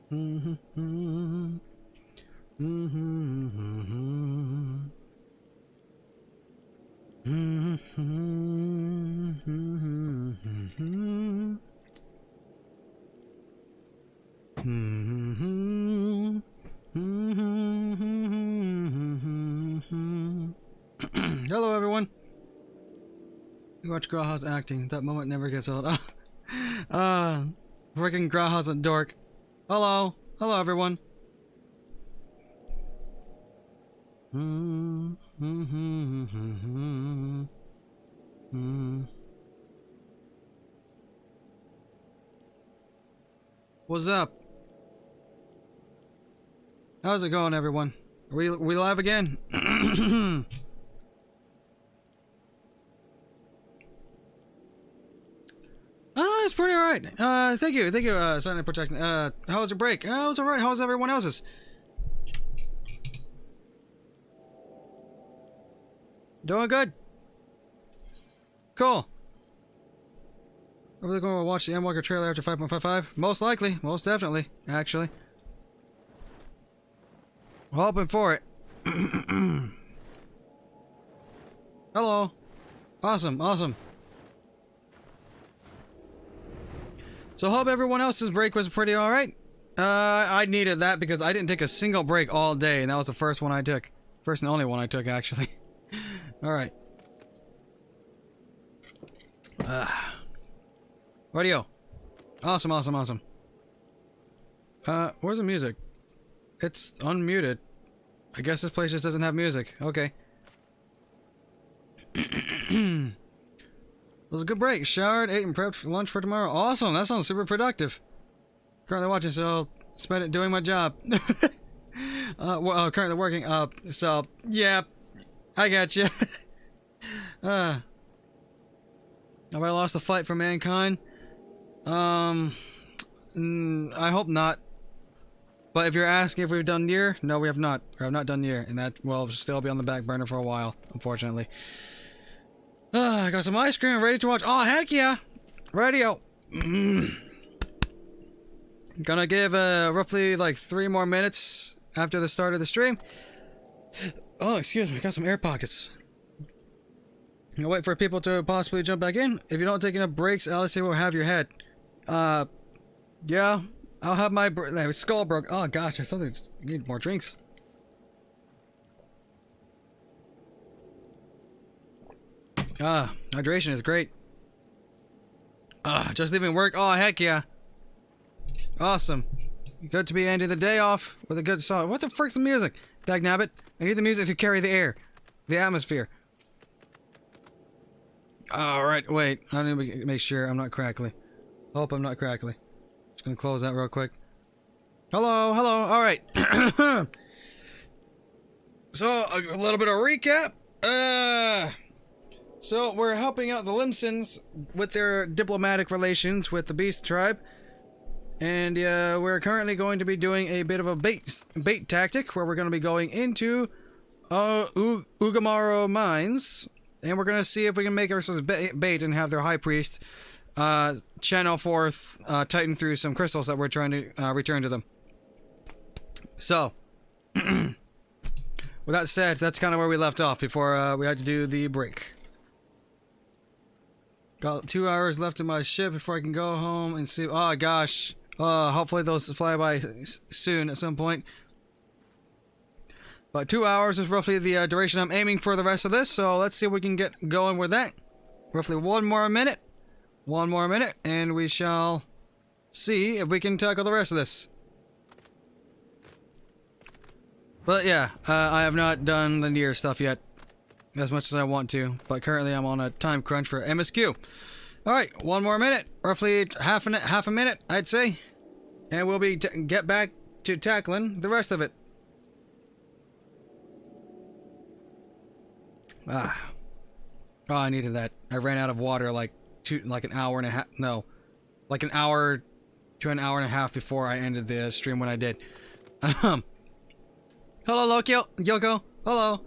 Hello, everyone. You watch Graha's acting. That moment never gets old. Freaking Graha's a dork. Hello. Hello, everyone. What's up? How's it going, everyone? Are we live again? It's pretty alright. Thank you, Silent Protect. How was your break? Oh, it was alright. How was everyone else's? Doing good. Cool. Are we going to watch the Endwalker trailer after 5.55? Most likely. Most definitely, actually. Hoping for it. Hello. Awesome, awesome. So hope everyone else's break was pretty alright. I needed that because I didn't take a single break all day, and that was the first one I took. First and only one I took, actually. Alright. Radio. Awesome, awesome, awesome. Where's the music? It's unmuted. I guess this place just doesn't have music. Okay. It was a good break. Showered, ate, and prepped for lunch for tomorrow. Awesome. That sounds super productive. Currently watching, so I'll spend it doing my job. Well, currently working. So yeah, I got you. Have I lost the fight for mankind? I hope not. But if you're asking if we've done Nier, no, we have not. We have not done Nier, and that will still be on the back burner for a while, unfortunately. I got some ice cream ready to watch. Oh, heck yeah! Radio. Gonna give roughly like 3 more minutes after the start of the stream. Oh, excuse me, got some air pockets. I'll wait for people to possibly jump back in. If you don't take enough breaks, Alice will have your head. Yeah, I'll have my skull broke. Oh gosh, there's something. You need more drinks. Hydration is great. Just leaving work. Oh, heck yeah. Awesome. Good to be ending the day off with a good song. What the frick's the music? Dagnabbit. I need the music to carry the air. The atmosphere. Alright, wait. I need to make sure I'm not crackly. Hope I'm not crackly. Just gonna close that real quick. Hello, hello. Alright. So, a little bit of recap. So, we're helping out the Limsons with their diplomatic relations with the Beast Tribe. And we're currently going to be doing a bit of a bait tactic where we're going to be going into Ugamaro Mines. And we're going to see if we can make ourselves bait and have their High Priest channel forth Titan through some crystals that we're trying to return to them. So, with that said, that's kind of where we left off before we had to do the break. Got 2 hours left in my ship before I can go home and see. Oh gosh. Hopefully those fly by soon at some point. But 2 hours is roughly the duration I'm aiming for the rest of this. So let's see if we can get going with that. Roughly 1 more minute. 1 more minute. And we shall see if we can tackle the rest of this. But yeah, I have not done the Nier stuff yet. As much as I want to, but currently I'm on a time crunch for MSQ. Alright, 1 more minute, roughly half a minute, I'd say. And we'll be get back to tackling the rest of it. Oh, I needed that. I ran out of water like an hour and a half, no. Like an hour to an hour and a half before I ended the stream when I did. Hello, Yoko. Hello.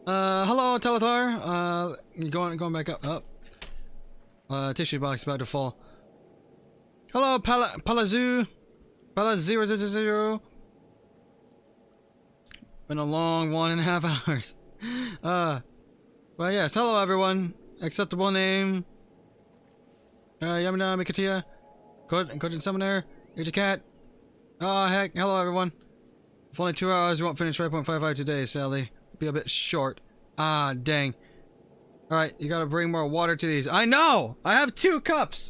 Hello, Teletar. Going back up. Tissue box about to fall. Hello, Palazoo. Bella 000. Been a long 1.5 hours. Well, yes. Hello, everyone. Acceptable name. Yamina Mikatia. Cogent Summoner. Age of Cat. Oh, heck. Hello, everyone. If only 2 hours, we won't finish 5.55 today, Sally. Be a bit short. Ah, dang. Alright, you gotta bring more water to these. I know! I have 2 cups!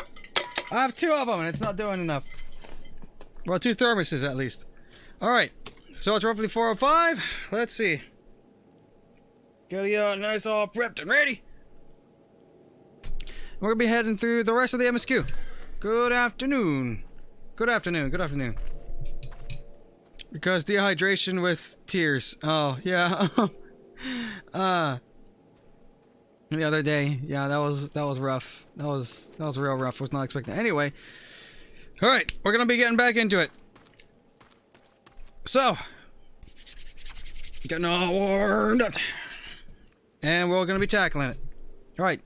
I have 2 of them, and it's not doing enough. Well, 2 thermoses, at least. Alright. So it's roughly 4:05. Let's see. Get you nice all prepped and ready. We're gonna be heading through the rest of the MSQ. Good afternoon. Good afternoon. Good afternoon. Because dehydration with tears. Oh, yeah. The other day, yeah, that was rough. That was real rough. Was not expecting. Anyway, all right, we're gonna be getting back into it. So, getting all warmed up, and we're gonna be tackling it. All right,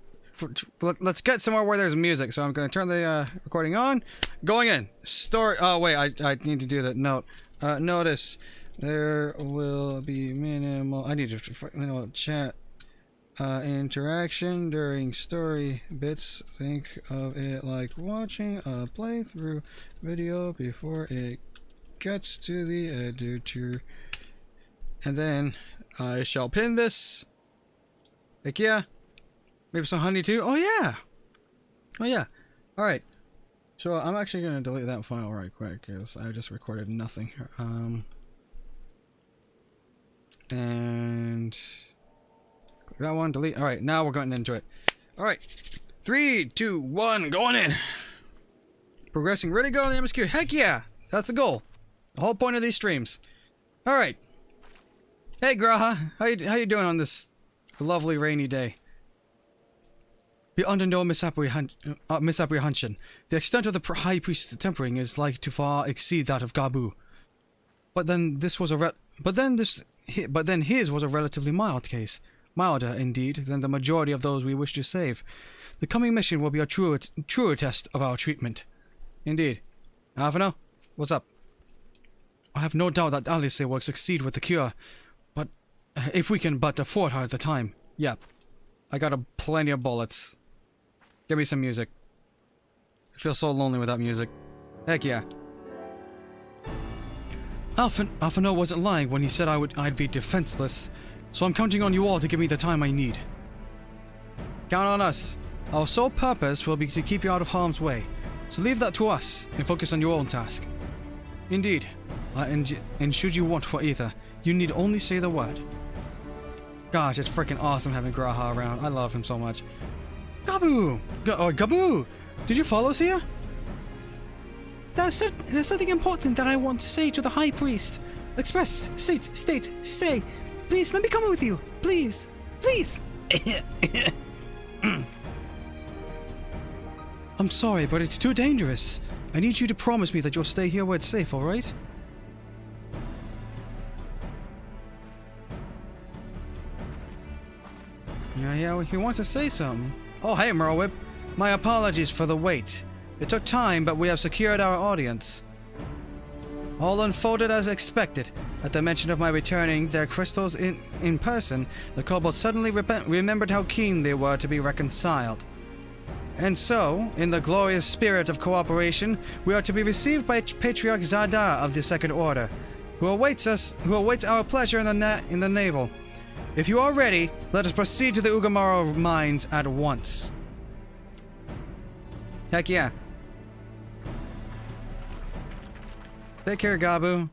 let's get somewhere where there's music. So I'm gonna turn the recording on. Going in. Story. Oh wait, I need to do that. Note. Notice there will be minimal. I need to minimal chat. Interaction during story bits. Think of it like watching a playthrough video before it gets to the editor. And then I shall pin this. Heck yeah. Maybe some honey too. Oh yeah. Oh yeah. Alright. So I'm actually going to delete that file right quick because I just recorded nothing. And that one, delete. Alright, now we're going into it. Alright. 3, 2, 1, going in. Progressing, ready to go in the MSQ. Heck yeah! That's the goal. The whole point of these streams. Alright. Hey Graha, how you doing on this lovely rainy day? Be under no misapprehension. The extent of the High Priest's tempering is like to far exceed that of Gabu. But then his was a relatively mild case. Milder, indeed, than the majority of those we wish to save. The coming mission will be a truer test of our treatment. Indeed. Avano, what's up? I have no doubt that Alice will succeed with the cure, but if we can but afford her at the time. Yep. I got plenty of bullets. Give me some music. I feel so lonely without music. Heck yeah. Alphano wasn't lying when he said I'd be defenseless. So I'm counting on you all to give me the time I need. Count on us. Our sole purpose will be to keep you out of harm's way. So leave that to us and focus on your own task. Indeed. And should you want for either, you need only say the word. Gosh, it's freaking awesome having Graha around. I love him so much. Gabu! Gabu! Did you follow us here? There's something important that I want to say to the High Priest. Express, state, say. Please, let me come with you. Please. Please. I'm sorry, but it's too dangerous. I need you to promise me that you'll stay here where it's safe, alright? Yeah, he wants to say something. Oh, hey, Merlewhip. My apologies for the wait. It took time, but we have secured our audience. All unfolded as expected. At the mention of my returning their crystals in person, the kobolds suddenly remembered how keen they were to be reconciled. And so, in the glorious spirit of cooperation, we are to be received by Patriarch Zada of the Second Order, who awaits our pleasure in the navel. If you are ready, let us proceed to the Ugamaro mines at once. Heck yeah. Take care, Gabu.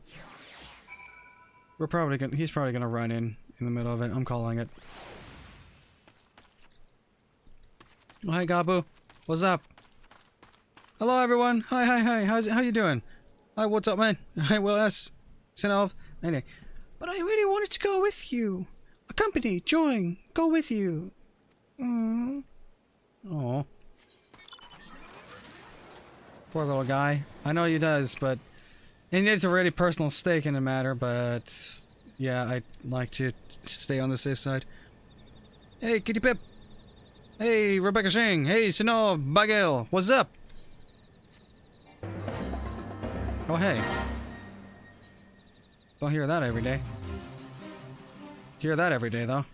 He's probably gonna run in the middle of it. I'm calling it. Oh, hey, Gabu. What's up? Hello, everyone. Hi. How you doing? Hi, what's up, man? Hi, Will S. Sinov. Anyway. But I really wanted to go with you. Accompany, join, go with you. Oh. Poor little guy. I know he does, but he needs a really personal stake in the matter, but yeah, I'd like to stay on the safe side. Hey, Kitty Pip. Hey, Rebecca Shing. Hey, Sinov, Bagel. What's up? Oh, hey. Don't hear that every day. Hear that every day, though.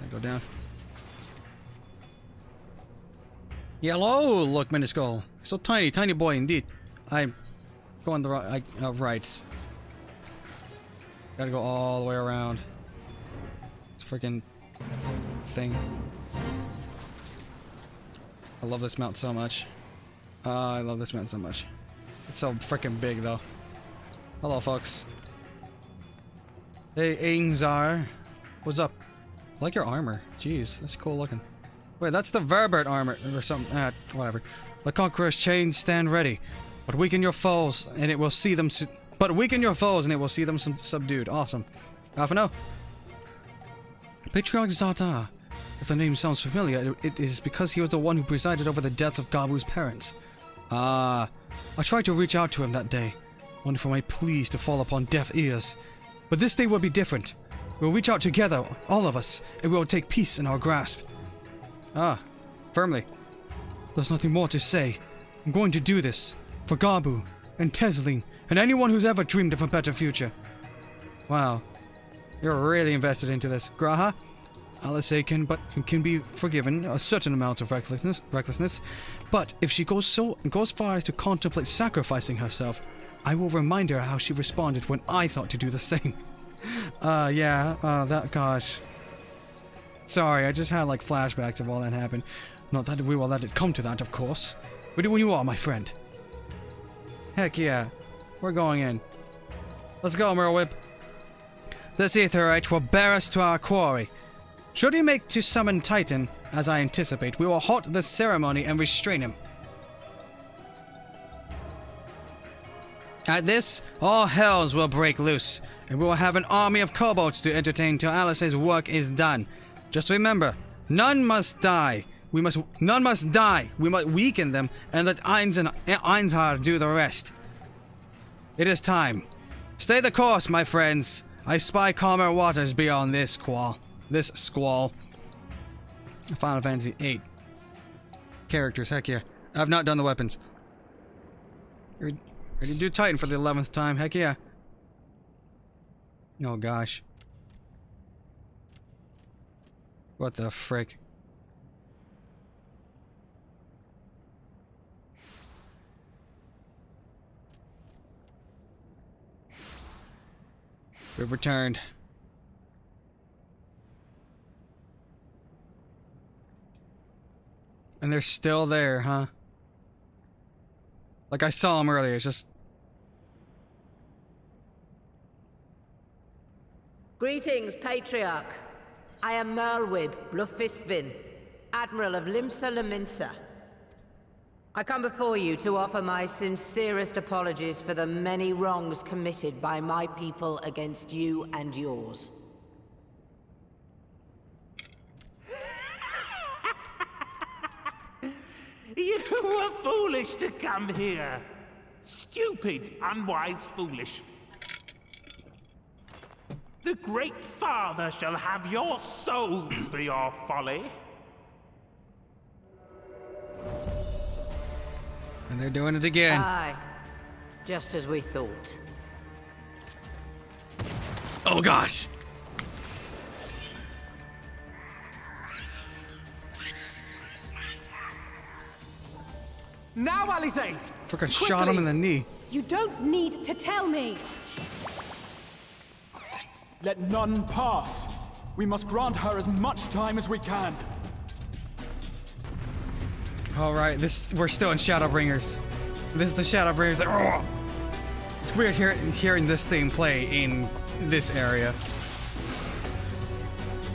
I go down. Hello, look, Miniskull. So tiny, tiny boy indeed. I'm going the right. Right. Gotta go all the way around. This freaking thing. I love this mount so much. I love this mount so much. It's so freaking big, though. Hello, folks. Hey, Ingzar. What's up? I like your armor. Jeez, that's cool looking. Wait, that's the Verbert armor or something. Whatever. The Conqueror's chains stand ready, but weaken your foes, and it will see them. Subdued. Awesome. Half an hour. Patriarch Zata. If the name sounds familiar, it is because he was the one who presided over the deaths of Gabu's parents. I tried to reach out to him that day, only for my pleas to fall upon deaf ears. But this day will be different. We'll reach out together, all of us, and we will take peace in our grasp. Firmly. There's nothing more to say. I'm going to do this. For Gabu, and Tesling, and anyone who's ever dreamed of a better future. Wow. You're really invested into this. Graha? Alice can be forgiven a certain amount of recklessness, but if she goes far as to contemplate sacrificing herself, I will remind her how she responded when I thought to do the same. Gosh. Sorry, I just had like flashbacks of all that happened. Not that we will let it come to that, of course. But when you are, my friend. Heck yeah. We're going in. Let's go, Merwhip. This Aetheryte will bear us to our quarry. Should he make to summon Titan, as I anticipate, we will halt the ceremony and restrain him. At this, all hells will break loose, and we will have an army of kobolds to entertain till Alice's work is done. Just remember, none must die. None must die. We must weaken them and let Einzar do the rest. It is time. Stay the course, my friends. I spy calmer waters beyond this squall. Final Fantasy VIII. Characters, heck yeah. I've not done the weapons. Ready to do Titan for the 11th time, heck yeah. Oh gosh. What the frick? We've returned. And they're still there, huh? Like I saw them earlier, it's just... Greetings, Patriarch. I am Merlwib Blufisvin, Admiral of Limsa Laminsa. I come before you to offer my sincerest apologies for the many wrongs committed by my people against you and yours. You were foolish to come here. Stupid, unwise, foolish. The Great Father shall have your souls for your folly. And they're doing it again. Aye, just as we thought. Oh gosh! Now, Alice! Freaking shot him in the knee. You don't need to tell me! Let none pass. We must grant her as much time as we can. Alright, we're still in Shadowbringers. This is the Shadowbringers. Like, it's weird hearing this thing play in this area.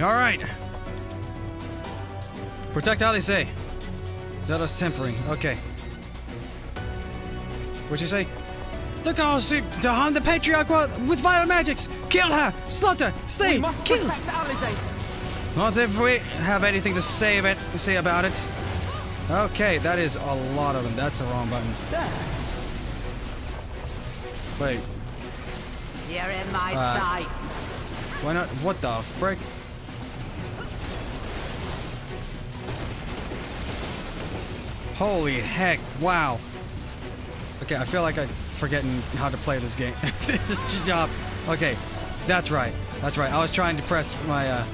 Alright. Protect Alice. Let us tempering. Okay. What'd you say? The girls to harm the Patriarch with vile magics! Kill her! Slaughter! Stay! We must Kill! protect Alice! Not if we have anything to say about it. Okay, that is a lot of them. That's the wrong button. There. Wait. You're in my sights. Why not? What the frick? Holy heck, wow. Okay, I feel like I'm forgetting how to play this game. Just job. Okay, that's right. That's right. I was trying to press my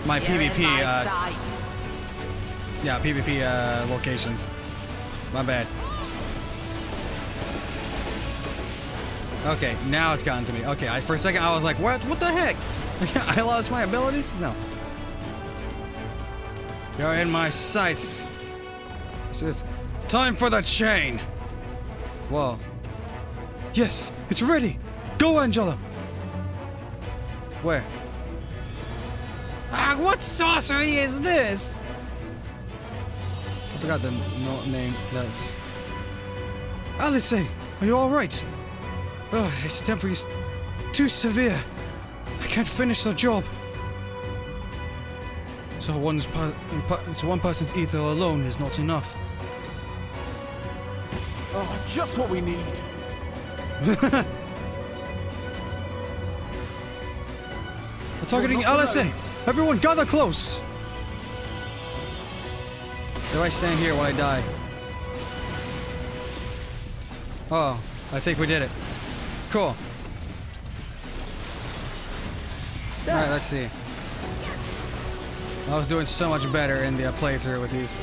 my You're in PvP. my sights. Yeah, PvP locations. My bad. Okay, now it's gotten to me. Okay, for a second I was like, what? What the heck? I lost my abilities? No. You're in my sights. It's time for the chain. Whoa. Yes, it's ready. Go, Angela. Where? Ah, what sorcery is this? I forgot the name. That was... Alice, are you all right? Oh, this temper is too severe. I can't finish the job. So one person's ether alone is not enough. Oh, just what we need. We're targeting Alice. Everyone gather close. Do I stand here while I die? Oh, I think we did it. Cool. Alright, let's see. I was doing so much better in the playthrough with these.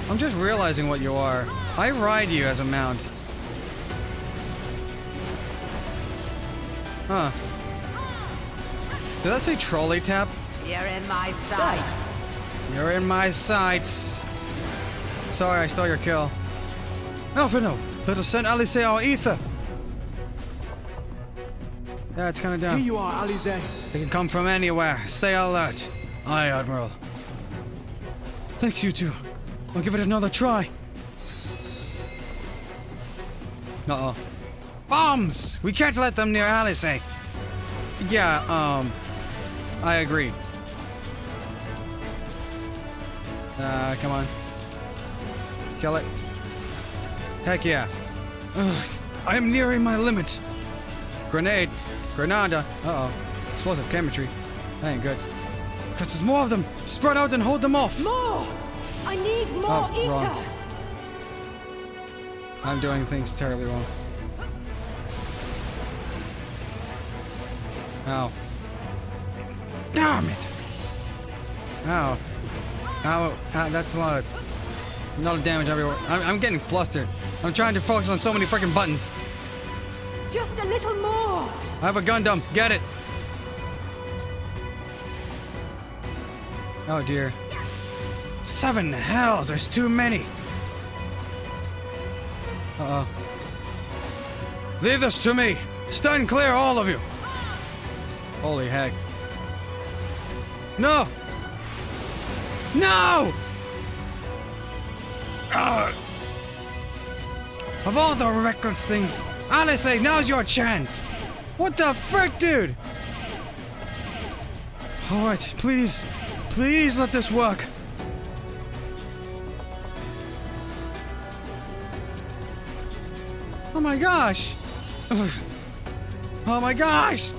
I'm just realizing what you are. I ride you as a mount. Huh. Did that say trolley tap? You're in my sights. You're in my sights. Sorry, I stole your kill. Alphino, let us send Alice our ether. Yeah, it's kind of down. Here you are, Alice. They can come from anywhere. Stay alert. Aye, Admiral. Thanks, you two. I'll give it another try. Uh-oh. Bombs! We can't let them near Alice. Yeah, I agree. Come on. Kill it. Heck yeah. Ugh, I am nearing my limit. Grenade. Grenada. Uh-oh. Explosive chemistry. That ain't good. There's more of them. Spread out and hold them off. More! I need more ether! Wrong. I'm doing things terribly wrong. Ow. Damn it! Ow. Ow. Ow. That's a lot of damage everywhere. I'm getting flustered. I'm trying to focus on so many freaking buttons. Just a little more! I have a Gundam. Get it! Oh dear. 7 hells, there's too many. Uh-oh. Leave this to me. Stand clear, all of you. Holy heck. No! No! Of all the reckless things, Alice, now's your chance. What the frick, dude? Alright, please. Please let this work. Oh my gosh! Oh my gosh!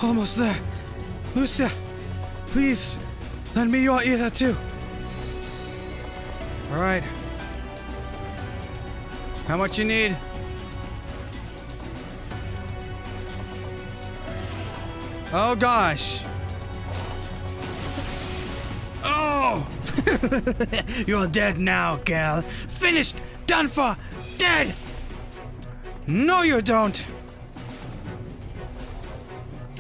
Almost there. Lucia, please lend me your ether too. Alright. How much you need? Oh gosh. Oh! You're dead now, gal. Finished! Done for! Dead! No, you don't!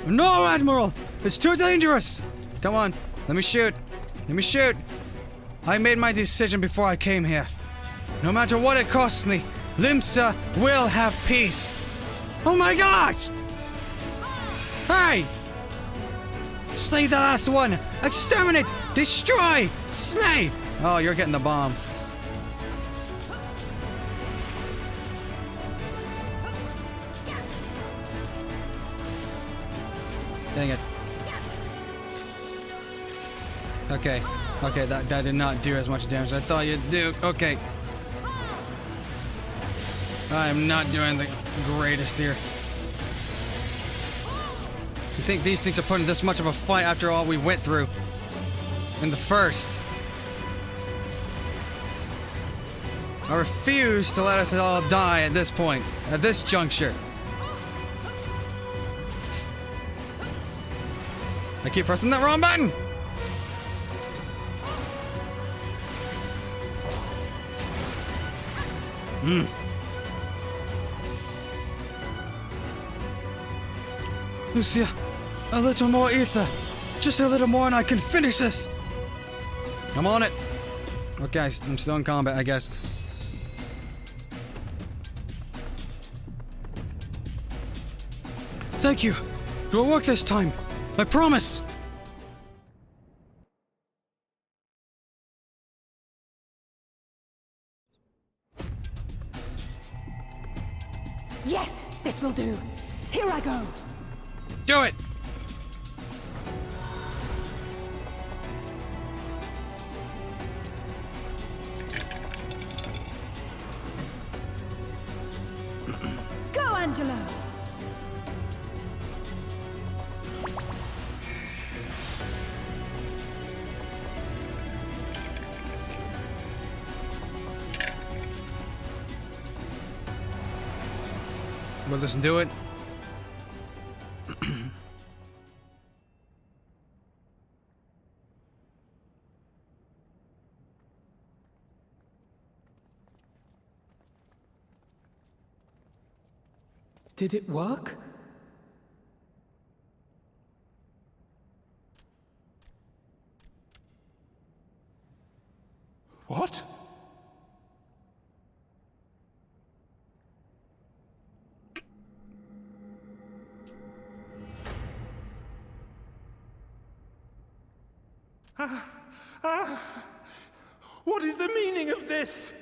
No, Admiral! It's too dangerous! Come on, let me shoot. Let me shoot. I made my decision before I came here. No matter what it costs me, Limsa will have peace. Oh my gosh! Hey! Slay the last one! Exterminate! Destroy! Slay! Oh, you're getting the bomb. Dang it. Okay. Okay, that did not do as much damage as I thought you'd do. Okay. I am not doing the greatest here. You think these things are putting this much of a fight after all we went through in the first? I refuse to let us all die at this point, at this juncture. I keep pressing that wrong button! Lucia, a little more ether. Just a little more and I can finish this. I'm on it. Okay, I'm still in combat, I guess. Thank you. It will work this time. I promise. Yes, this will do. Here I go. Do it. Go, Angelo. Will this do it? Did it work? What? What is the meaning of this?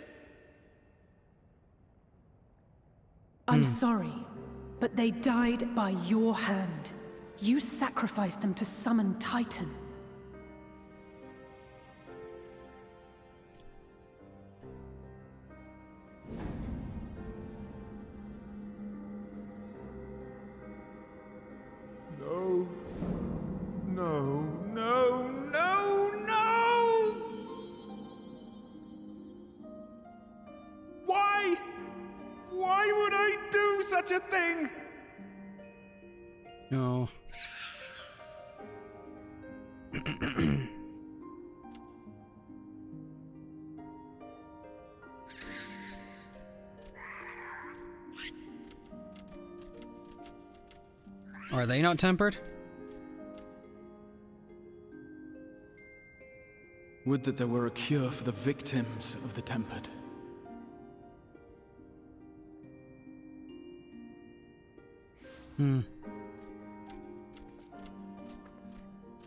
I'm sorry, but they died by your hand. You sacrificed them to summon Titan. No. No, no, no, no! Why? Why would I do such a thing? No. Are they not tempered? Would that there were a cure for the victims of the tempered.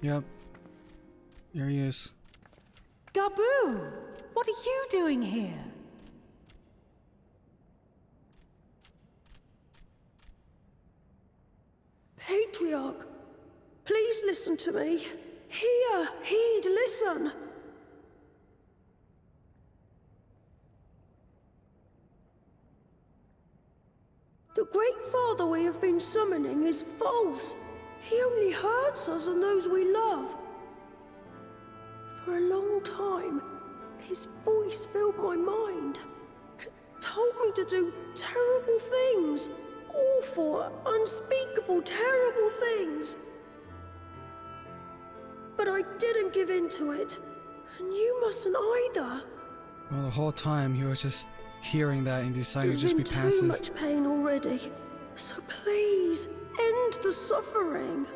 Yep. There he is. Gaboo! What are you doing here? Patriarch, please listen to me. Hear, heed, listen. The Great Father we have been summoning is false. He only hurts us and those we love. For a long time, his voice filled my mind. It told me to do terrible things. Awful, unspeakable, terrible things. But I didn't give in to it, and you mustn't either. Well, the whole time you were just hearing that and decided to just be There's passive. been too much pain already, so please, end the suffering.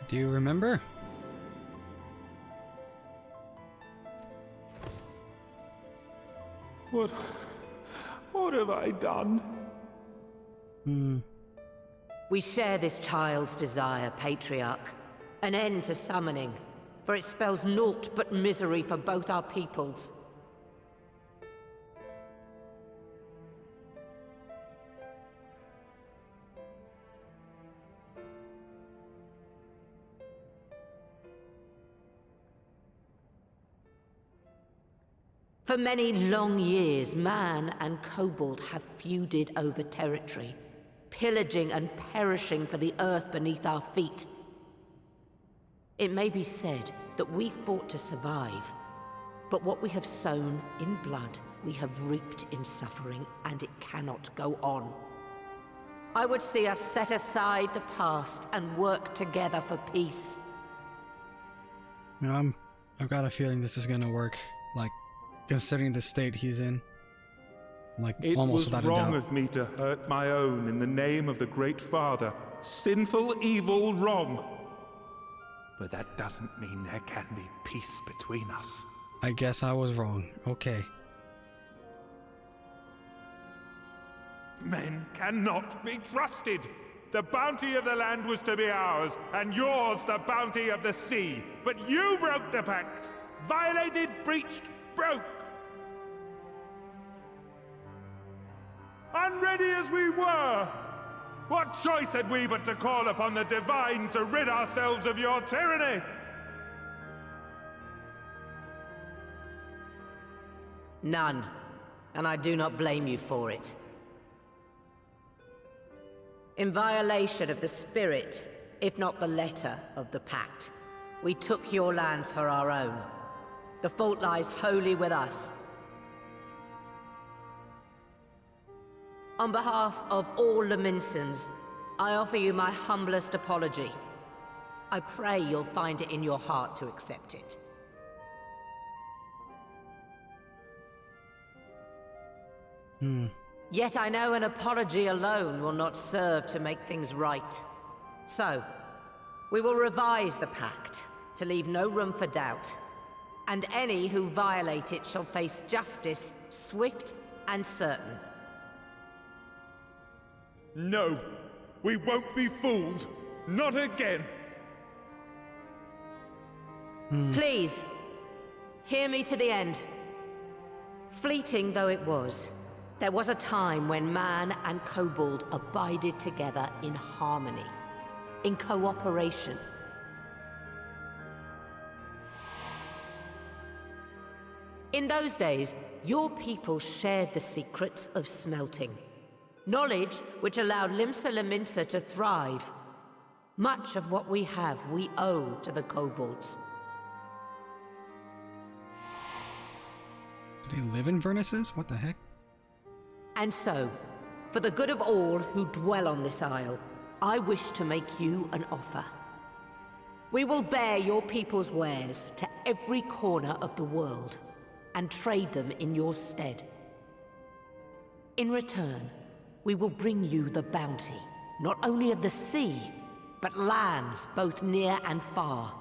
Do you remember? What have I done? We share this child's desire, Patriarch. An end to summoning, for it spells naught but misery for both our peoples. For many long years, man and kobold have feuded over territory, pillaging and perishing for the earth beneath our feet. It may be said that we fought to survive, but what we have sown in blood, we have reaped in suffering, and it cannot go on. I would see us set aside the past and work together for peace. I've got a feeling this is gonna work, like, considering the state he's in. Like, It almost was without a wrong doubt. of me to hurt my own in the name of the Great Father. Sinful, evil, wrong. But that doesn't mean there can be peace between us. I guess I was wrong. Okay. Men cannot be trusted. The bounty of the land was to be ours, and yours the bounty of the sea. But you broke the pact. Violated, breached, broke. Unready as we were, what choice had we but to call upon the divine to rid ourselves of your tyranny? None, and I do not blame you for it. In violation of the spirit, if not the letter of the pact, we took your lands for our own. The fault lies wholly with us. On behalf of all Laminsans, I offer you my humblest apology. I pray you'll find it in your heart to accept it. Yet I know an apology alone will not serve to make things right. So, we will revise the pact to leave no room for doubt, and any who violate it shall face justice, swift and certain. No, we won't be fooled. Not again. Please, hear me to the end. Fleeting though it was, there was a time when man and kobold abided together in harmony, in cooperation. In those days, your people shared the secrets of smelting. Knowledge which allowed Limsa Lominsa to thrive. Much of what we have, we owe to the kobolds. Do they live in furnaces? What the heck? And so, for the good of all who dwell on this isle, I wish to make you an offer. We will bear your people's wares to every corner of the world, and trade them in your stead. In return, we will bring you the bounty, not only of the sea, but lands both near and far.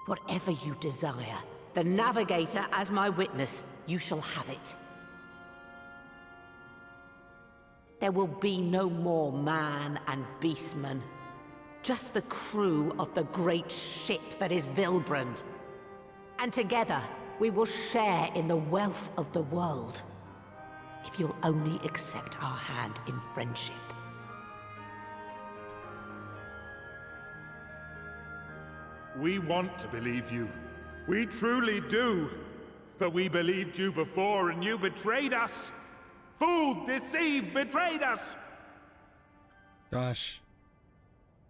Whatever you desire, the Navigator as my witness, you shall have it. There will be no more man and beastman, just the crew of the great ship that is Vilbrand. And together, we will share in the wealth of the world, if you'll only accept our hand in friendship. We want to believe you. We truly do. But we believed you before and you betrayed us. Fooled, deceived, betrayed us. Gosh.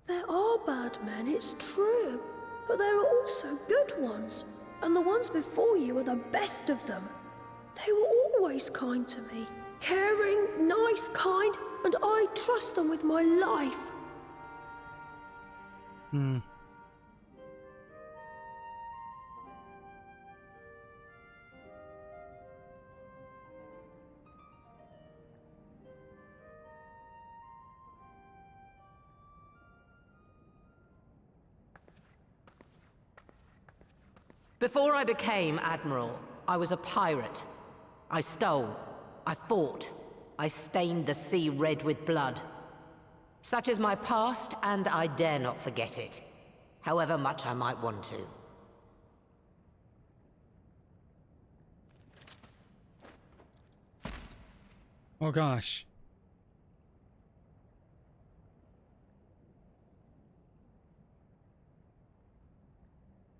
There are bad men, it's true. But there are also good ones. And the ones before you are the best of them. They were always kind to me. Caring, nice, kind, and I trust them with my life. Before I became Admiral, I was a pirate. I stole, I fought, I stained the sea red with blood. Such is my past, and I dare not forget it, however much I might want to. Oh gosh.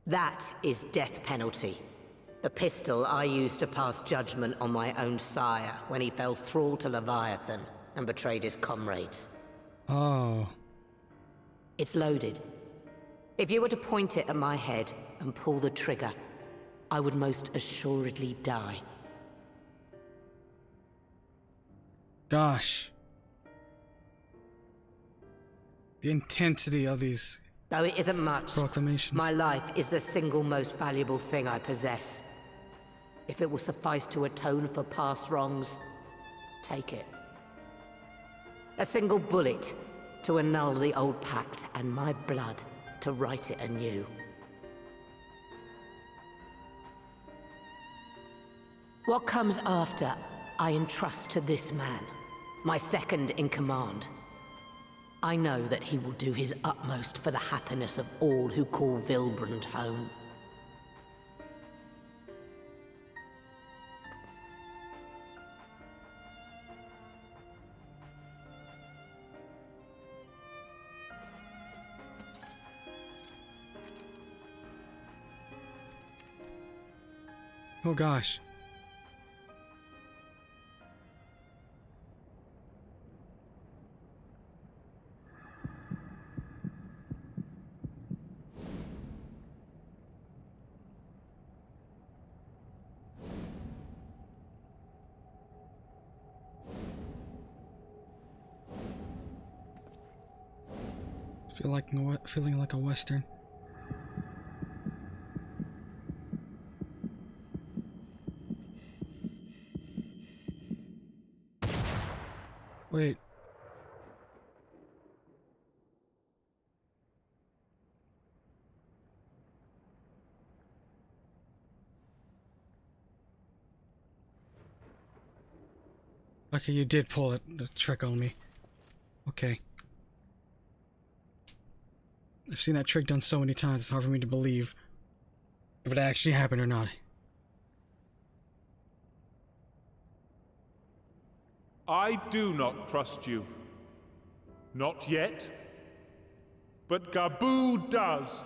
That is death penalty. The pistol I used to pass judgment on my own sire when he fell thrall to Leviathan and betrayed his comrades. Oh. It's loaded. If you were to point it at my head and pull the trigger, I would most assuredly die. Gosh. The intensity of these Though it isn't much, proclamations. my life is the single most valuable thing I possess. If it will suffice to atone for past wrongs, take it. A single bullet to annul the old pact, and my blood to write it anew. What comes after, I entrust to this man, my second in command. I know that he will do his utmost for the happiness of all who call Vilbrand home. Oh gosh. Feeling like a Western. Wait. Okay, you did pull it, the trick on me. Okay. I've seen that trick done so many times, it's hard for me to believe if it actually happened or not. I do not trust you. Not yet. But Gabu does.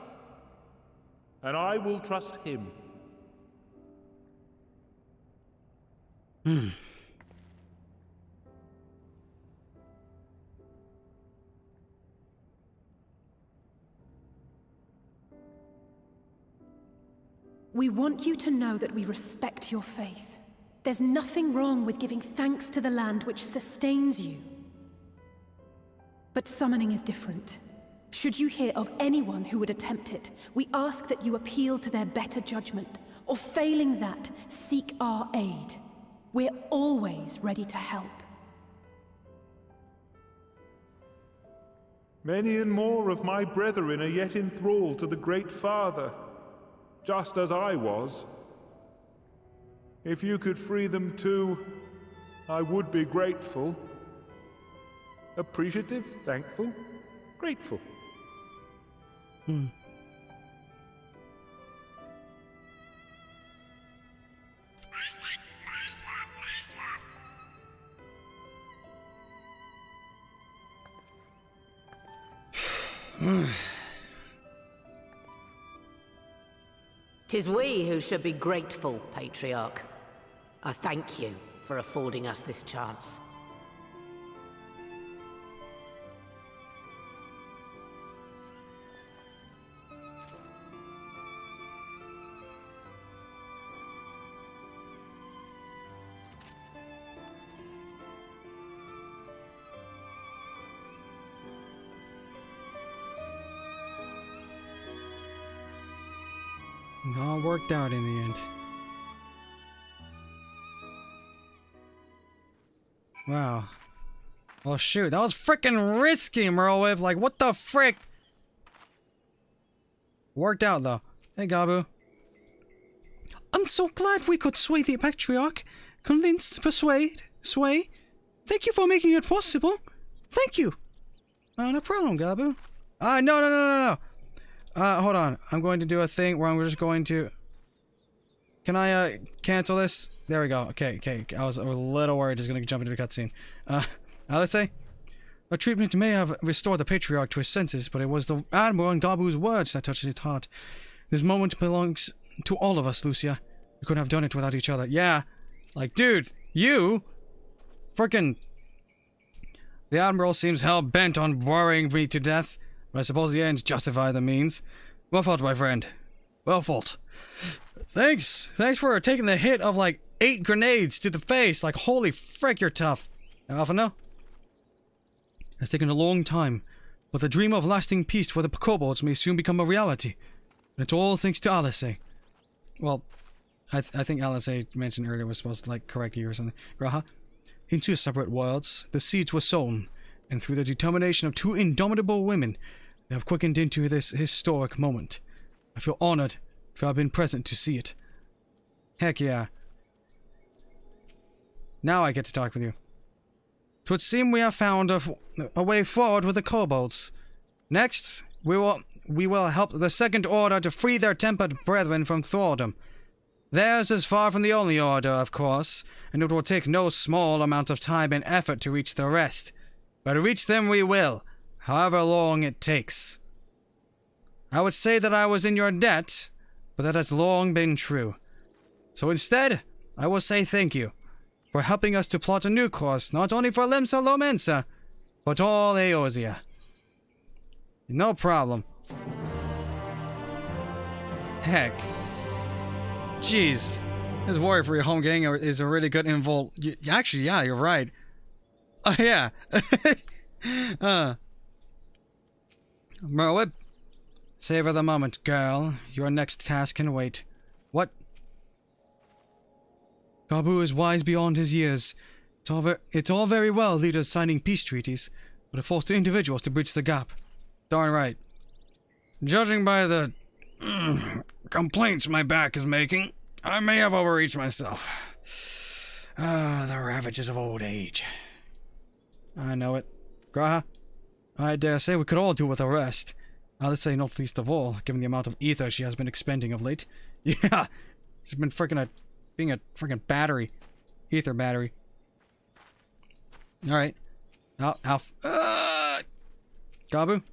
And I will trust him. We want you to know that we respect your faith. There's nothing wrong with giving thanks to the land which sustains you. But summoning is different. Should you hear of anyone who would attempt it, we ask that you appeal to their better judgment, or failing that, seek our aid. We're always ready to help. Many and more of my brethren are yet enthralled to the Great Father, just as I was. If you could free them too, I would be grateful. Appreciative, thankful, grateful. Tis we who should be grateful, Patriarch. I thank you for affording us this chance. It all worked out in the end. Wow. Oh shoot, that was freaking risky, Merlewib. Like, what the frick? Worked out though. Hey, Gabu. I'm so glad we could sway the Patriarch. Convince, persuade, sway. Thank you for making it possible. Thank you. No problem, Gabu. No. Hold on. I'm going to do a thing where I'm just going to... Can I, cancel this? There we go. Okay. I was a little worried it's going to jump into the cutscene. Let's say... A treatment may have restored the Patriarch to his senses, but it was the Admiral and Gabu's words that touched his heart. This moment belongs to all of us, Lucia. We couldn't have done it without each other. Yeah. Like, dude, you... Frickin'... The Admiral seems hell-bent on worrying me to death, but I suppose the ends justify the means. Well fought, my friend. Well fought. Thanks. Thanks for taking the hit of, like, 8 grenades to the face. Like, holy frick, you're tough. Alpha, no? It's taken a long time, but the dream of lasting peace for the kobolds may soon become a reality. And it's all thanks to Alias. Well, I think Alias mentioned earlier was supposed to, like, correct you or something. Graha? Into separate worlds, the seeds were sown, and through the determination of 2 indomitable women, they have quickened into this historic moment. I feel honored to have been present to see it. Heck yeah. Now I get to talk with you. 'Twould seem we have found a way forward with the kobolds. Next, we will help the Second Order to free their tempered brethren from thraldom. Theirs is far from the only order, of course, and it will take no small amount of time and effort to reach the rest. But reach them we will, however long it takes. I would say that I was in your debt, but that has long been true. So instead, I will say thank you for helping us to plot a new course, not only for Limsa Lomensa, but all Eorzea. No problem. Heck. Jeez. This warrior for your home gang is a really good actually, yeah, you're right. Oh, yeah. Merwib, savor the moment, girl. Your next task can wait. What? Gabu is wise beyond his years. It's all very well leaders signing peace treaties, but it falls to individuals to bridge the gap. Darn right. Judging by the complaints my back is making, I may have overreached myself. The ravages of old age. I know it. Graha, I dare say we could all do with a rest. Let's say not least of all, given the amount of ether she has been expending of late. Yeah, she's been being a freaking battery. Ether battery. Alright. Gabu?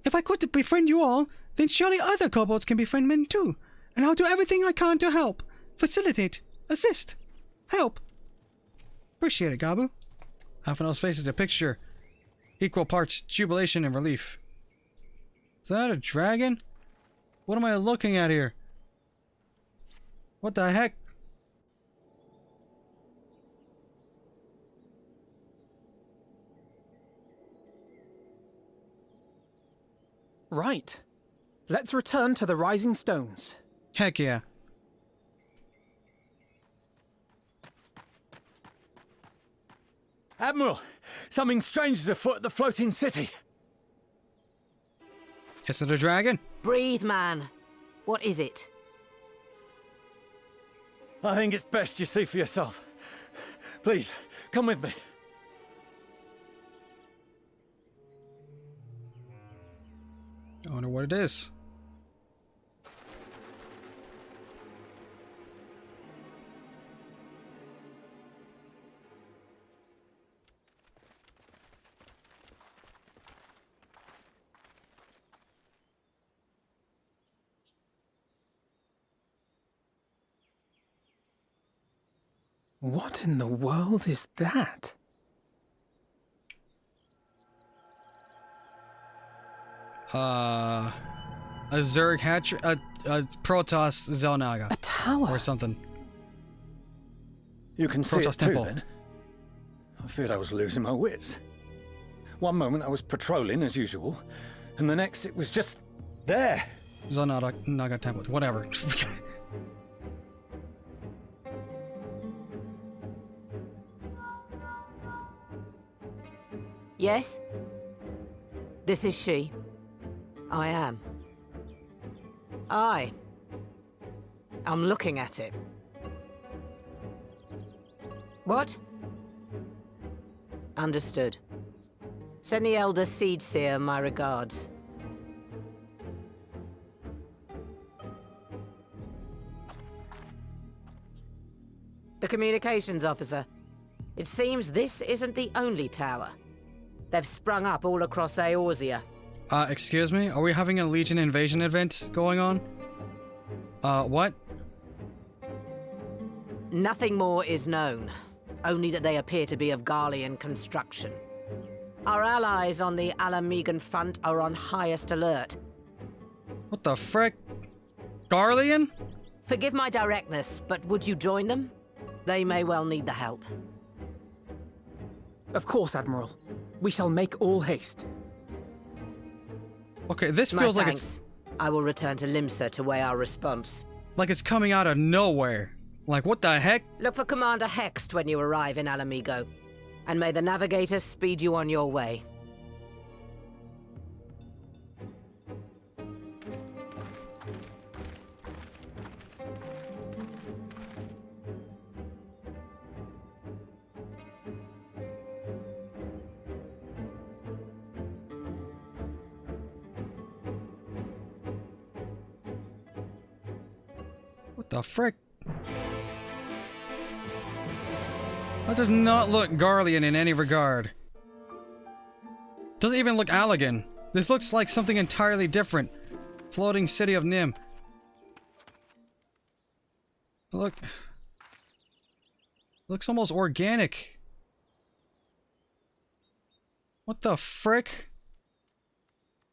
If I could befriend you all, then surely other kobolds can befriend men too. And I'll do everything I can to help. Facilitate. Assist. Help. Appreciate it, Gabu. Alphina's face is a picture. Equal parts jubilation and relief. Is that a dragon? What am I looking at here? What the heck? Right. Let's return to the Rising Stones. Heck yeah. Admiral, something strange is afoot at the floating city. Is it a dragon? Breathe, man. What is it? I think it's best you see for yourself. Please, come with me. I wonder what it is. What in the world is that? A Zerg hatcher, a Protoss Zelnaga. A tower? Or something. You can see Protoss it too, Temple. then? I feared I was losing my wits. One moment I was patrolling as usual, and the next it was just there. Zelnaga Temple, whatever. Yes? This is she. I am. I'm looking at it. What? Understood. Send the Elder Seedseer my regards. The communications officer. It seems this isn't the only tower. They've sprung up all across Eorzea. Excuse me? Are we having a Legion invasion event going on? What? Nothing more is known, only that they appear to be of Garlean construction. Our allies on the Alamegan front are on highest alert. What the frick? Garlean? Forgive my directness, but would you join them? They may well need the help. Of course, Admiral. We shall make all haste. Okay, this feels like it's I will return to Limsa to weigh our response. like it's coming out of nowhere. Like, what the heck? Look for Commander Hext when you arrive in Alamigo, and may the Navigator speed you on your way. What the frick? That does not look Garlean in any regard. Doesn't even look Allegan. This looks like something entirely different. Floating city of Nim. Look. Looks almost organic. What the frick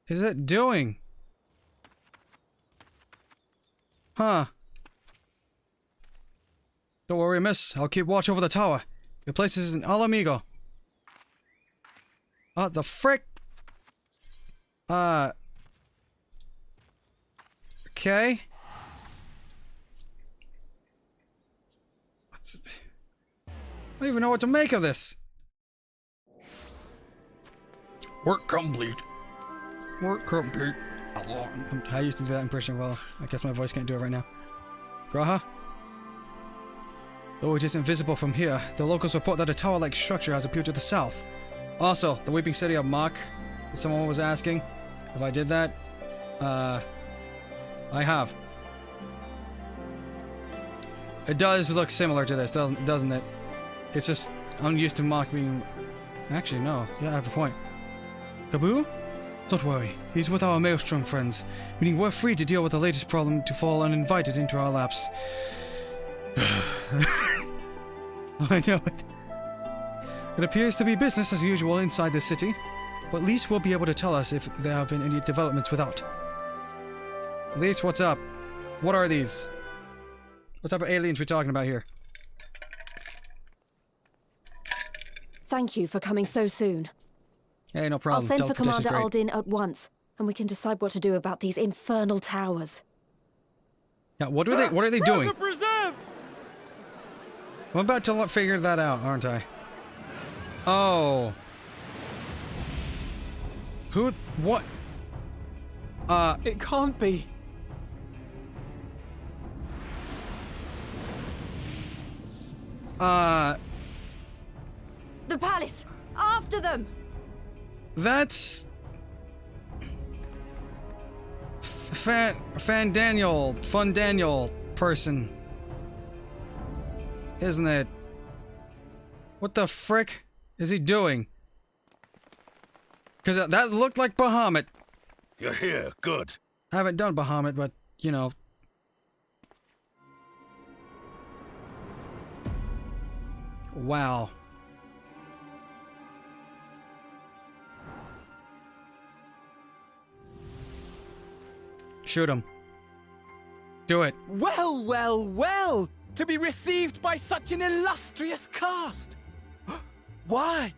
is it doing? Huh. Don't worry, miss. I'll keep watch over the tower. Your place is in Alamigo. The frick? Okay. I don't even know what to make of this. Work complete. Work complete. I used to do that impression well. I guess my voice can't do it right now. Graha? Though it is invisible from here, the locals report that a tower-like structure has appeared to the south. Also, the weeping city of Mach. Someone was asking if I did that. I have. It does look similar to this, doesn't it? It's just, I'm used to Mach being... Actually, no. Yeah, I have a point. Kaboo? Don't worry. He's with our Maelstrom friends, meaning we're free to deal with the latest problem to fall uninvited into our laps. I know it. It appears to be business as usual inside the city, but Lise will be able to tell us if there have been any developments without. Lise, what's up? What are these? What type of aliens are we talking about here? Thank you for coming so soon. Hey, no problem. I'll send for Teleportation's Commander great. Aldin at once, and we can decide what to do about these infernal towers. Yeah, what are they doing? Preserve! I'm about to figure that out, aren't I? Oh. What? It can't be. The palace! After them! That's... Fun Daniel person. Isn't it? What the frick is he doing? Because that looked like Bahamut. You're here, good. I haven't done Bahamut, but, you know. Wow. Shoot him. Do it. Well, well, well! To be received by such an illustrious cast! Why?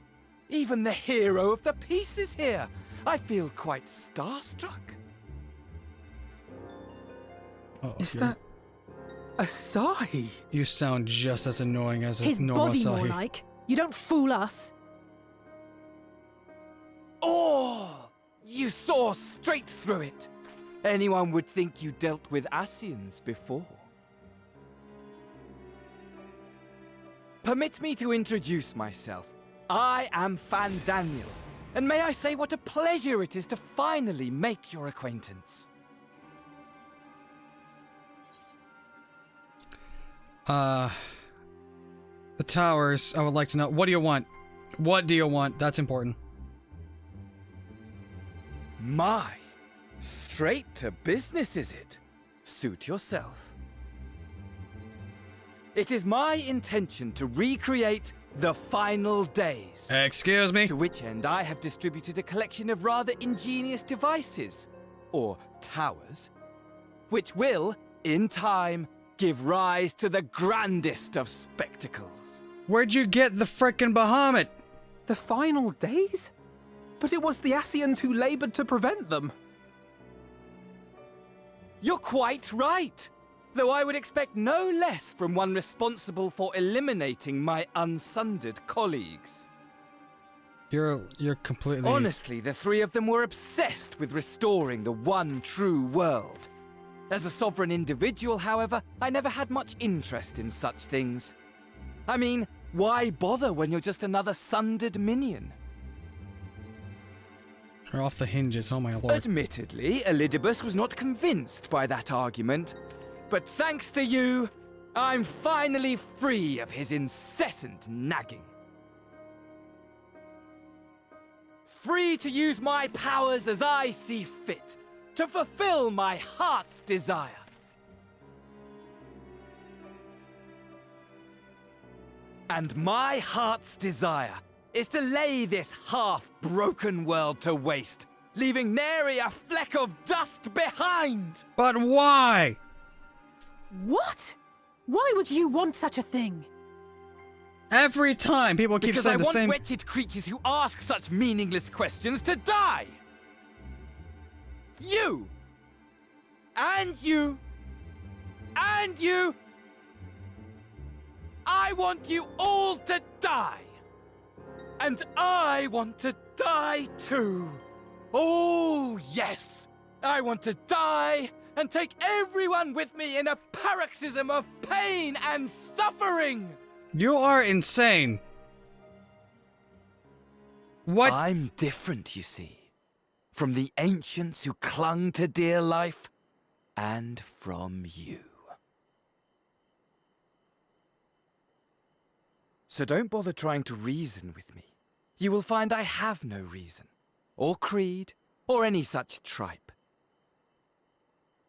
Even the hero of the piece is here! I feel quite starstruck. Is that Asahi? You sound just as annoying as His a normal body, Asahi. more like. You don't fool us. Oh! You saw straight through it! Anyone would think you dealt with Asians before. Permit me to introduce myself. I am Fan Daniel, and may I say what a pleasure it is to finally make your acquaintance. The towers, I would like to know. What do you want? What do you want? That's important. My, straight to business is it? Suit yourself. it is my intention to recreate the final days. Excuse me? To which end I have distributed a collection of rather ingenious devices, or towers, which will, in time, give rise to the grandest of spectacles. Where'd you get the frickin' Bahamut? The final days? But it was the Ascians who labored to prevent them. You're quite right, though I would expect no less from one responsible for eliminating my unsundered colleagues. You're completely... Honestly, the three of them were obsessed with restoring the one true world. As a sovereign individual, however, I never had much interest in such things. I mean, why bother when you're just another sundered minion? You're off the hinges, oh my lord. Admittedly, Elidibus was not convinced by that argument, but thanks to you, I'm finally free of his incessant nagging. Free to use my powers as I see fit, to fulfill my heart's desire. And my heart's desire is to lay this half-broken world to waste, leaving nary a fleck of dust behind! But why? What? Why would you want such a thing? Every time people keep because saying the I same... want wretched creatures who ask such meaningless questions to die! You! And you! And you! I want you all to die! And I want to die too! Oh, yes! I want to die and take everyone with me in a paroxysm of pain and suffering! You are insane. What? I'm different, you see. From the ancients who clung to dear life, and from you. So don't bother trying to reason with me. You will find I have no reason, or creed, or any such tripe.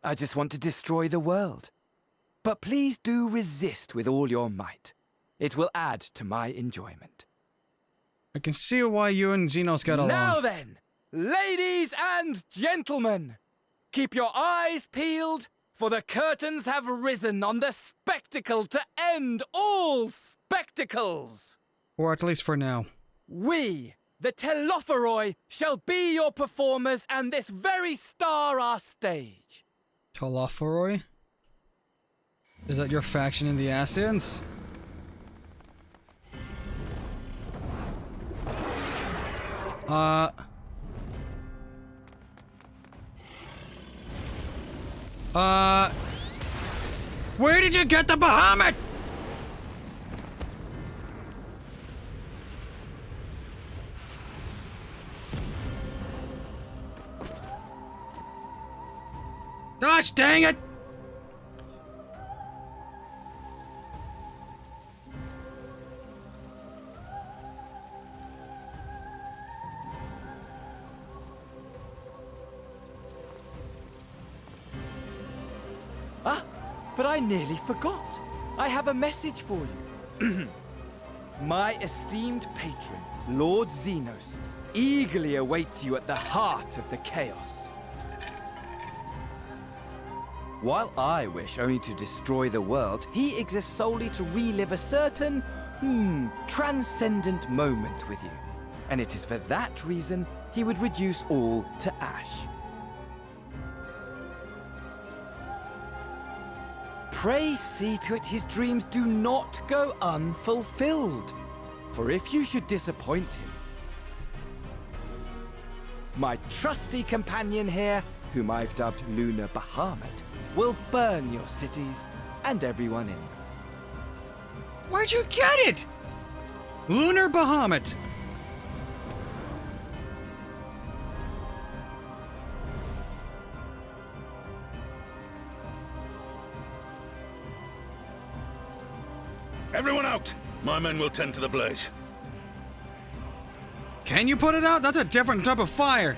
I just want to destroy the world. But please do resist with all your might. It will add to my enjoyment. I can see why you and Xenos got along. Now then, ladies and gentlemen, keep your eyes peeled, for the curtains have risen on the spectacle to end all spectacles. Or at least for now. We, the Telophoroi, shall be your performers, and this very star our stage. Telophoroi? Is that your faction in the Ascians? Where did you get the Bahamut? Gosh dang it! But I nearly forgot. I have a message for you. My esteemed patron, Lord Xenos, eagerly awaits you at the heart of the chaos. While I wish only to destroy the world, he exists solely to relive a certain, transcendent moment with you. And it is for that reason he would reduce all to ash. Pray see to it his dreams do not go unfulfilled. For if you should disappoint him, my trusty companion here, whom I've dubbed Lunar Bahamut, will burn your cities and everyone in them. Where'd you get it? Lunar Bahamut. Everyone out! My men will tend to the blaze. Can you put it out? That's a different type of fire.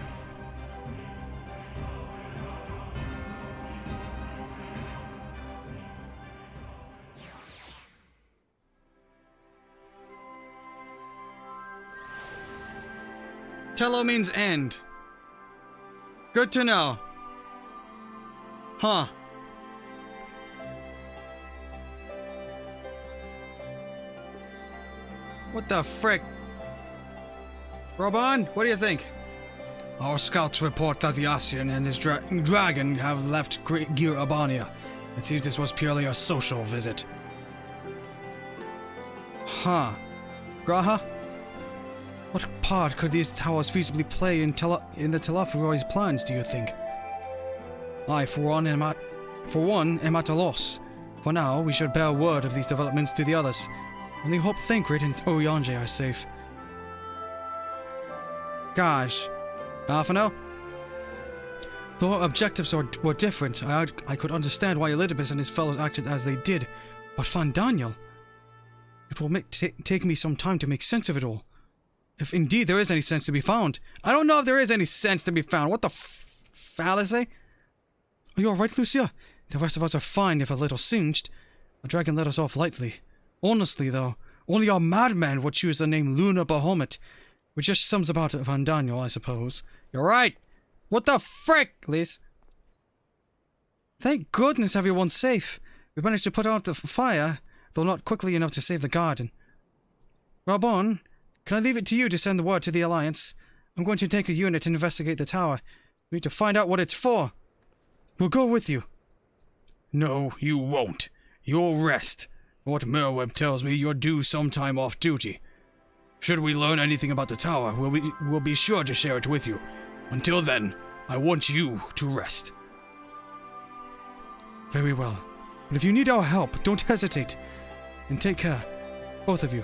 Tello means end. Good to know. Huh. What the frick? Robon, what do you think? Our scouts report that the Asian and his dragon have left Gir Abania. It seems this was purely a social visit. Huh. Graha? What part could these towers feasibly play in the Telephoroid's plans, do you think? I, for one, am at a loss. For now, we should bear word of these developments to the others. Only hope Thancred and Oriange are safe. Gosh. Alphano? Though our objectives were different, I could understand why Elidibus and his fellows acted as they did. But Van Daniel? It will take me some time to make sense of it all. If indeed there is any sense to be found. I don't know if there is any sense to be found. What the fallacy? Are you alright, Lucia? The rest of us are fine if a little singed. The dragon let us off lightly. Honestly, though, only a madman would choose the name Luna Bahamut, which just sums about Van Daniel, I suppose. You're right. What the frick, Liz? Thank goodness everyone's safe. We managed to put out the fire, though not quickly enough to save the garden. Rabon, can I leave it to you to send the word to the Alliance? I'm going to take a unit to investigate the tower. We need to find out what it's for. We'll go with you. No, you won't. You'll rest. What Merweb tells me, you're due some time off duty. Should we learn anything about the tower, we'll be sure to share it with you. Until then, I want you to rest. Very well. But if you need our help, don't hesitate. And take care. Both of you.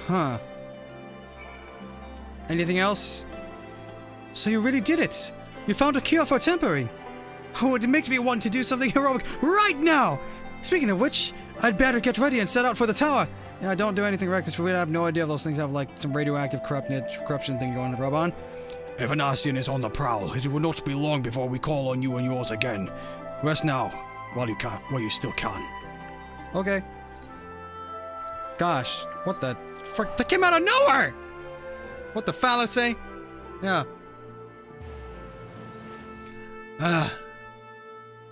Huh. Anything else? So you really did it! You found a cure for tempering! Oh, it makes me want to do something heroic right now! Speaking of which, I'd better get ready and set out for the tower. Yeah, don't do anything reckless, for we have no idea if those things have like some radioactive corruption thing going on, Robon. If an Asian is on the prowl, it will not be long before we call on you and yours again. Rest now, while you still can. Okay. Gosh, what the frick? That came out of nowhere! What the fallacy? Yeah.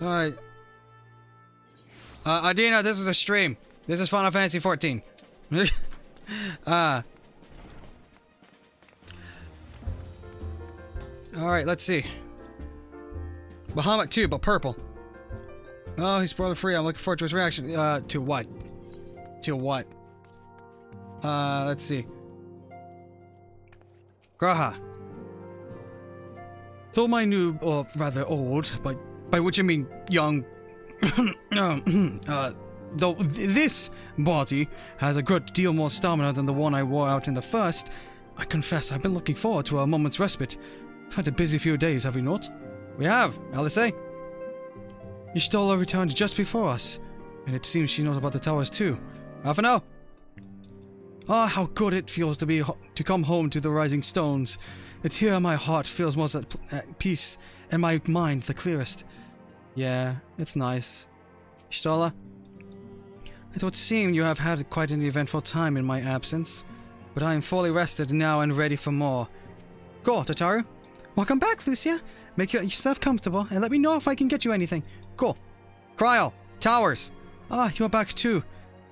Alright. Adina, this is a stream. This is Final Fantasy XIV. Alright, let's see. Bahamut 2, but purple. Oh, he's spoiler free. I'm looking forward to his reaction. To what? To what? Let's see. Graha. Though my new, or rather old, by which I mean young, though this body has a good deal more stamina than the one I wore out in the first, I confess I've been looking forward to a moment's respite. I've had a busy few days, have we not? We have, Alice. Y'shtola returned just before us, and it seems she knows about the towers too. Half an hour. Ah, how good it feels to come home to the rising stones. It's here my heart feels most at peace, and my mind the clearest. Yeah, it's nice. Y'shtola, it would seem you have had quite an eventful time in my absence, but I am fully rested now and ready for more. Go, Tataru. Welcome back, Lucia. Make yourself comfortable, and let me know if I can get you anything. Cool. Cryo, towers. Ah, you are back too.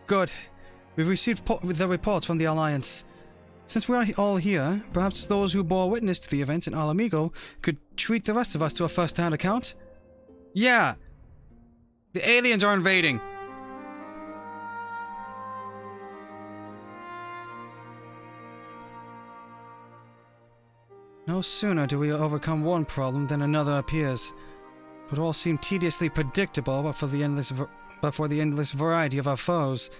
Good. We've received the reports from the Alliance. Since we are all here, perhaps those who bore witness to the events in Alamigo could treat the rest of us to a first-hand account? Yeah. The aliens are invading. No sooner do we overcome one problem than another appears. It would all seem tediously predictable but for the endless variety of our foes.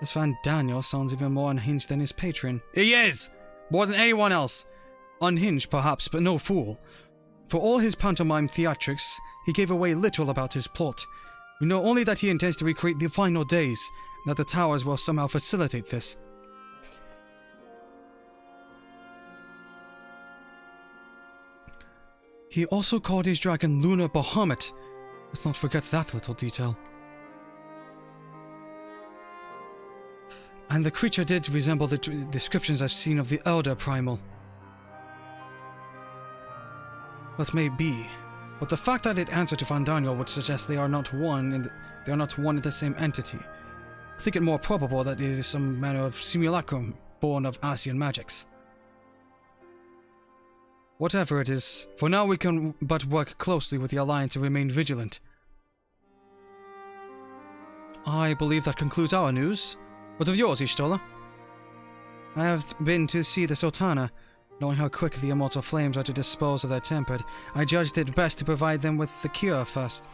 This Van Daniel sounds even more unhinged than his patron. He is! More than anyone else! Unhinged, perhaps, but no fool. For all his pantomime theatrics, he gave away little about his plot. We know only that he intends to recreate the final days, and that the towers will somehow facilitate this. He also called his dragon Luna Bahamut. Let's not forget that little detail. And the creature did resemble the descriptions I've seen of the Elder Primal. That may be, but the fact that it answered to Van Daniel would suggest they are not one and the same entity. I think it more probable that it is some manner of simulacrum born of Asian magics. Whatever it is, for now we can but work closely with the Alliance and remain vigilant. I believe that concludes our news. What of yours, Ishtola? I have been to see the Sultana. Knowing how quick the immortal flames are to dispose of their temper, I judged it best to provide them with the cure first.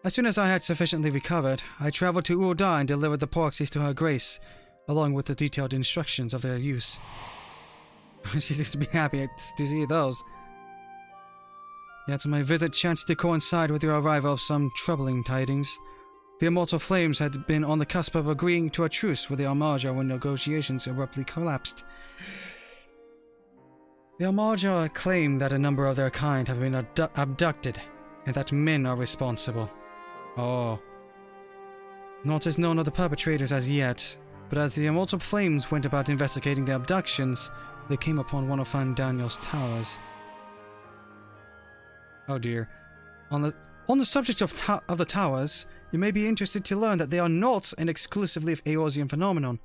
As soon as I had sufficiently recovered, I traveled to Urda and delivered the proxies to her grace, along with the detailed instructions of their use. She seems to be happy to see those. Yet my visit chanced to coincide with the arrival of some troubling tidings. The immortal flames had been on the cusp of agreeing to a truce with the Armaja when negotiations abruptly collapsed. The Armaja claim that a number of their kind have been abducted, and that men are responsible. Oh. Not is known of the perpetrators as yet, but as the immortal flames went about investigating the abductions, they came upon one of Van Daniel's towers. Oh dear. On the subject of the towers, you may be interested to learn that they are not an exclusively Eorzean phenomenon.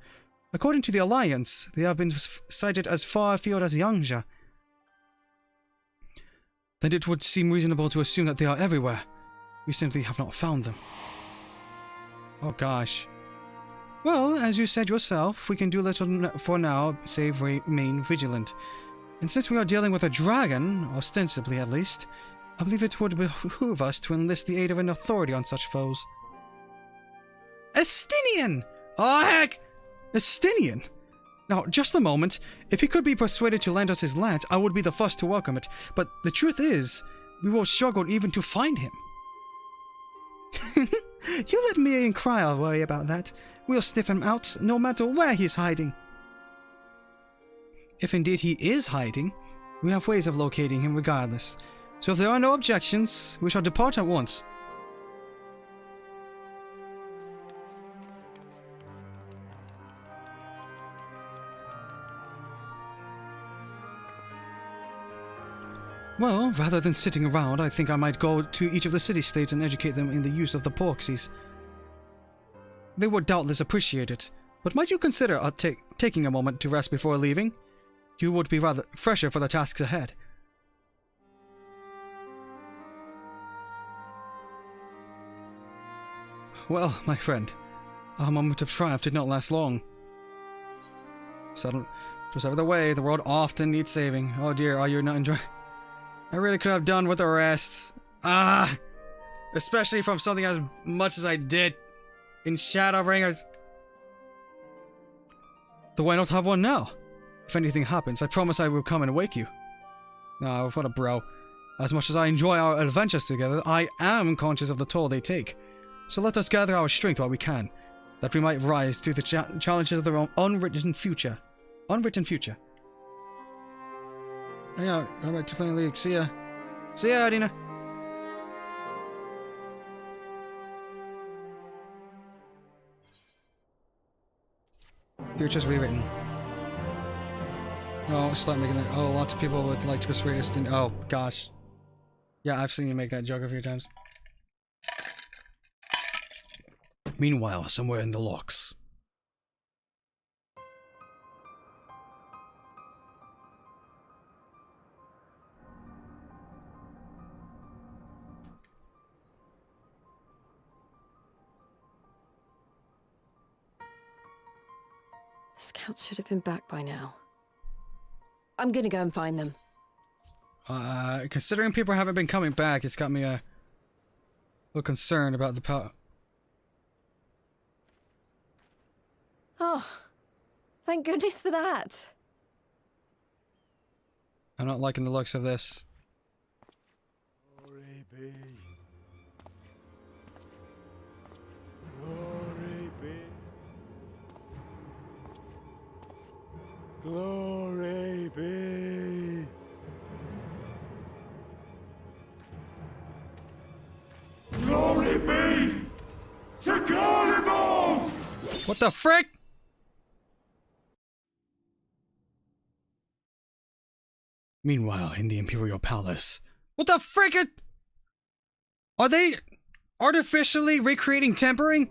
According to the Alliance, they have been sighted as far afield as Yangja. Then it would seem reasonable to assume that they are everywhere. We simply have not found them. Oh gosh. Well, as you said yourself, we can do little for now save remain vigilant. And since we are dealing with a dragon, ostensibly at least, I believe it would behoove us to enlist the aid of an authority on such foes. Estinian! Oh heck! Estinian! Now, just a moment. If he could be persuaded to lend us his lance, I would be the first to welcome it. But the truth is, we will struggle even to find him. You let me and Kryl worry about that. We'll sniff him out, no matter where he's hiding. If indeed he is hiding, we have ways of locating him regardless. So if there are no objections, we shall depart at once. Well, rather than sitting around, I think I might go to each of the city-states and educate them in the use of the proxies. They would doubtless appreciate it, but might you consider taking a moment to rest before leaving? You would be rather fresher for the tasks ahead. Well, my friend, our moment of triumph did not last long. Suddenly, just over the way, the world often needs saving. Oh dear, are you not enjoying? I really could have done with the rest. Especially from something as much as I did in Shadowbringers. Though why not have one now? If anything happens, I promise I will come and wake you. Oh, what a bro. As much as I enjoy our adventures together, I am conscious of the toll they take. So let us gather our strength while we can, that we might rise to the challenges of the unwritten future. Yeah, I'd like to play League. See ya. See ya, Adina. Future's rewritten. Oh, start making that. Oh, lots of people would like to persuade us to. Oh, gosh. Yeah, I've seen you make that joke a few times. Meanwhile, somewhere in the locks. The scouts should have been back by now. I'm gonna go and find them. Considering people haven't been coming back, it's got me a little concerned about the power. Oh, thank goodness for that. I'm not liking the looks of this. Glory be. Glory be. Glory be. Glory be to God in the What the frick? Meanwhile, in the Imperial Palace. What the frick? Are they artificially recreating tempering?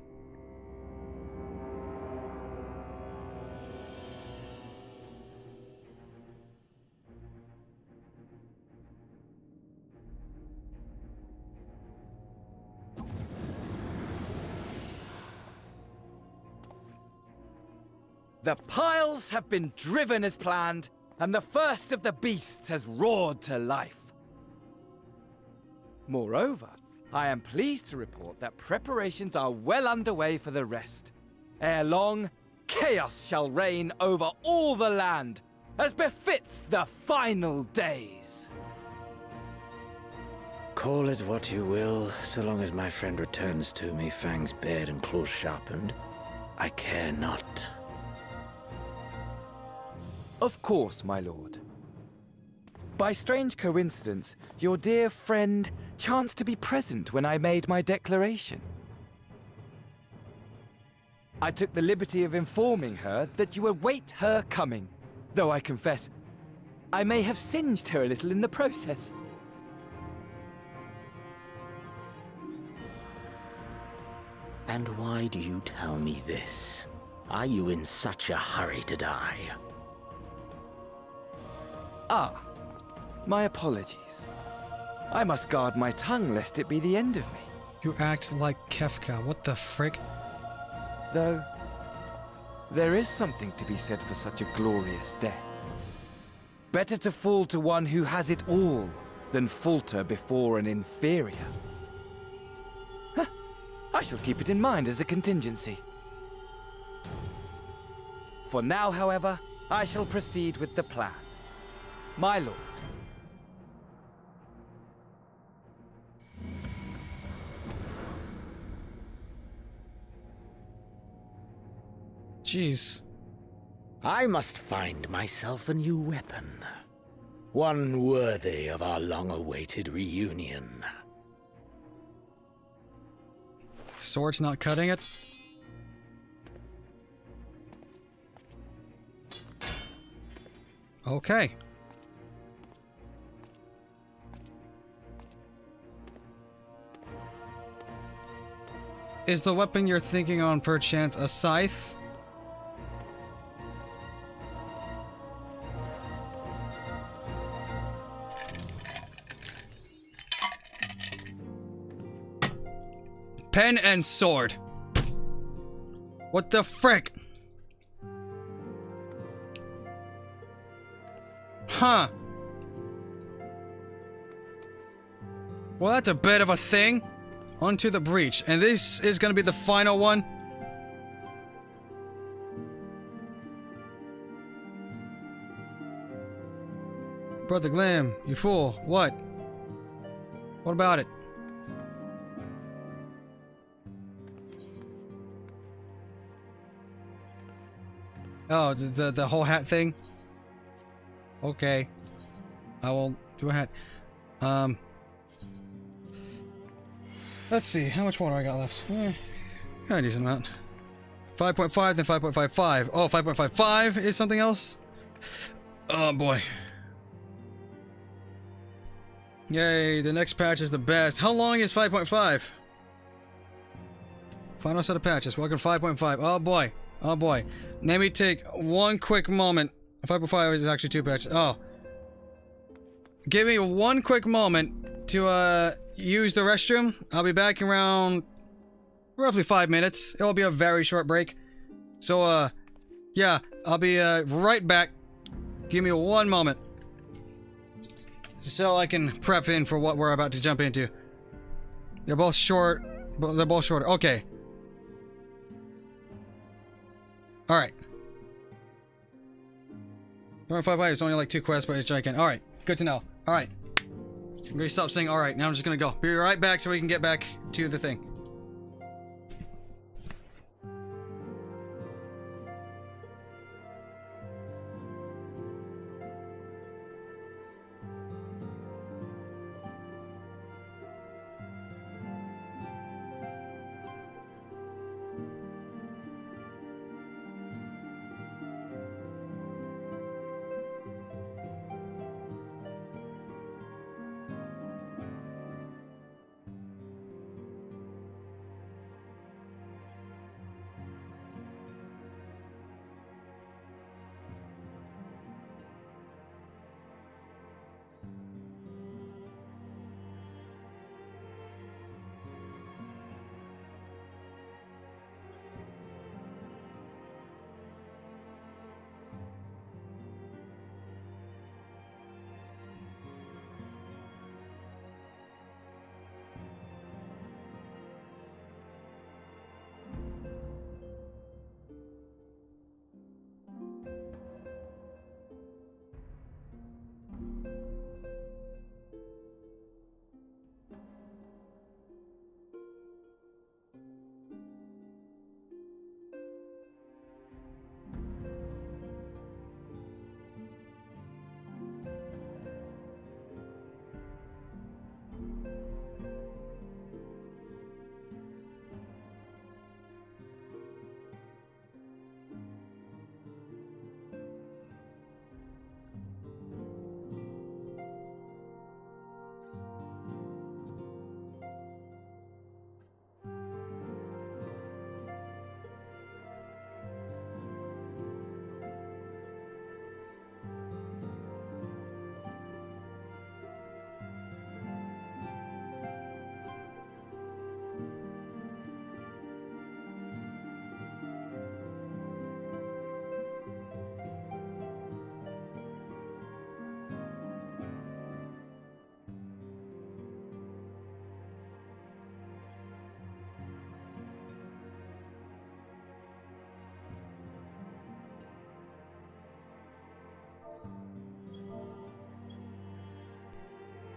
The piles have been driven as planned, and the first of the beasts has roared to life. Moreover, I am pleased to report that preparations are well underway for the rest. Ere long, chaos shall reign over all the land, as befits the final days. Call it what you will, so long as my friend returns to me, fangs bared and claws sharpened. I care not. Of course, my lord. By strange coincidence, your dear friend chanced to be present when I made my declaration. I took the liberty of informing her that you await her coming, though I confess, I may have singed her a little in the process. And why do you tell me this? Are you in such a hurry to die? Ah, my apologies. I must guard my tongue lest it be the end of me. You act like Kefka. What the frick? Though, there is something to be said for such a glorious death. Better to fall to one who has it all than falter before an inferior. Huh. I shall keep it in mind as a contingency. For now, however, I shall proceed with the plan. My lord. Jeez. I must find myself a new weapon. One worthy of our long-awaited reunion. Sword's not cutting it? Okay. Is the weapon you're thinking on perchance a scythe? Pen and sword. What the frick? Huh. Well, that's a bit of a thing. Onto the breach. And this is gonna be the final one. Brother Glam, you fool. What? What about it? Oh, the whole hat thing? Okay. I will do a hat. Let's see, how much water I got left? Got a decent amount. 5.5, then 5.55. Oh, 5.55 is something else? Oh boy. Yay, the next patch is the best. How long is 5.5? Final set of patches. Welcome to 5.5. Oh boy. Oh boy. Let me take one quick moment. 5.5 is actually 2 patches. Oh. Give me one quick moment to use the restroom. I'll be back around roughly 5 minutes. It will be a very short break. So yeah, I'll be right back. Give me one moment. So I can prep in for what we're about to jump into. They're both short. They're both short. Okay. Alright. 5.5 is only like 2 quests, but it's gigantic. Alright. Good to know. Alright. I'm gonna stop saying alright. Now I'm just gonna go. Be right back so we can get back to the thing.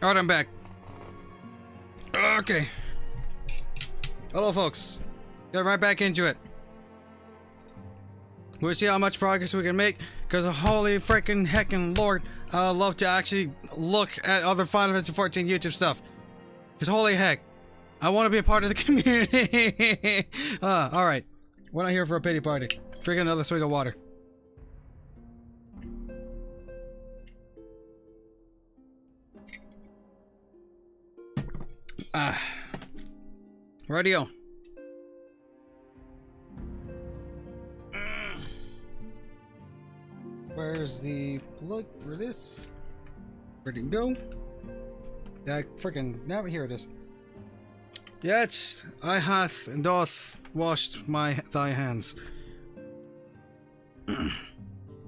Alright, I'm back. Okay. Hello, folks. Get right back into it. We'll see how much progress we can make, because holy freaking heckin' lord, I'd love to actually look at other Final Fantasy XIV YouTube stuff. Because holy heck, I want to be a part of the community. Alright. We're not here for a pity party. Drink another swig of water. Radio. Where's the plug for this? Where'd it go? That freaking now here it is. Yet I hath and doth washed thy hands.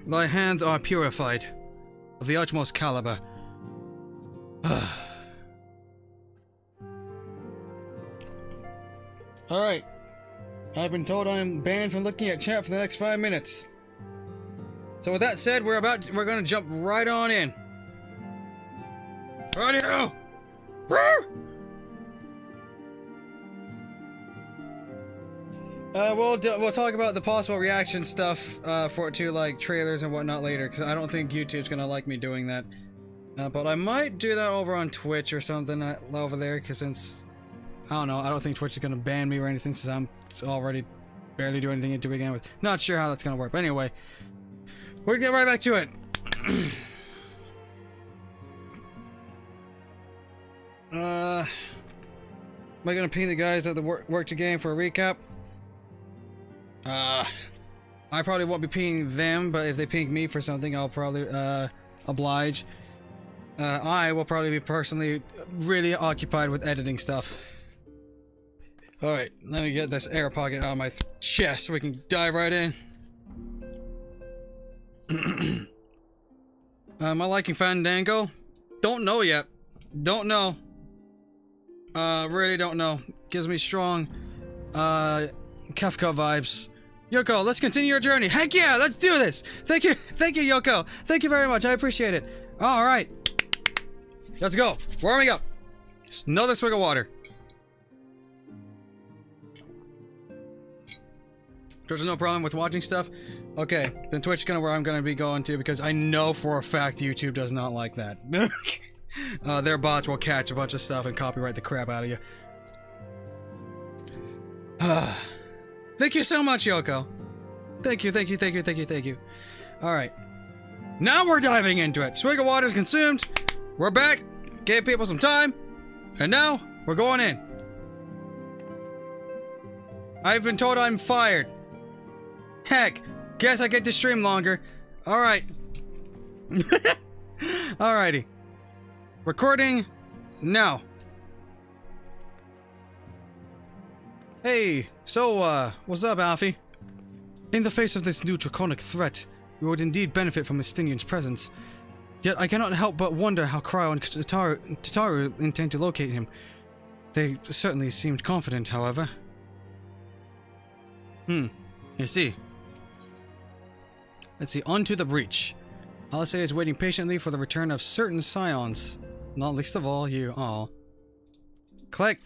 Thy hands are purified of the utmost caliber. Alright. I've been told I'm banned from looking at chat for the next 5 minutes. So with that said, we're gonna jump right on in. Radio! Woo! We'll talk about the possible reaction stuff to like trailers and whatnot later, because I don't think YouTube's gonna like me doing that. But I might do that over on Twitch or something over there, because since I don't know, I don't think Twitch is gonna ban me or anything, since I'm already barely doing anything to begin with. Not sure how that's gonna work, but anyway, we're gonna get right back to it. Am I gonna ping the guys at the work to game for a recap? I probably won't be pinging them, but if they ping me for something, I'll probably oblige. I will probably be personally really occupied with editing stuff. Alright, let me get this air pocket out of my chest so we can dive right in. Am I liking Fandango? Don't know yet. Don't know. Really don't know. Gives me strong Kefka vibes. Yoko, let's continue your journey. Heck yeah, let's do this. Thank you, Yoko. Thank you very much. I appreciate it. All right, let's go. Warming up. Just another swig of water. There's no problem with watching stuff. Okay, then Twitch is kind of where I'm going to be going to, because I know for a fact YouTube does not like that. Their bots will catch a bunch of stuff and copyright the crap out of you. Thank you so much, Yoko. Thank you. Alright. Now we're diving into it. Swig of water is consumed. We're back. Gave people some time. And now, we're going in. I've been told I'm fired. Heck, guess I get to stream longer. Alright. Alrighty. Recording now. Hey, so, what's up, Alfie? In the face of this new draconic threat, we would indeed benefit from Estinian's presence. Yet I cannot help but wonder how Cryo and Tataru intend to locate him. They certainly seemed confident, however. You see. Let's see, on to the breach. Alice is waiting patiently for the return of certain scions. Not least of all, you all. Click.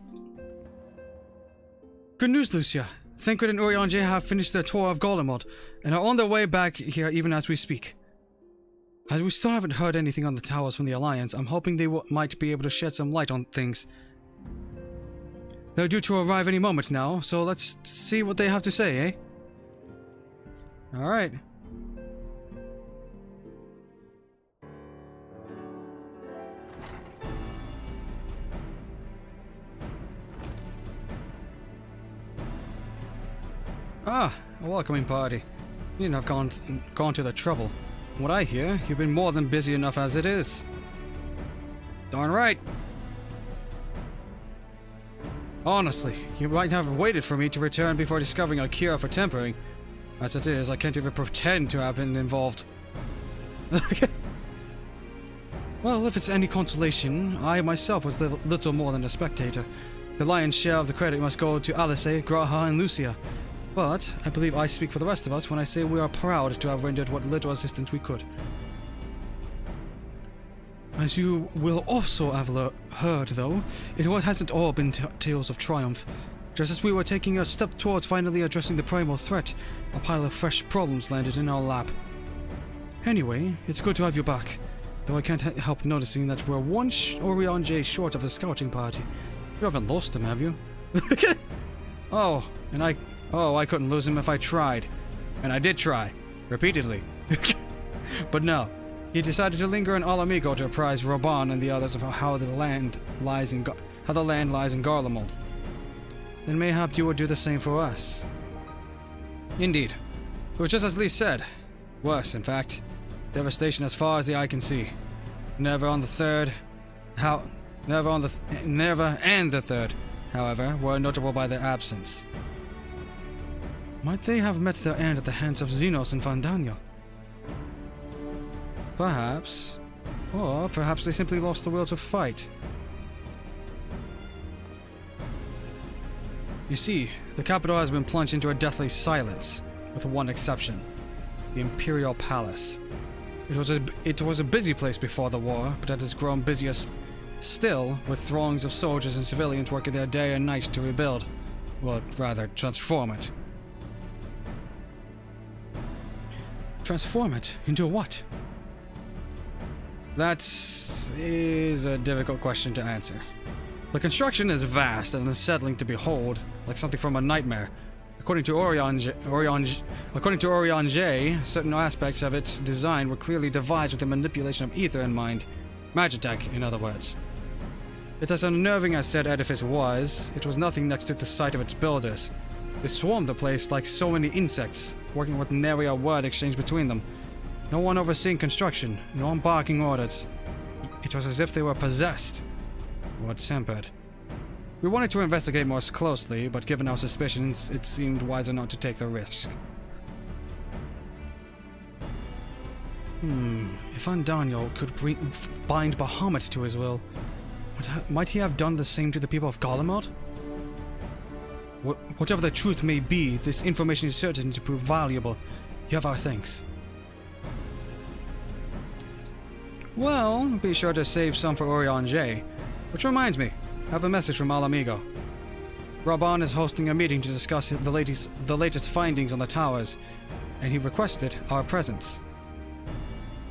Good news, Lucia. Thancred and Urianger have finished their tour of Golemod, and are on their way back here even as we speak. As we still haven't heard anything on the towers from the Alliance, I'm hoping they might be able to shed some light on things. They're due to arrive any moment now, so let's see what they have to say, eh? Alright. Ah, a welcoming party. You needn't have gone to the trouble. From what I hear, you've been more than busy enough as it is. Darn right. Honestly, you might have waited for me to return before discovering a cure for tempering. As it is, I can't even pretend to have been involved. Well, if it's any consolation, I myself was little more than a spectator. The lion's share of the credit must go to Alice, Graha, and Lucia. But I believe I speak for the rest of us when I say we are proud to have rendered what little assistance we could. As you will also have heard, though, hasn't all been tales of triumph. Just as we were taking a step towards finally addressing the primal threat, a pile of fresh problems landed in our lap. Anyway, it's good to have you back, though I can't help noticing that we're one Orion J short of a scouting party. You haven't lost him, have you? I couldn't lose him if I tried. And I did try, repeatedly. But no. He decided to linger in Alamigo to apprise Raban and the others of how the land lies in Garlemald. Then mayhap you would do the same for us. Indeed. It was just as Lee said. Worse, in fact. Devastation as far as the eye can see. Never and the third, however, were notable by their absence. Might they have met their end at the hands of Xenos and Vandania? Perhaps. Or perhaps they simply lost the will to fight. You see, the capital has been plunged into a deathly silence, with one exception. The Imperial Palace. It was a busy place before the war, but it has grown busier still, with throngs of soldiers and civilians working their day and night to rebuild. Well, rather, transform it. Transform it? Into what? That is a difficult question to answer. The construction is vast and unsettling to behold, like something from a nightmare. According to Orion J, certain aspects of its design were clearly devised with the manipulation of ether in mind. Magitech, in other words. Yet as unnerving as said edifice was, it was nothing next to the sight of its builders. They swarmed the place like so many insects, working with nary a word exchanged between them. No one overseeing construction, no one barking orders. It was as if they were possessed, or tempered. We wanted to investigate more closely, but given our suspicions, it seemed wiser not to take the risk. If Daniel could bind Bahamut to his will, might he have done the same to the people of Garlemald? Whatever the truth may be, this information is certain to prove valuable. You have our thanks. Well, be sure to save some for Orion J. Which reminds me, I have a message from Alamigo. Raban is hosting a meeting to discuss the latest findings on the towers, and he requested our presence.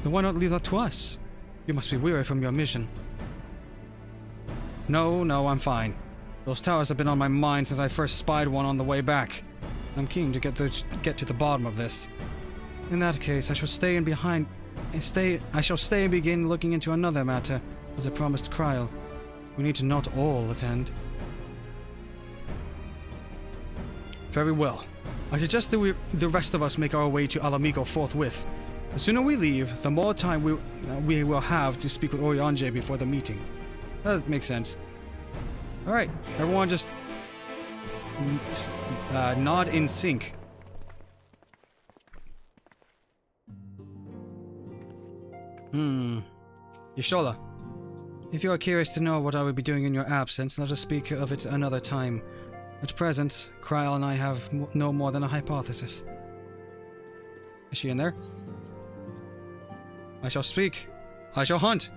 Then why not leave that to us? You must be weary from your mission. No, I'm fine. Those towers have been on my mind since I first spied one on the way back. I'm keen to get to the bottom of this. In that case, I shall stay and begin looking into another matter, as I promised Kryl. We need to not all attend. Very well. I suggest that the rest of us make our way to Alamigo forthwith. The sooner we leave, the more time we will have to speak with Orion J before the meeting. That makes sense. Alright, everyone just nod in sync. Yashola, if you are curious to know what I will be doing in your absence, let us speak of it another time. At present, Kryl and I have no more than a hypothesis. Is she in there? I shall speak. I shall hunt.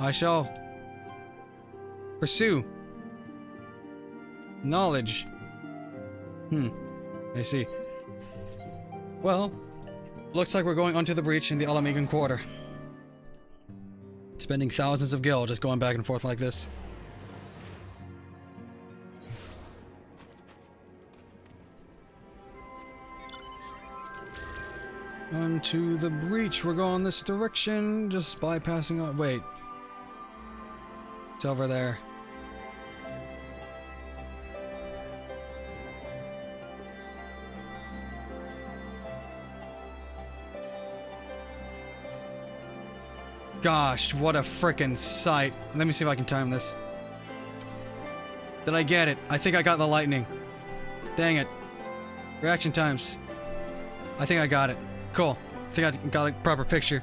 I shall pursue knowledge. I see. Well, looks like we're going onto the breach in the Alamigan Quarter. Spending thousands of gil just going back and forth like this. Onto the breach. We're going this direction, just bypassing on. Wait. It's over there. Gosh, what a frickin' sight. Let me see if I can time this. Did I get it? I think I got the lightning. Dang it. Reaction times. I think I got it. Cool. I think I got a proper picture.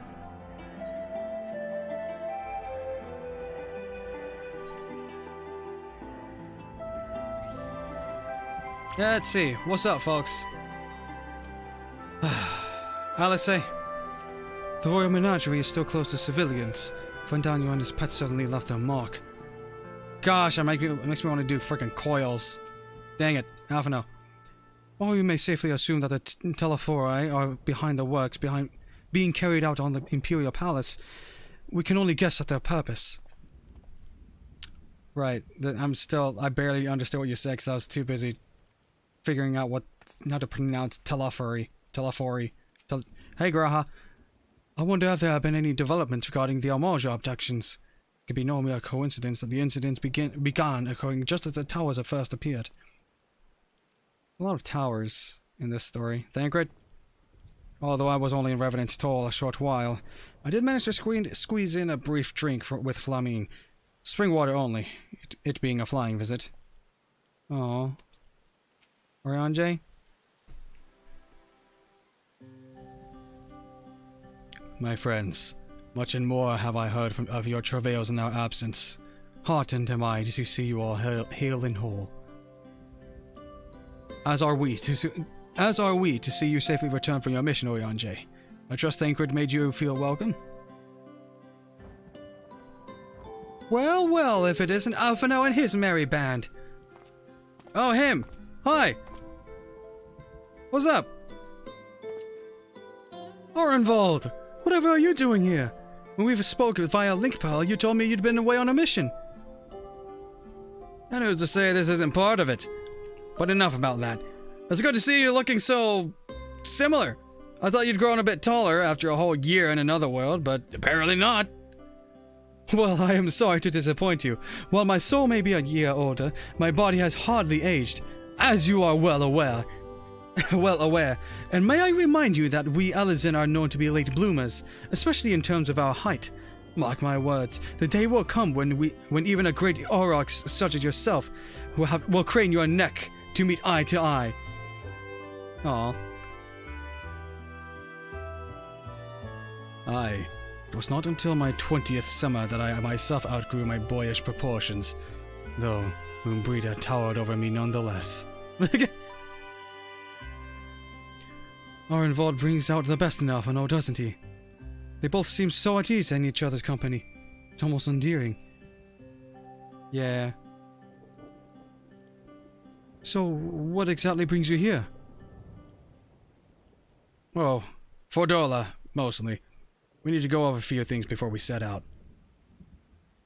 Let's see. What's up, folks? Alice, the Royal Menagerie is still closed to civilians, When Daniel and his pet suddenly left their mark. Gosh, it makes me want to do frickin' coils. Dang it, half an hour. While we may safely assume that the Telephori are behind the works being carried out on the Imperial Palace, we can only guess at their purpose. Right, I barely understood what you said because I was too busy figuring out how to pronounce Telephori. Hey Graha, I wonder if there have been any developments regarding the Almarja abductions. It could be no mere coincidence that the incidents began occurring just as the towers had first appeared. A lot of towers in this story. Thancred? Although I was only in Revenant's Toll a short while, I did manage to squeeze in a brief drink with Flamine. Spring water only, it being a flying visit. Aww. Orianjay? My friends, much and more have I heard of your travails in our absence. Heartened am I to see you all hale and whole. As are we to see you safely return from your mission, Orianjay. I trust Thancred made you feel welcome? Well, well, if it isn't Alphino and his merry band. Oh, him! Hi! What's up? Orenvald! Whatever are you doing here? When we've spoken via LinkPal, you told me you'd been away on a mission. And who's to say this isn't part of it? But enough about that. It's good to see you looking so... similar. I thought you'd grown a bit taller after a whole year in another world, but apparently not. Well, I am sorry to disappoint you. While my soul may be a year older, my body has hardly aged, as you are well aware. And may I remind you that we Alizin are known to be late bloomers, especially in terms of our height. Mark my words, the day will come when even a great Aurochs such as yourself will crane your neck to meet eye to eye. Aw. Aye. It was not until my 20th summer that I myself outgrew my boyish proportions, though Umbrita towered over me nonetheless. Orenvald brings out the best in Alphino, doesn't he? They both seem so at ease in each other's company. It's almost endearing. Yeah. So, what exactly brings you here? Well, Fordola, mostly. We need to go over a few things before we set out.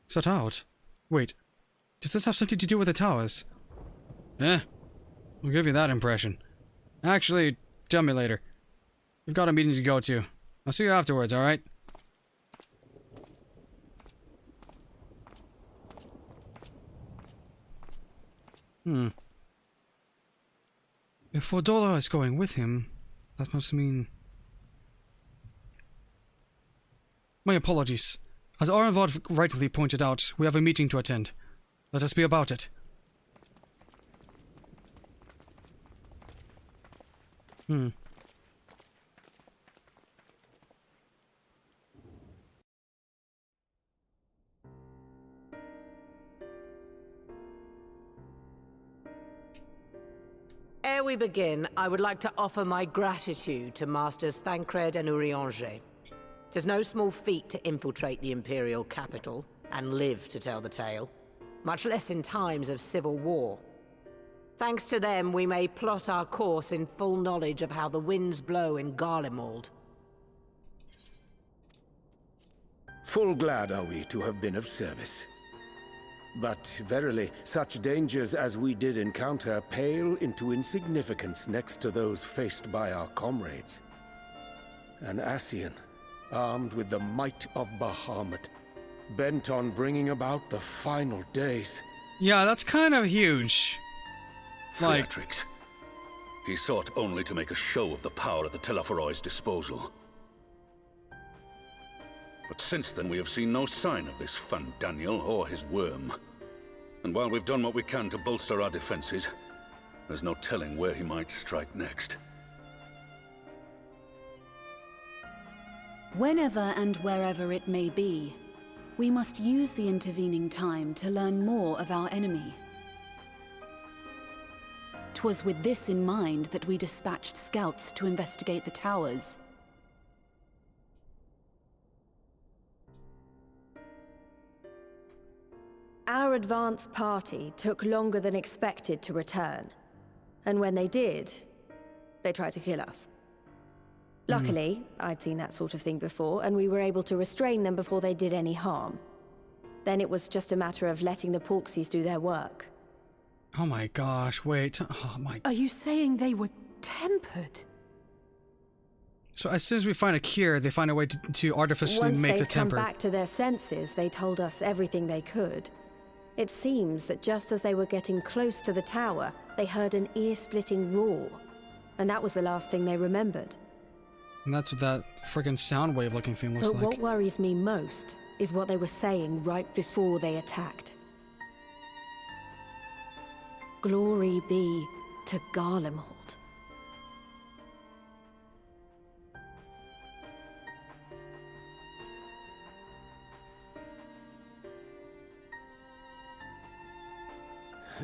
Set out? Wait, does this have something to do with the towers? Eh, I'll give you that impression. Actually, tell me later. We've got a meeting to go to. I'll see you afterwards, alright? If Fordola is going with him, that must mean... My apologies. As Orenvald rightly pointed out, we have a meeting to attend. Let us be about it. Ere we begin, I would like to offer my gratitude to Masters Thancred and Urianger. 'Tis no small feat to infiltrate the Imperial capital and live to tell the tale, much less in times of civil war. Thanks to them, we may plot our course in full knowledge of how the winds blow in Garlemald. Full glad are we to have been of service. But verily, such dangers as we did encounter pale into insignificance next to those faced by our comrades. An Ascian, armed with the might of Bahamut, bent on bringing about the final days. Yeah, that's kind of huge. Theatrics. He sought only to make a show of the power at the Telephoroi's disposal. But since then we have seen no sign of this Fan Daniel or his worm. And while we've done what we can to bolster our defenses, there's no telling where he might strike next. Whenever and wherever it may be, we must use the intervening time to learn more of our enemy. 'Twas with this in mind that we dispatched scouts to investigate the towers. Our advance party took longer than expected to return. And when they did, they tried to kill us. Luckily, I'd seen that sort of thing before, and we were able to restrain them before they did any harm. Then it was just a matter of letting the Porksies do their work. Oh my gosh, wait. Oh my... Are you saying they were tempered? So as soon as we find a cure, they find a way to artificially make the temper. Once they'd come back to their senses, they told us everything they could. It seems that just as they were getting close to the tower, they heard an ear-splitting roar. And that was the last thing they remembered. And that's what that friggin' sound wave looking thing looks like. But what worries me most is what they were saying right before they attacked. Glory be to Garlemald.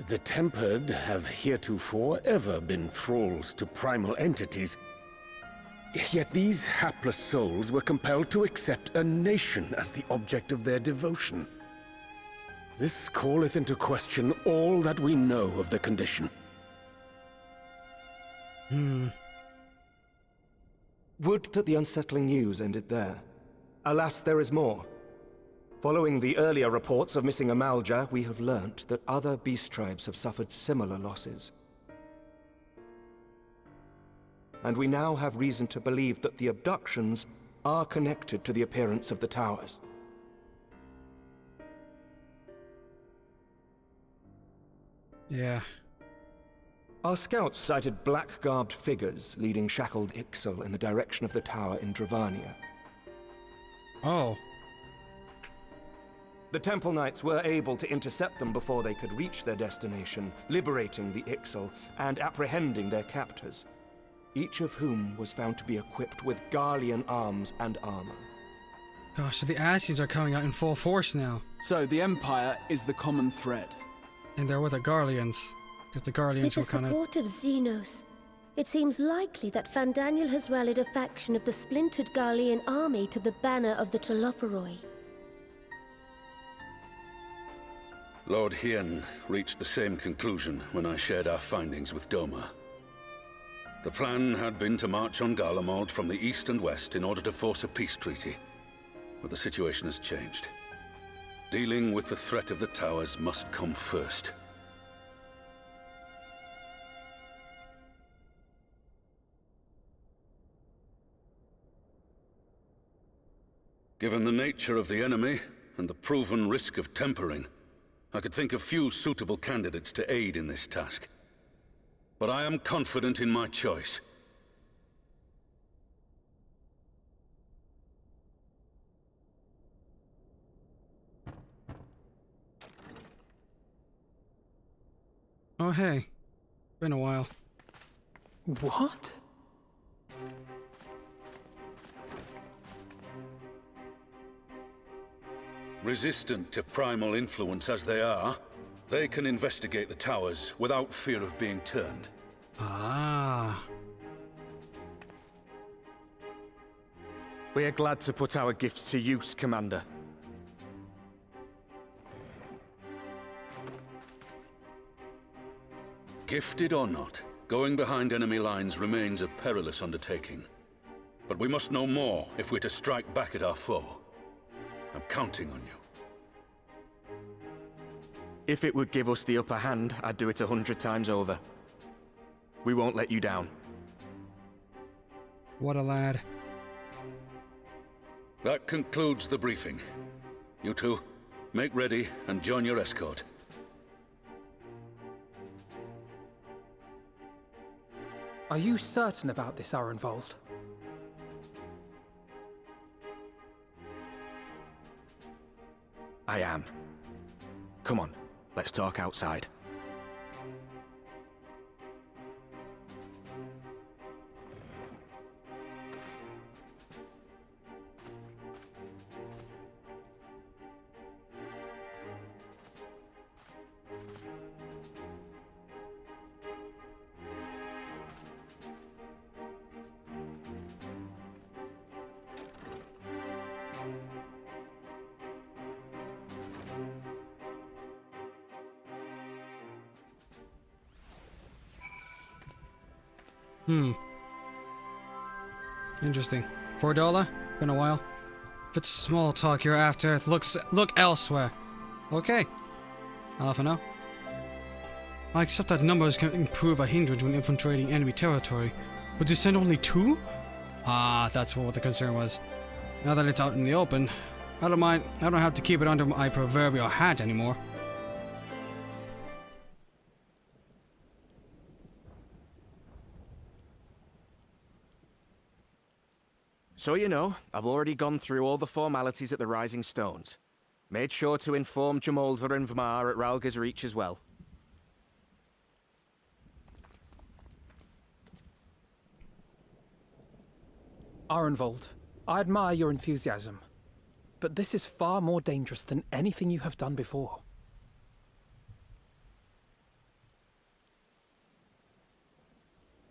The Tempered have heretofore ever been thralls to primal entities. Yet these hapless souls were compelled to accept a nation as the object of their devotion. This calleth into question all that we know of the condition. Would that the unsettling news ended there. Alas, there is more. Following the earlier reports of missing Amalja, we have learnt that other beast tribes have suffered similar losses. And we now have reason to believe that the abductions are connected to the appearance of the towers. Yeah. Our scouts sighted black-garbed figures leading shackled Ixal in the direction of the tower in Dravania. Oh. The Temple Knights were able to intercept them before they could reach their destination, liberating the Ixal and apprehending their captors, each of whom was found to be equipped with Garlean arms and armor. Gosh, so the Ashes are coming out in full force now. So the Empire is the common thread. And they're with the Garleans. Because the Garleans were kind of... With the support of Xenos, it seems likely that Fandaniel has rallied a faction of the splintered Garlean army to the banner of the Telophoroi. Lord Hien reached the same conclusion when I shared our findings with Doma. The plan had been to march on Garlemald from the east and west in order to force a peace treaty. But the situation has changed. Dealing with the threat of the towers must come first. Given the nature of the enemy and the proven risk of tempering, I could think of few suitable candidates to aid in this task. But I am confident in my choice. Oh, hey. Been a while. What? Resistant to primal influence as they are, they can investigate the towers without fear of being turned. Ah. We are glad to put our gifts to use, Commander. Gifted or not, going behind enemy lines remains a perilous undertaking. But we must know more if we're to strike back at our foe. I'm counting on you. If it would give us the upper hand, I'd do it 100 times over. We won't let you down. What a lad. That concludes the briefing. You two, make ready and join your escort. Are you certain about this, Arenvold? I am. Come on, let's talk outside. Interesting. $4? Been a while. If it's small talk you're after, look elsewhere. Okay. I'll have to know. I accept that numbers can prove a hindrance when infiltrating enemy territory, but to send only 2? Ah, that's what the concern was. Now that it's out in the open, I don't mind. I don't have to keep it under my proverbial hat anymore. So you know, I've already gone through all the formalities at the Rising Stones. Made sure to inform Jamolder and Vmar at Ralga's Reach as well. Arenvold, I admire your enthusiasm, but this is far more dangerous than anything you have done before.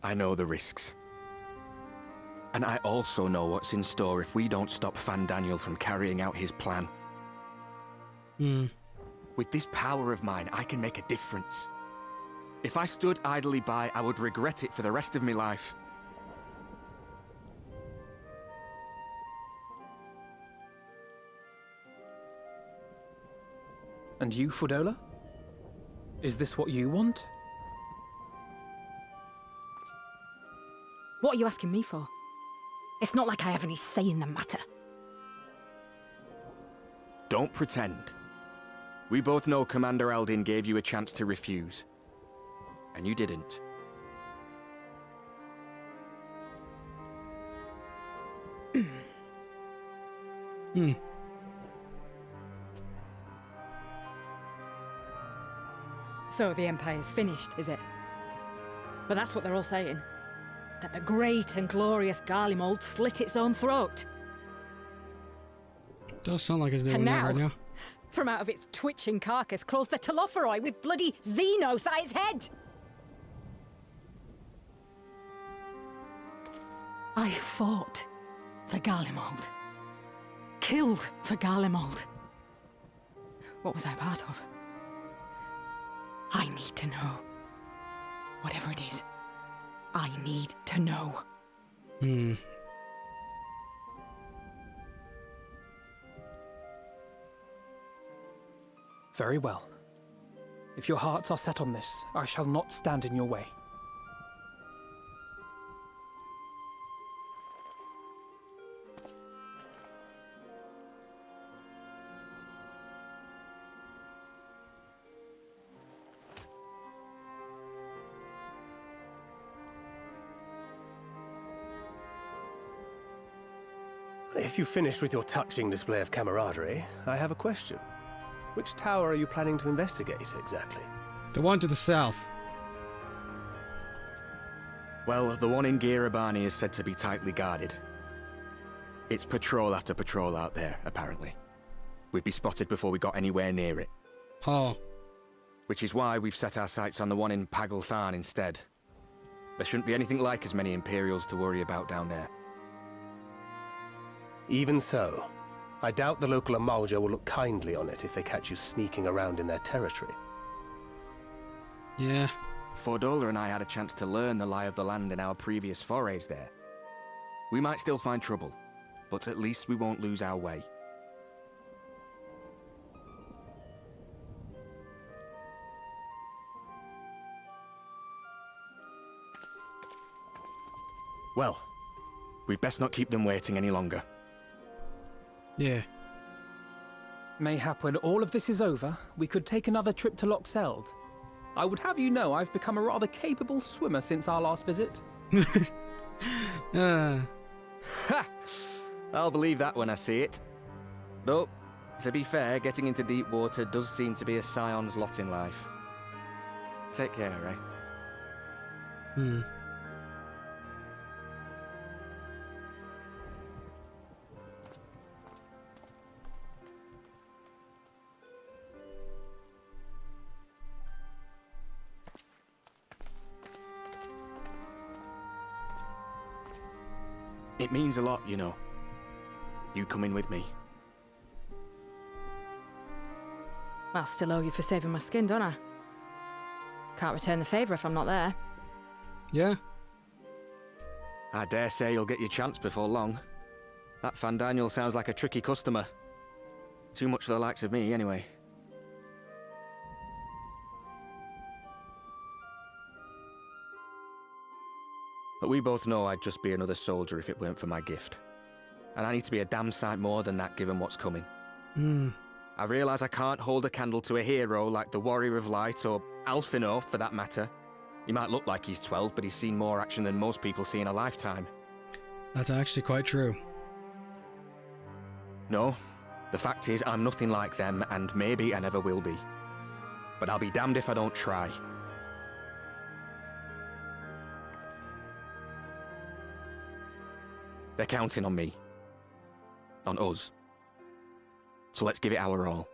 I know the risks. And I also know what's in store if we don't stop Fandaniel from carrying out his plan. With this power of mine, I can make a difference. If I stood idly by, I would regret it for the rest of my life. And you, Fudola? Is this what you want? What are you asking me for? It's not like I have any say in the matter. Don't pretend. We both know Commander Eldin gave you a chance to refuse. And you didn't. So the Empire's finished, is it? But that's what they're all saying. That the great and glorious Garlemald slit its own throat. Does sound like it's doing that right now. From out of its twitching carcass crawls the Telophoroi with bloody Xenos at its head! I fought for Garlemald. Killed for Garlemald. What was I part of? I need to know. Whatever it is, I need to know. Very well. If your hearts are set on this, I shall not stand in your way. If you've finished with your touching display of camaraderie, I have a question. Which tower are you planning to investigate, exactly? The one to the south. Well, the one in Girabani is said to be tightly guarded. It's patrol after patrol out there, apparently. We'd be spotted before we got anywhere near it. Oh. Which is why we've set our sights on the one in Pagalthan instead. There shouldn't be anything like as many Imperials to worry about down there. Even so, I doubt the local Amalja will look kindly on it if they catch you sneaking around in their territory. Yeah. Fordola and I had a chance to learn the lie of the land in our previous forays there. We might still find trouble, but at least we won't lose our way. Well, we'd best not keep them waiting any longer. Yeah. Mayhap when all of this is over, we could take another trip to Loxeld. I would have you know I've become a rather capable swimmer since our last visit. Ha! I'll believe that when I see it. Though, to be fair, getting into deep water does seem to be a scion's lot in life. Take care, eh? It means a lot, you know. You coming with me. I'll still owe you for saving my skin, don't I? Can't return the favour if I'm not there. Yeah. I dare say you'll get your chance before long. That Fandaniel sounds like a tricky customer. Too much for the likes of me, anyway. But we both know I'd just be another soldier if it weren't for my gift. And I need to be a damn sight more than that given what's coming. I realise I can't hold a candle to a hero like the Warrior of Light, or Alphino, for that matter. He might look like he's 12, but he's seen more action than most people see in a lifetime. That's actually quite true. No, the fact is I'm nothing like them, and maybe I never will be. But I'll be damned if I don't try. They're counting on me. On us. So let's give it our all.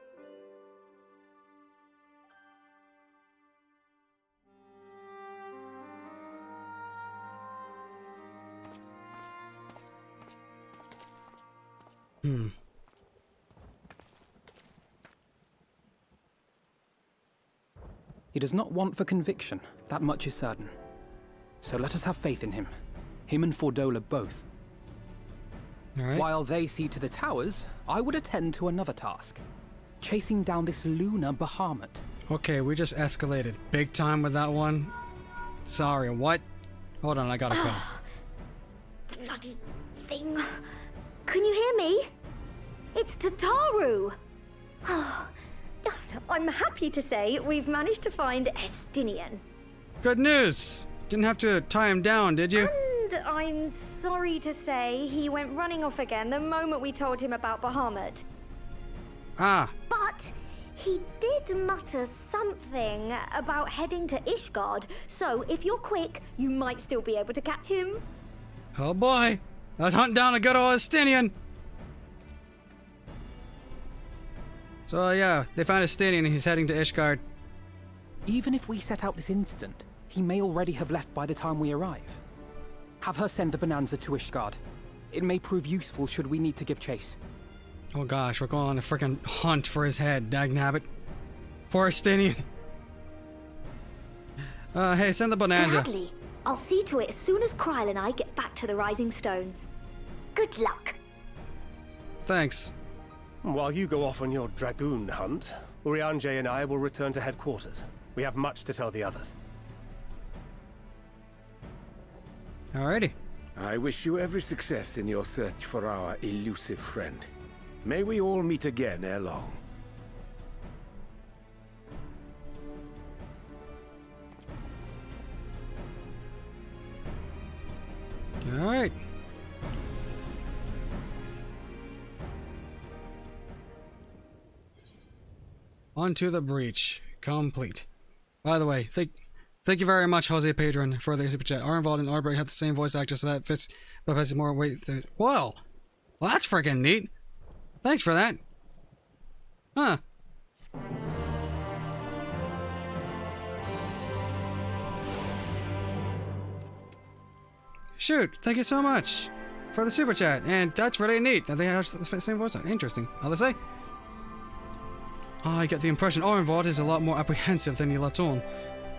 He does not want for conviction, that much is certain. So let us have faith in him. Him and Fordola both. While they see to the towers, I would attend to another task. Chasing down this lunar Bahamut. Okay, we just escalated big time with that one. Sorry, what? Hold on, I gotta call. Bloody thing. Can you hear me? It's Tataru. I'm happy to say we've managed to find Estinian. Good news! Didn't have to tie him down, did you? And I'm sorry to say he went running off again the moment we told him about Bahamut. Ah. But he did mutter something about heading to Ishgard, so if you're quick, you might still be able to catch him. Oh boy! Let's hunt down a good old Estinian! So yeah, they found Estinian and he's heading to Ishgard. Even if we set out this instant, he may already have left by the time we arrive. Have her send the Bonanza to Ishgard. It may prove useful should we need to give chase. Oh gosh, we're going on a freaking hunt for his head, dagnabbit. Poor Estinian. Hey, send the Bonanza. Gladly. I'll see to it as soon as Kryl and I get back to the Rising Stones. Good luck. Thanks. While you go off on your dragoon hunt, Urianger and I will return to headquarters. We have much to tell the others. Alrighty. I wish you every success in your search for our elusive friend. May we all meet again ere long. Alright. Onto the breach. Complete. By the way, thank you very much, Jose Pedron, for the super chat. Arnvald and Arbery have the same voice actor, so that fits, but has more weight. Whoa! Well, that's freaking neat. Thanks for that. Huh. Shoot, thank you so much for the super chat, and that's really neat that they have the same voice actor. Interesting. I'll say. I get the impression Orenvald is a lot more apprehensive than Ylaton.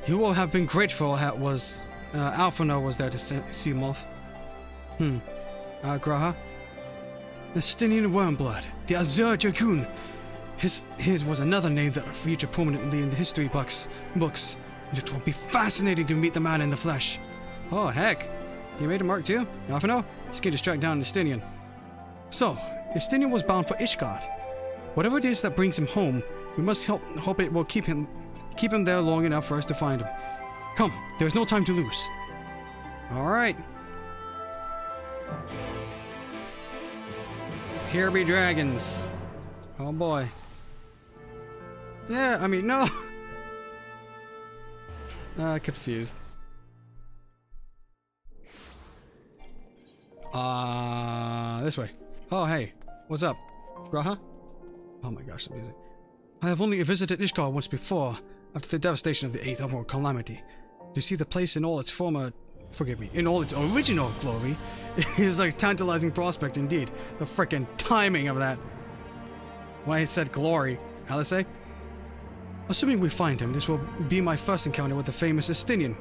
He will have been grateful that Alphino was there to see him off. Graha? Estinian Wormblood, the Azure Dragoon. His was another name that featured prominently in the history books, and it will be fascinating to meet the man in the flesh. Oh, heck. You made a mark too? Alphino? He's going to track down Estinian. So, Estinian was bound for Ishgard. Whatever it is that brings him home, we must hope it will keep him there long enough for us to find him. Come, there is no time to lose. Alright. Here be dragons. Oh boy. Yeah, I mean, no. Confused. This way. Oh, hey. What's up? Graha? Oh my gosh, the music. I have only visited Ishgard once before, after the devastation of the 8th Emerald Calamity. To see the place in all its in all its original glory is a tantalizing prospect indeed. The frickin' timing of that. When I said glory, Alice? Assuming we find him, this will be my first encounter with the famous Estinian.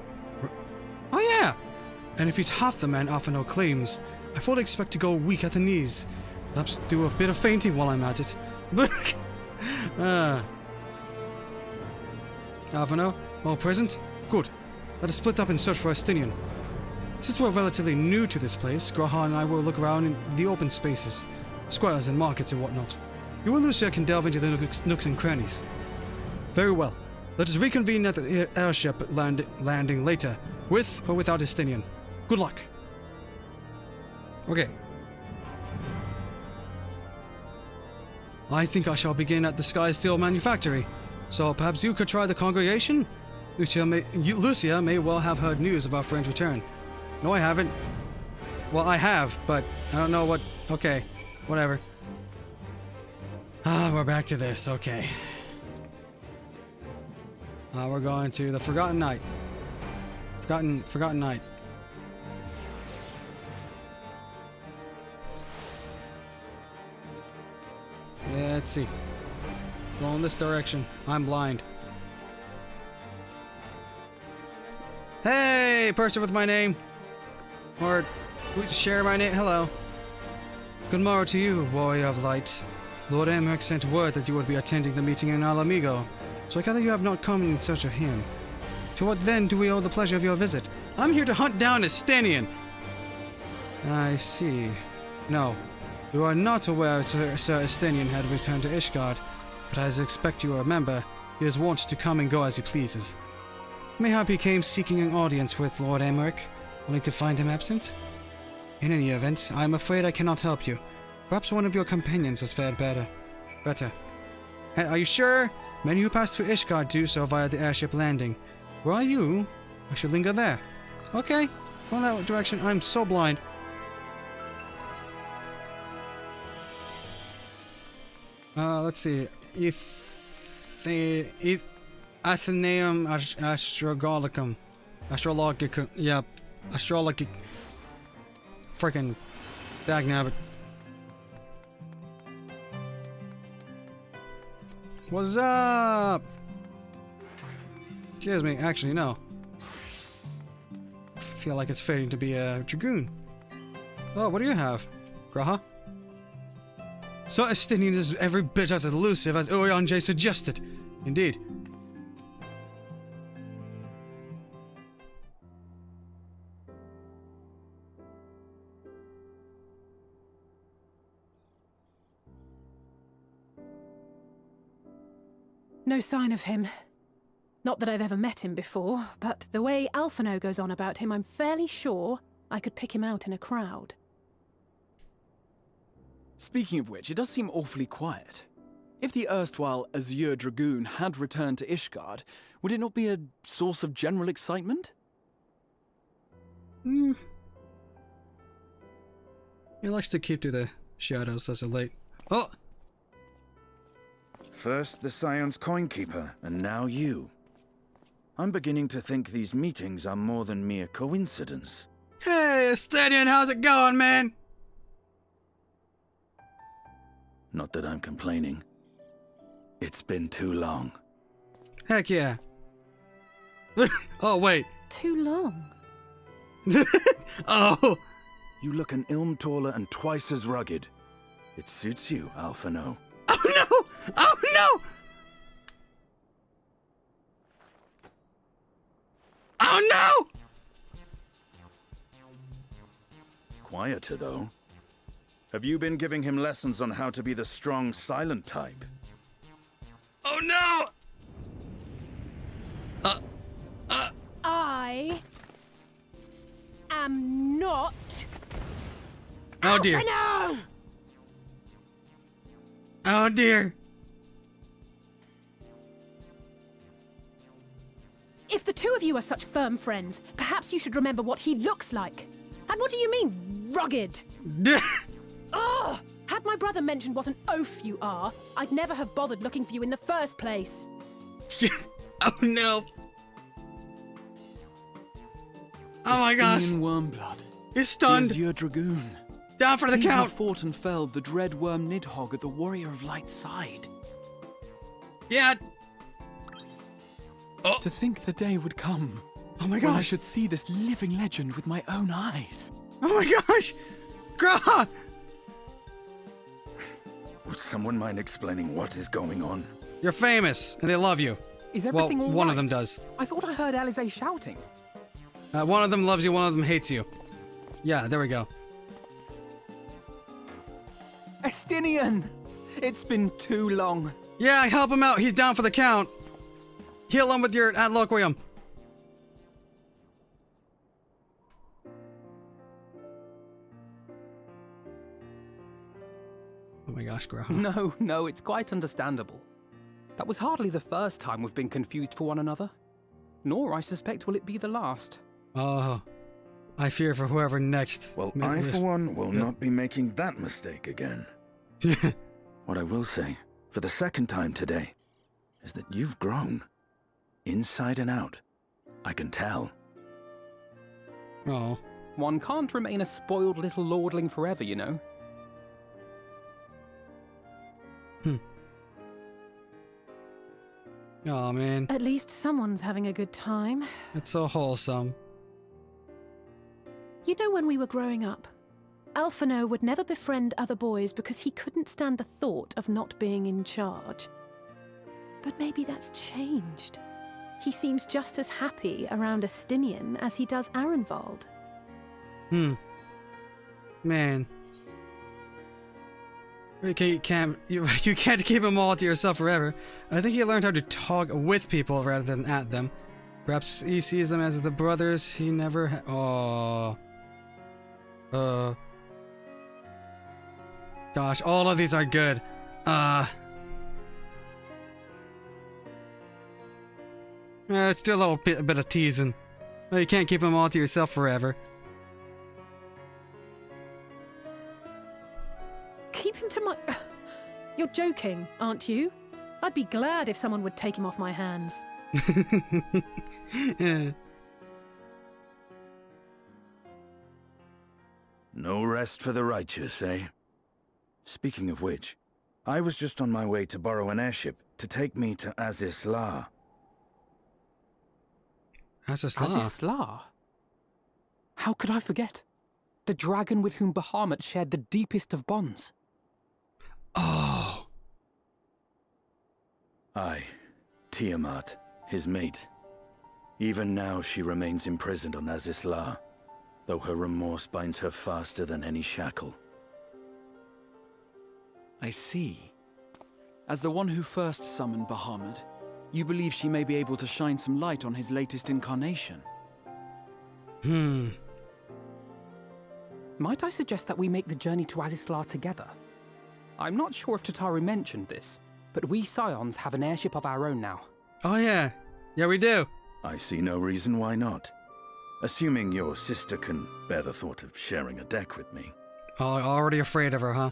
Oh yeah! And if he's half the man Alphino claims, I fully expect to go weak at the knees. Perhaps do a bit of fainting while I'm at it. Alphino, all present? Good. Let us split up and search for Estinian. Since we're relatively new to this place, Graha and I will look around in the open spaces, squares and markets and whatnot. You and Lucia can delve into the nooks and crannies. Very well. Let us reconvene at the airship landing later, with or without Estinian. Good luck. Okay. I think I shall begin at the Sky Steel Manufactory. So perhaps you could try the congregation? Lucia may well have heard news of our friend's return. No, I haven't. Well, I have, but I don't know what... Okay, whatever. We're back to this. Okay. We're going to the Forgotten Night. Forgotten Night. Yeah, let's see. Go in this direction. I'm blind. Hey, person with my name. Or we share my name. Hello. Good morrow to you, warrior of light. Lord Emmerich sent word that you would be attending the meeting in Alamigo, so I gather you have not come in search of him. To what then do we owe the pleasure of your visit? I'm here to hunt down Estinian. I see. No, you are not aware Sir Estinian had returned to Ishgard, but as I expect you remember, he is wont to come and go as he pleases. Mayhap he came seeking an audience with Lord Emmerich, only to find him absent? In any event, I am afraid I cannot help you. Perhaps one of your companions has fared better. And are you sure? Many who pass through Ishgard do so via the airship landing. Where are you? I should linger there. Okay, go that direction. I'm so blind. Let's see. Athenaeum Astrologicum. Yep. Astrologic. Freaking dagnabbit. What's up? Excuse me. Actually, no. I feel like it's fitting to be a dragoon. Oh, what do you have? Graha? So Estinian is every bit as elusive as Urianje suggested. Indeed. No sign of him. Not that I've ever met him before, but the way Alphino goes on about him, I'm fairly sure I could pick him out in a crowd. Speaking of which, it does seem awfully quiet. If the erstwhile Azure Dragoon had returned to Ishgard, would it not be a source of general excitement? He likes to keep to the shadows as of late. Oh! First the Scion's Coinkeeper, and now you. I'm beginning to think these meetings are more than mere coincidence. Hey, Estinian, how's it going, man? Not that I'm complaining. It's been too long. Heck yeah. Oh, wait. Too long? Oh! You look an ilm taller and twice as rugged. It suits you, Alphino. Oh no! Oh no! Oh no! Quieter, though. Have you been giving him lessons on how to be the strong, silent type? Oh no! I am not. Oh dear. Alphino! Oh dear. If the two of you are such firm friends, perhaps you should remember what he looks like. And what do you mean, rugged? Ugh! Had my brother mentioned what an oaf you are, I'd never have bothered looking for you in the first place. Oh no. Oh my gosh. Wormblood. He's stunned. Your dragoon. Down for the He count. who fought and felled the dread worm Nidhogg at the Warrior of Light's side. Yeah. Oh. To think the day would come Oh my Well, I gosh. should see this living legend with my own eyes. Oh my gosh! Graha! Would someone mind explaining what is going on? You're famous, and they love you. Is everything well, all one right? of them does. I thought I heard Alize shouting. One of them loves you, one of them hates you. Yeah, there we go. Estinian! It's been too long. Yeah, help him out. He's down for the count. Heal him with your adloquium. Oh my gosh, Graha. No, it's quite understandable. That was hardly the first time we've been confused for one another. Nor, I suspect, will it be the last. Oh, I fear for whoever next. Well, I, for one, will not be making that mistake again. What I will say, for the second time today, is that you've grown. Inside and out. I can tell. Oh. One can't remain a spoiled little lordling forever, you know. Oh man. At least someone's having a good time. It's so wholesome. You know, when we were growing up, Alphino would never befriend other boys because he couldn't stand the thought of not being in charge. But maybe that's changed. He seems just as happy around Estinian as he does Arenvald. Man. You can't keep them all to yourself forever. I think he learned how to talk with people rather than at them. Perhaps he sees them as the brothers he never had. Oh. Gosh, all of these are good. It's still a little bit of teasing. Well, you can't keep them all to yourself forever. Keep him to my... You're joking, aren't you? I'd be glad if someone would take him off my hands. No rest for the righteous, eh? Speaking of which, I was just on my way to borrow an airship to take me to Azisla. Azisla? How could I forget? The dragon with whom Bahamut shared the deepest of bonds. Oh. Aye, Tiamat, his mate. Even now she remains imprisoned on Azisla, though her remorse binds her faster than any shackle. I see. As the one who first summoned Bahamut, you believe she may be able to shine some light on his latest incarnation. Might I suggest that we make the journey to Azisla together? I'm not sure if Tataru mentioned this, but we Scions have an airship of our own now. Oh yeah. Yeah, we do. I see no reason why not. Assuming your sister can bear the thought of sharing a deck with me. Oh, already afraid of her, huh?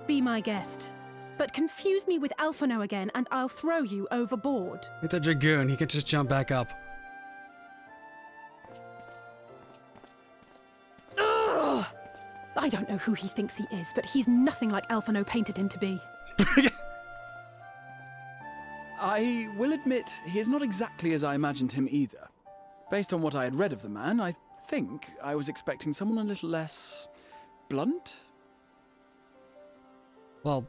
Be my guest. But confuse me with Alphino again and I'll throw you overboard. It's a dragoon. He can just jump back up. Ugh! I don't know who he thinks he is, but he's nothing like Alphino painted him to be. I will admit, he is not exactly as I imagined him either. Based on what I had read of the man, I think I was expecting someone a little less... blunt? Well,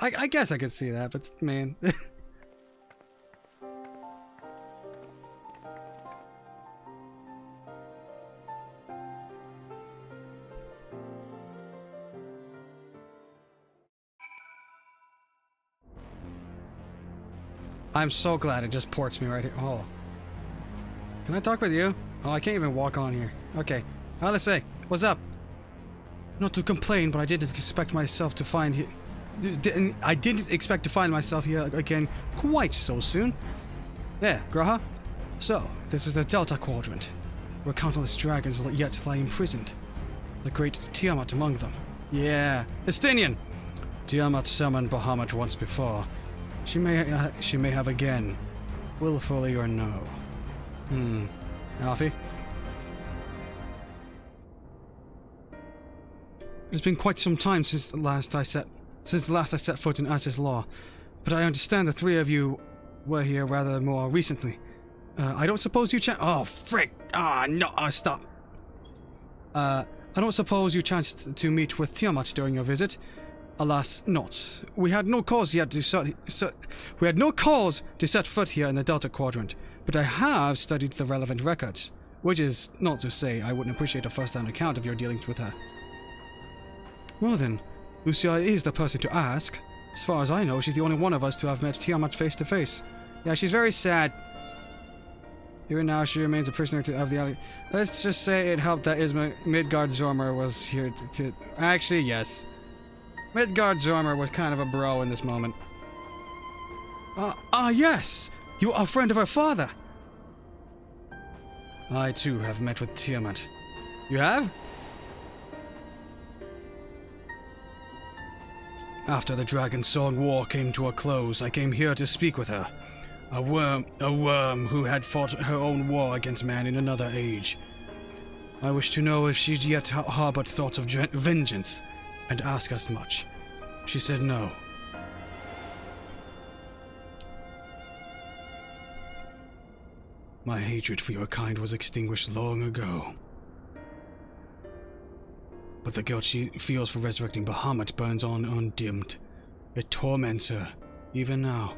I guess I could see that, but man. I'm so glad it just ports me right here. Oh. Can I talk with you? Oh, I can't even walk on here. Okay. Let's say, what's up? Not to complain, but I didn't expect myself to find here. I didn't expect to find myself here again quite so soon. Yeah, Graha. So, this is the Delta Quadrant, where countless dragons yet lie imprisoned. The great Tiamat among them. Yeah, Estinian! Tiamat summoned Bahamut once before. She may have again, willfully or no. Alfie? It's been quite some time since the last I set foot in Azisla, but I understand the three of you were here rather more recently. I don't suppose you oh, frick! Ah, no, stop. I don't suppose you chanced to meet with Tiamat during your visit? Alas, not. We had no cause yet to set foot here in the Delta Quadrant, but I have studied the relevant records, which is not to say I wouldn't appreciate a first-hand account of your dealings with her. Well then, Lucia is the person to ask. As far as I know, she's the only one of us to have met Tiamat face to face. Yeah, she's very sad. Even now, she remains a prisoner of the alias. Let's just say it helped that Midgard Zormer was here to... Actually, yes. Midgard Zormer was kind of a bro in this moment. Yes! You are a friend of our father! I, too, have met with Tiamat. You have? After the Dragon Song War came to a close, I came here to speak with her. A worm who had fought her own war against man in another age. I wish to know if she'd yet harbored thoughts of vengeance, and ask as much. She said no. My hatred for your kind was extinguished long ago. But the guilt she feels for resurrecting Bahamut burns on undimmed. It torments her, even now.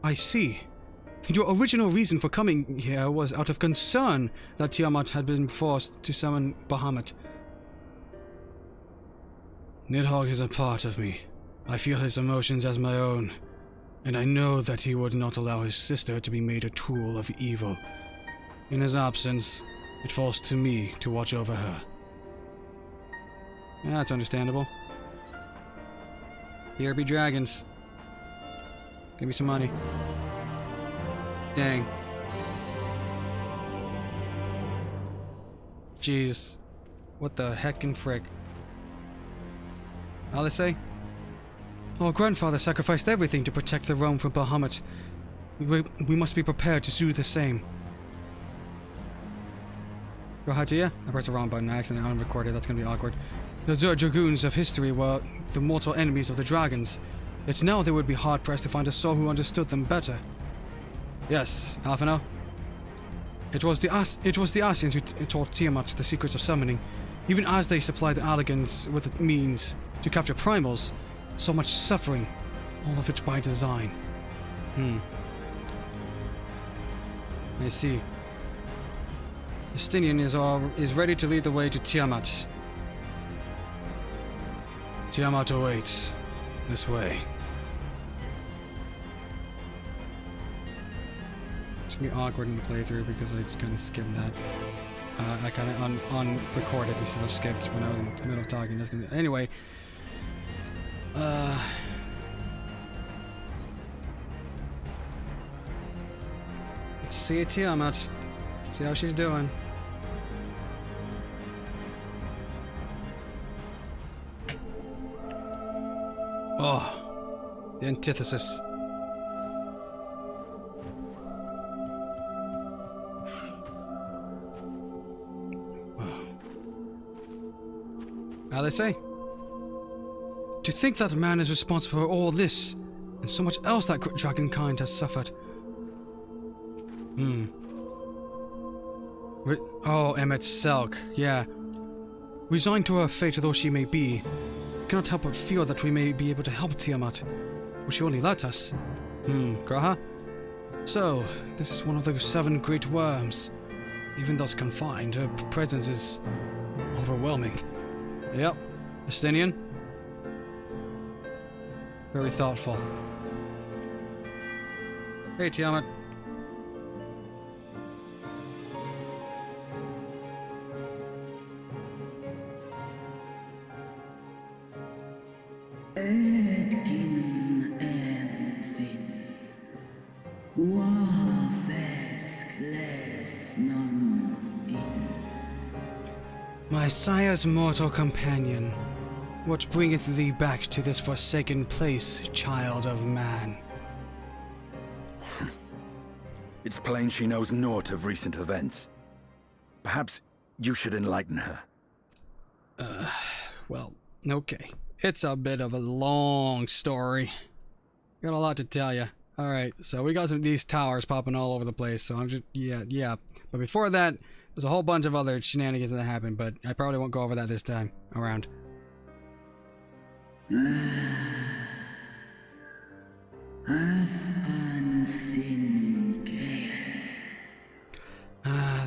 I see. Your original reason for coming here was out of concern that Tiamat had been forced to summon Bahamut. Nidhogg is a part of me. I feel his emotions as my own, and I know that he would not allow his sister to be made a tool of evil. In his absence, it falls to me to watch over her. Yeah, that's understandable. Here be dragons. Give me some money. Dang. Jeez. What the heck and frick? Alice? Our grandfather sacrificed everything to protect the realm from Bahamut. We must be prepared to do the same. Go ahead to you? I pressed the wrong button. I accidentally unrecorded. That's gonna be awkward. The Zur Dragoons of history were the mortal enemies of the dragons. Yet now they would be hard-pressed to find a soul who understood them better. Yes, Alphino. It was the Asians who taught Tiamat the secrets of summoning, even as they supplied the Alligans with the means to capture primals. So much suffering, all of it by design. I see. Justinian is ready to lead the way to Tiamat. Tiamat awaits. This way. It's gonna be awkward in the playthrough because I just kind of skimmed that. I kind of unrecorded instead of skipped when I was in the middle of talking. That's gonna be... Anyway. Let's see Tiamat. See how she's doing. Oh, the antithesis. Alice? To think that man is responsible for all this, and so much else that dragonkind has suffered. Emmet Selk, yeah. Resigned to her fate though she may be, cannot help but feel that we may be able to help Tiamat. Will she only let us? Graha? So, this is one of those 7 great worms. Even thus confined, her presence is overwhelming. Yep, Justinian. Very thoughtful. Hey, Tiamat. Edgin Enfin. Wafes non in. My sire's mortal companion, what bringeth thee back to this forsaken place, child of man? It's plain she knows naught of recent events. Perhaps you should enlighten her. Well, okay. It's a bit of a long story. Got a lot to tell you. Alright, so we got these towers popping all over the place, so I'm just, yeah. But before that, there's a whole bunch of other shenanigans that happened, but I probably won't go over that this time around.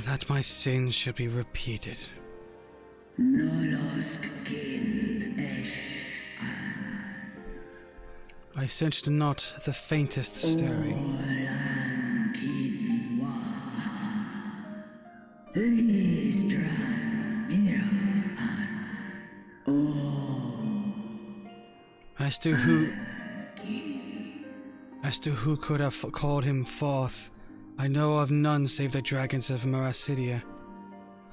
That my sins should be repeated. I sensed not the faintest stirring. As to who could have called him forth, I know of none save the dragons of Marasidia,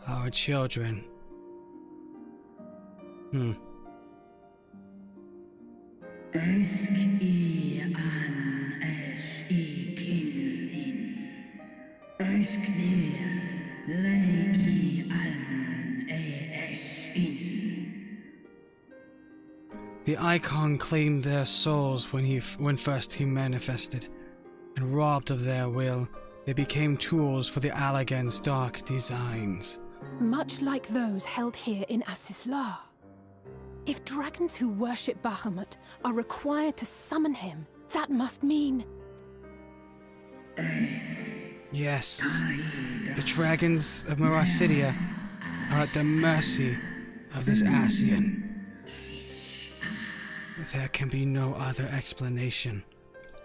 our children. The Icon claimed their souls when first he manifested, and robbed of their will, they became tools for the Allagan's dark designs. Much like those held here in Asisla. If dragons who worship Bahamut are required to summon him, that must mean... Yes, the dragons of Marasidia are at the mercy of this Asian. There can be no other explanation.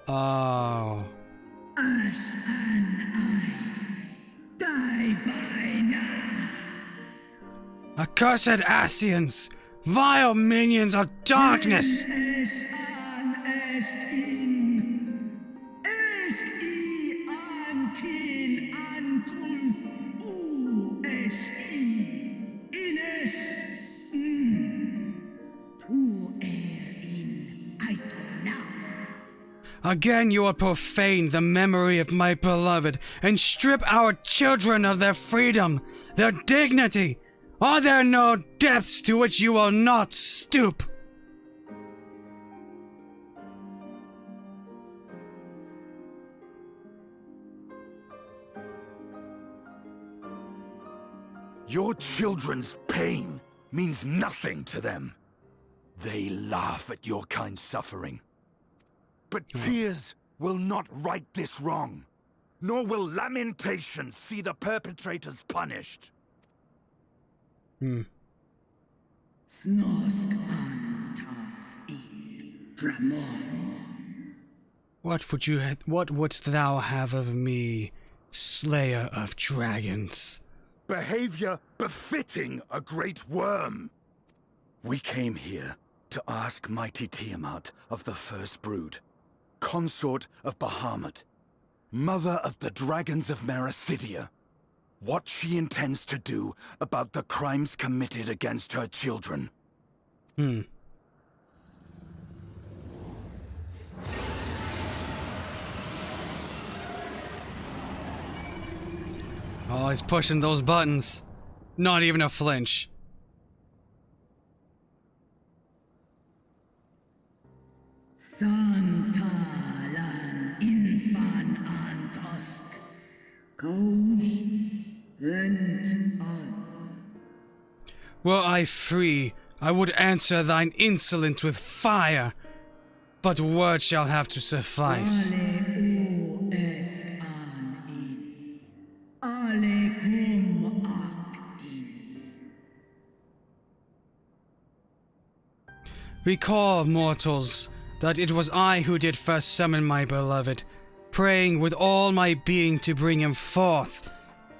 Oh. Us and I die by now. Accursed Asians! Vile minions of darkness! Again you will profane the memory of my beloved and strip our children of their freedom, their dignity. Are there no depths to which you will not stoop? Your children's pain means nothing to them. They laugh at your kind suffering. But tears will not right this wrong, nor will lamentation see the perpetrators punished. What wouldst thou have of me, slayer of dragons? Behavior befitting a great worm. We came here to ask mighty Tiamat of the First Brood, consort of Bahamut, mother of the dragons of Marasidia, what she intends to do about the crimes committed against her children. Oh, he's pushing those buttons. Not even a flinch. Santalan infan antosk. Goes and Were I free, I would answer thine insolence with fire. But words shall have to suffice. Recall, mortals, that it was I who did first summon my beloved, praying with all my being to bring him forth.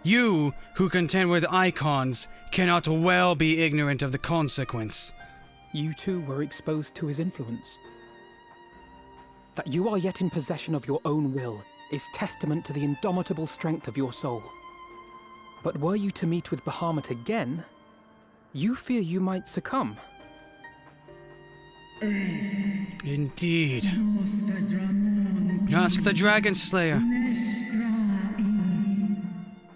You, who contend with icons, cannot well be ignorant of the consequence. You too were exposed to his influence. That you are yet in possession of your own will is testament to the indomitable strength of your soul. But were you to meet with Bahamut again, you fear you might succumb. Indeed. Ask the Dragon Slayer.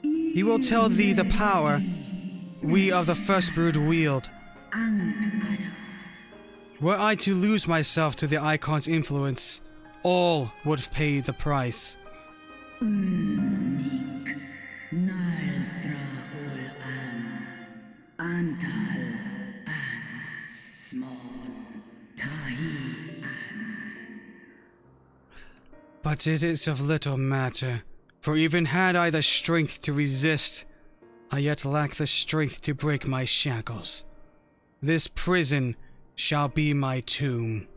He will tell thee the power we of the First Brood wield. Were I to lose myself to the Icon's influence, all would pay the price. Unmik, Nalstra ul Antal an Smon Tahi an. But it is of little matter, for even had I the strength to resist, I yet lack the strength to break my shackles. This prison shall be my tomb.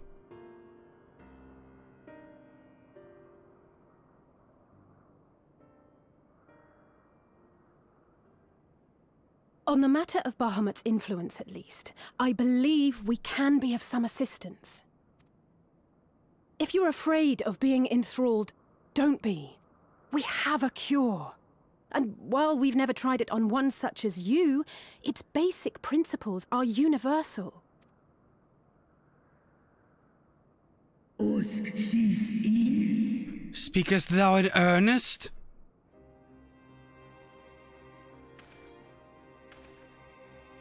On the matter of Bahamut's influence, at least, I believe we can be of some assistance. If you're afraid of being enthralled, don't be. We have a cure. And while we've never tried it on one such as you, its basic principles are universal. Speakest thou in earnest?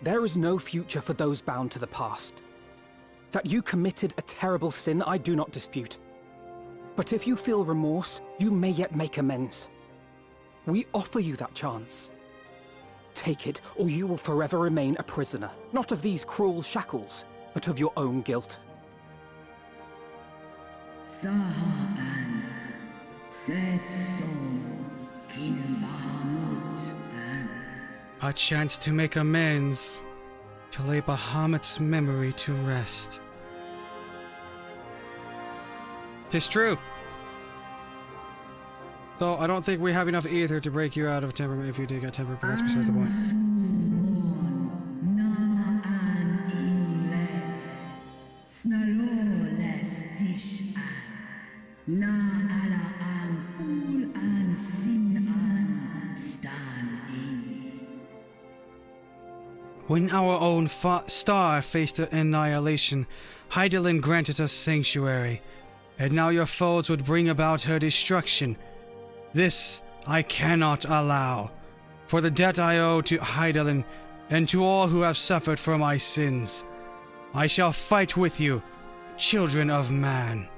There is no future for those bound to the past. That you committed a terrible sin, I do not dispute. But if you feel remorse, you may yet make amends. We offer you that chance. Take it, or you will forever remain a prisoner, not of these cruel shackles, but of your own guilt. Sahaan, Setso, Kin Bahamut, A chance to make amends, to lay Bahamut's memory to rest. 'Tis true. Though I don't think we have enough ether to break you out of temperament if you did get temper, but that's beside the point. When our own star faced annihilation, Hydaelyn granted us sanctuary, and now your foes would bring about her destruction. This I cannot allow, for the debt I owe to Hydaelyn and to all who have suffered for my sins. I shall fight with you, children of man.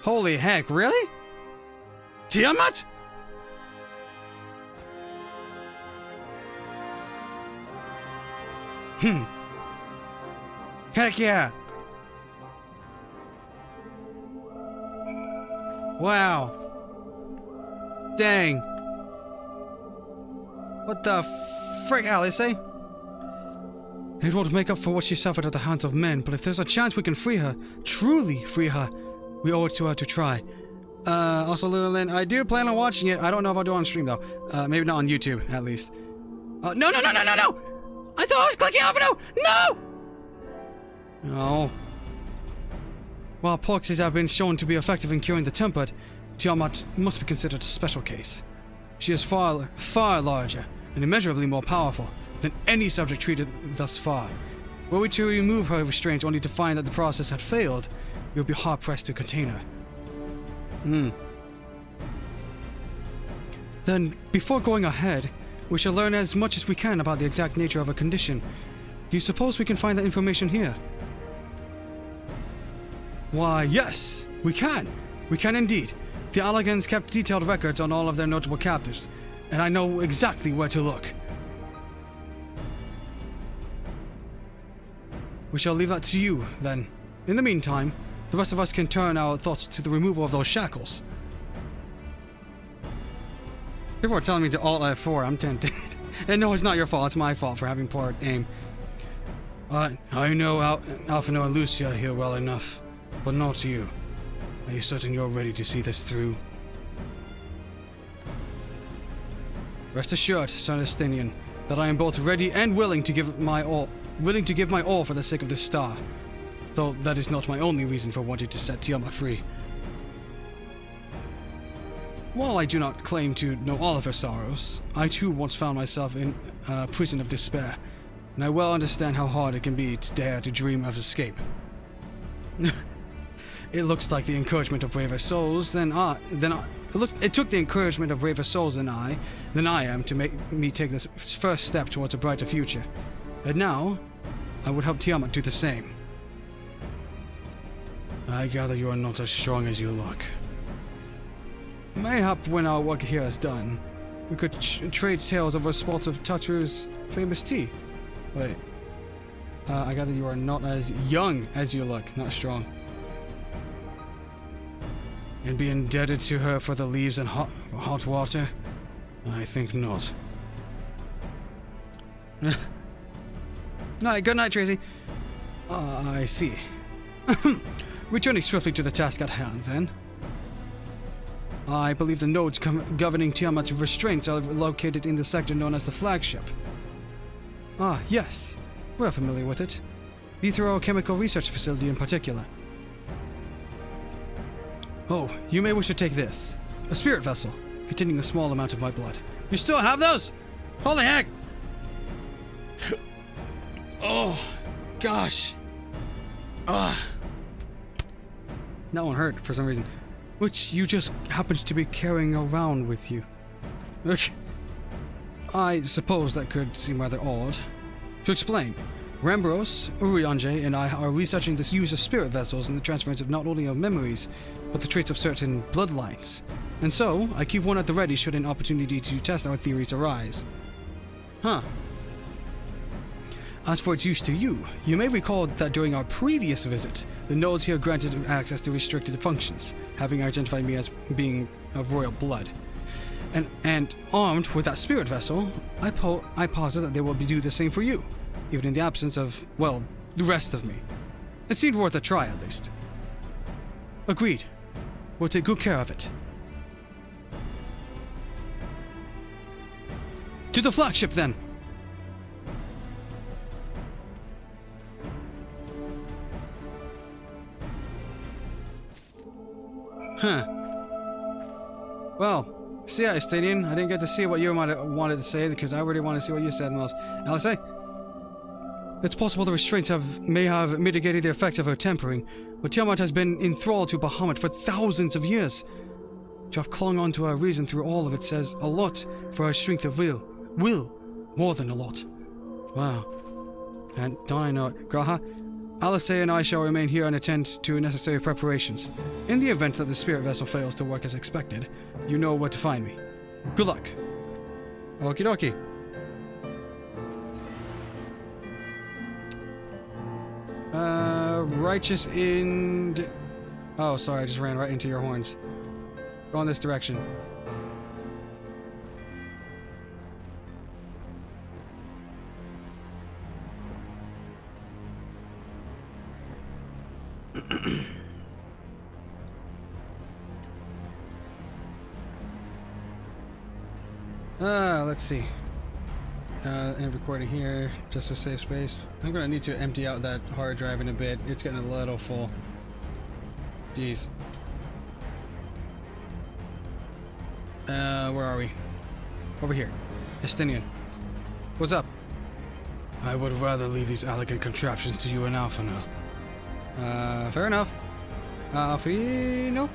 Holy heck, really? Tiamat? Heck yeah! Wow. Dang. What the frick, Alice, eh? It won't make up for what she suffered at the hands of men, but if there's a chance we can free her, truly free her, we owe it to her to try. Also, Little Lynn, I do plan on watching it. I don't know if I'll do it on stream, though. Maybe not on YouTube, at least. No! I thought I was clicking off no! No! Oh. While poxes have been shown to be effective in curing the tempered, Tiamat must be considered a special case. She is far larger and immeasurably more powerful than any subject treated thus far. Were we to remove her restraints only to find that the process had failed, we would be hard-pressed to contain her. Then, before going ahead, we shall learn as much as we can about the exact nature of her condition. Do you suppose we can find that information here? Why, yes, we can. We can indeed. The Allagans kept detailed records on all of their notable captives, and I know exactly where to look. We shall leave that to you, then. In the meantime, the rest of us can turn our thoughts to the removal of those shackles. People are telling me to Alt F4, I'm tempted. And no, it's not your fault, it's my fault for having poor aim. I know Alphino and Lucia here well enough, but not you. Are you certain you're ready to see this through? Rest assured, Sir Estinian, that I am both ready and willing to give my all for the sake of this star. Though that is not my only reason for wanting to set Tiamat free. While I do not claim to know all of her sorrows, I too once found myself in a prison of despair, and I well understand how hard it can be to dare to dream of escape. It looks like the encouragement of braver souls it took the encouragement of braver souls than I am to make me take this first step towards a brighter future. And now, I would help Tiamat do the same. I gather you are not as strong as you look. Mayhap when our work here is done, we could trade tales over spots of Tatru's famous tea. Wait. I gather you are not as young as you look, not strong. And be indebted to her for the leaves and hot water? I think not. Alright, good night, Tracy. I see. Returning swiftly to the task at hand, then. I believe the nodes governing Tiamat's restraints are located in the sector known as the flagship. Ah, yes. We're familiar with it. Vitriol Chemical Research Facility in particular. Oh, you may wish to take this. A spirit vessel, containing a small amount of my blood. You still have those? Holy heck! Oh, gosh. Ah. That one hurt for some reason. Which you just happened to be carrying around with you. I suppose that could seem rather odd. To explain, Rambros, Urianje, and I are researching this use of spirit vessels and the transference of not only of memories, but the traits of certain bloodlines. And so, I keep one at the ready should an opportunity to test our theories arise. Huh. As for its use to you, you may recall that during our previous visit, the nodes here granted access to restricted functions, having identified me as being of royal blood. And armed with that spirit vessel, I posit that they will do the same for you, even in the absence of, well, the rest of me. It seemed worth a try, at least. Agreed. We'll take good care of it. To the flagship, then! Huh. Well, see ya, Estadian. I didn't get to see what you might have wanted to say because I already wanted to see what you said most. Alice? It's possible the restraints may have mitigated the effects of her tempering, but Tiamat has been enthralled to Bahamut for thousands of years. To have clung on to her reason through all of it says a lot for her strength of will. Will! More than a lot. Wow. And don't I know it? Graha? Alice and I shall remain here and attend to necessary preparations. In the event that the spirit vessel fails to work as expected, you know where to find me. Good luck. Okie dokie. Righteous End. Oh, sorry, I just ran right into your horns. Go in this direction. Let's see. And recording here, just to save space. I'm gonna need to empty out that hard drive in a bit. It's getting a little full. Jeez. Where are we? Over here. Estinian. What's up? I would rather leave these elegant contraptions to you and Alphino. Fair enough. Alphino?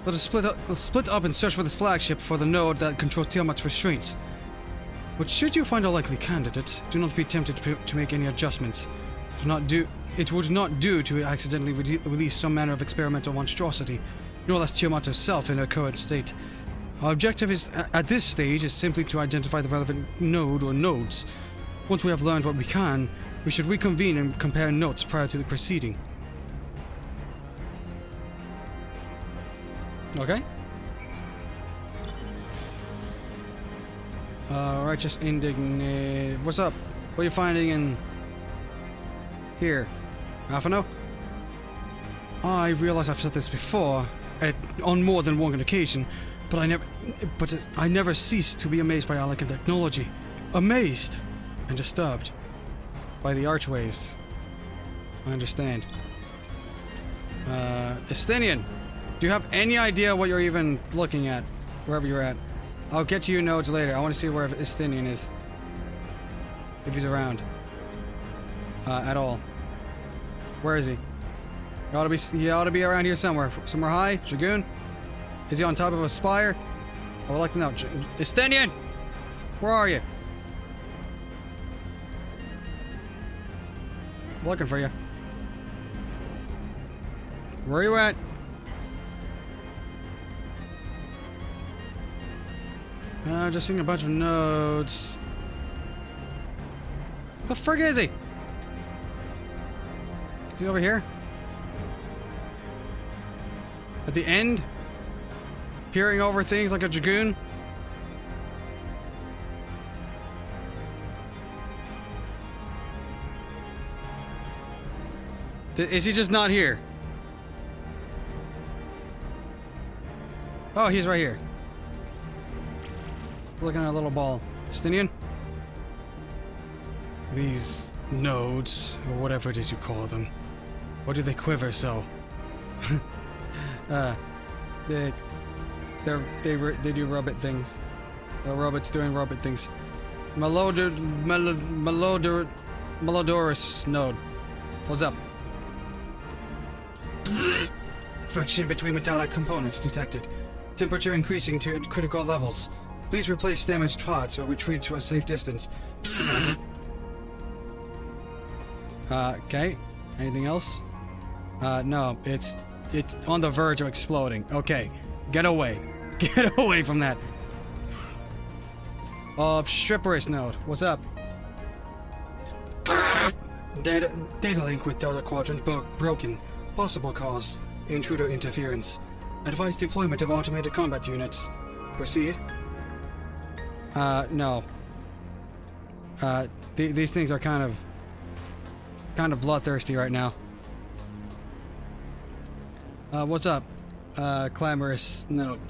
Let us split up and search for this flagship for the node that controls Tiamat's restraints. But should you find a likely candidate, do not be tempted to make any adjustments. It would not do to accidentally release some manner of experimental monstrosity, nor less Tiamat herself in her current state. Our objective at this stage is simply to identify the relevant node or nodes. Once we have learned what we can, we should reconvene and compare notes prior to the proceeding. Okay. Righteous Indignate. What's up? What are you finding in here? Alphino? I realize I've said this before, on more than one occasion, but I never cease to be amazed by elegant technology. Amazed and disturbed by the archways. I understand. Estinian, do you have any idea what you're even looking at, wherever you're at? I'll get to your nodes later. I want to see where Estinian is. If he's around. At all. Where is he? He ought to be around here somewhere. Somewhere high? Dragoon? Is he on top of a spire? I would like to know. Estinian! Where are you? I'm looking for you. Where you at? Just seeing a bunch of nodes. What the frig is he? Is he over here? At the end? Peering over things like a dragoon? Is he just not here? Oh, he's right here. Looking at a little ball. Justinian? These nodes, or whatever it is you call them, why do they quiver so? They do robot things. Robots doing robot things. Malodorous node. What's up? Friction between metallic components detected. Temperature increasing to critical levels. Please replace damaged parts or retreat to a safe distance. Okay. Anything else? No, it's on the verge of exploding. Okay. Get away. Get away from that. Stripperous node. What's up? Data link with Delta Quadrant broken. Possible cause. Intruder interference. Advise deployment of automated combat units. Proceed. No. These things are kind of bloodthirsty right now. What's up? Clamorous note.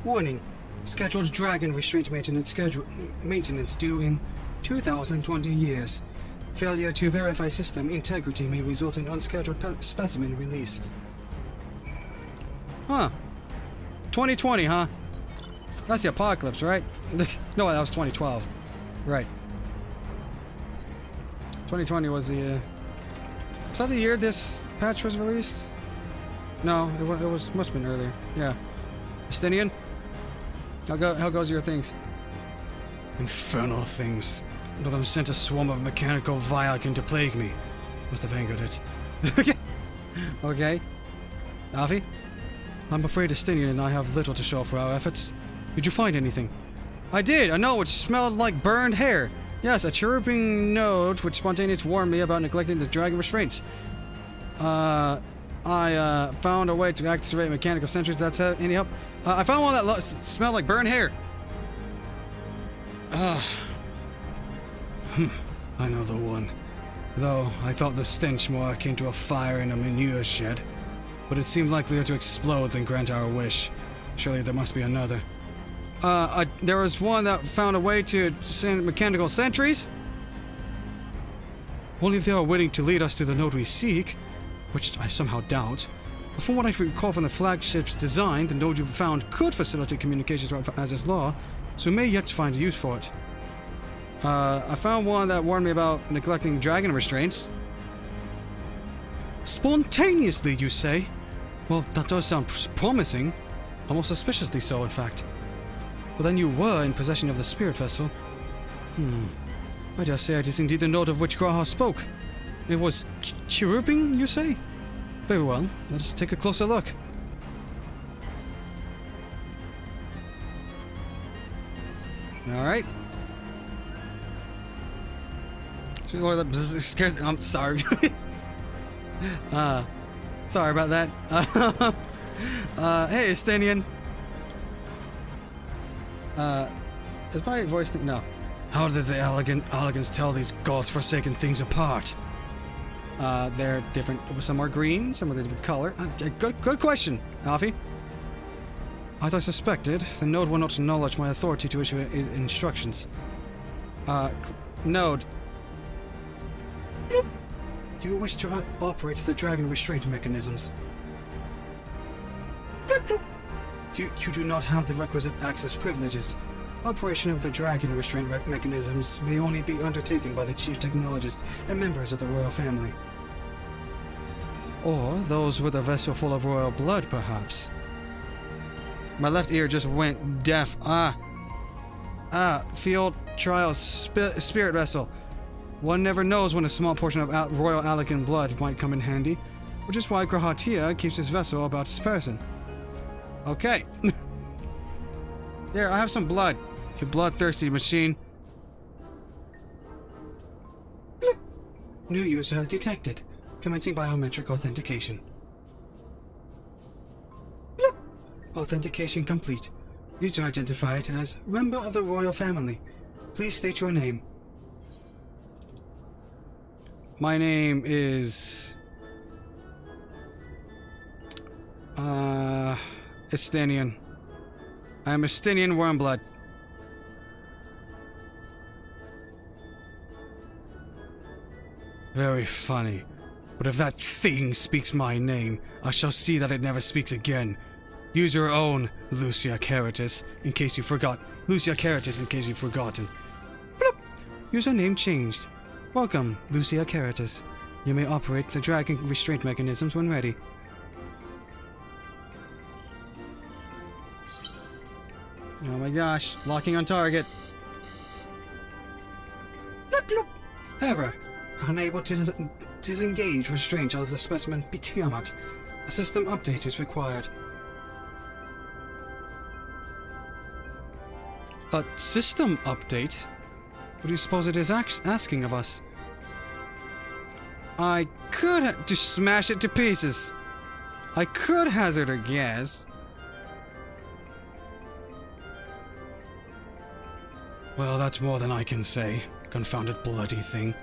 Warning. Scheduled dragon restraint maintenance due in 2,020 years. Failure to verify system integrity may result in unscheduled specimen release. Huh. 2020, huh? That's the apocalypse, right? No, that was 2012. Right. 2020 was the... Was that the year this patch was must have been earlier. Yeah. Justinian? How goes your things? Infernal things. One of them sent a swarm of mechanical Viakin to plague me. Must have angered it. Okay. Alfie? I'm afraid Justinian and I have little to show for our efforts. Did you find anything? I did! A note which smelled like burned hair! Yes, a chirruping note which spontaneously warned me about neglecting the dragon restraints. I found a way to activate mechanical sentries. That's any help? I found one that smelled like burned hair. I know the one. Though I thought the stench more akin to a fire in a manure shed. But it seemed likelier to explode than grant our wish. Surely there must be another. There was one that found a way to send mechanical sentries? Only if they are willing to lead us to the node we seek, which I somehow doubt. But from what I recall from the flagship's design, the node you found could facilitate communications as is law, so we may yet find a use for it. I found one that warned me about neglecting dragon restraints. Spontaneously, you say? Well, that does sound promising. Almost suspiciously so, in fact. But then you were in possession of the spirit vessel. I dare say it is indeed the note of which Graha spoke. It was chirruping, you say? Very well, let us take a closer look. Alright. I'm sorry. Sorry about that. Hey, Estinian. Is my voice no. How did the elegants tell these god's-forsaken things apart? They're different. Some are green, some are the different color. Good question, Alfie. As I suspected, the node will not acknowledge my authority to issue instructions. Node. Do you wish to operate the dragon restraint mechanisms? You do not have the requisite access privileges. Operation of the dragon restraint mechanisms may only be undertaken by the chief technologists and members of the royal family. Or those with a vessel full of royal blood, perhaps. My left ear just went deaf. Field trial spirit vessel. One never knows when a small portion of royal Alican blood might come in handy. which is why Grahatia keeps his vessel about his person. Okay. Here, I have some blood. You bloodthirsty machine. New user detected. Commencing biometric authentication. Authentication complete. User identified as member of the royal family. Please state your name. My name is... Estinian. I am Estinian Wormblood. Very funny. But if that thing speaks my name, I shall see that it never speaks again. Use your own, Lucia Caritas, in case you forgot. Lucia Caritas, in case you've forgotten. Bloop. User name changed. Welcome, Lucia Caritas. You may operate the dragon restraint mechanisms when ready. Oh my gosh, locking on target. Bloop, bloop. Error. Unable to disengage restraint of the specimen Tiamat. A system update is required. A system update? What do you suppose it is asking of us? I could just smash it to pieces. I could hazard a guess. Well, that's more than I can say. Confounded bloody thing.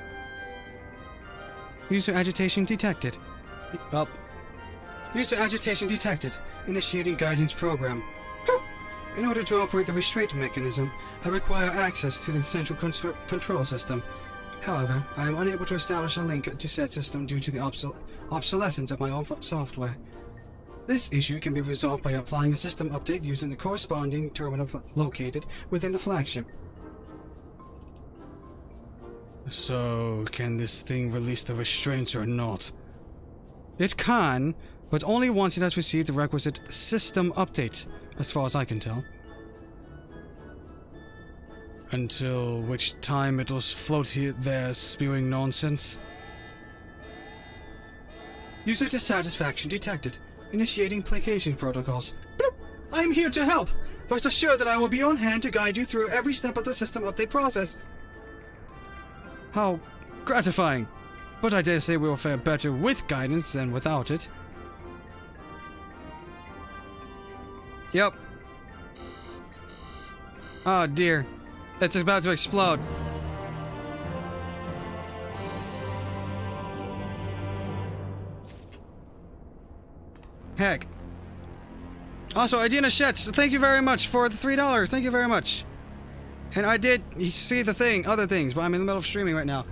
User agitation detected. Well, user agitation detected. Initiating guidance program. In order to operate the restraint mechanism, I require access to the central control system. However, I am unable to establish a link to said system due to the obsolescence of my own software. This issue can be resolved by applying a system update using the corresponding terminal located within the flagship. So, can this thing release the restraints or not? It can, but only once it has received the requisite system update, as far as I can tell. Until which time it'll float here there spewing nonsense. User dissatisfaction detected. Initiating placation protocols. Bloop! I am here to help! Rest assured that I will be on hand to guide you through every step of the system update process. How gratifying! But I dare say we will fare better with guidance than without it. Yep. Oh dear. It's about to explode. Heck. Also, Idina Shetz, thank you very much for the $3. Thank you very much. And I did see the thing, other things, but I'm in the middle of streaming right now.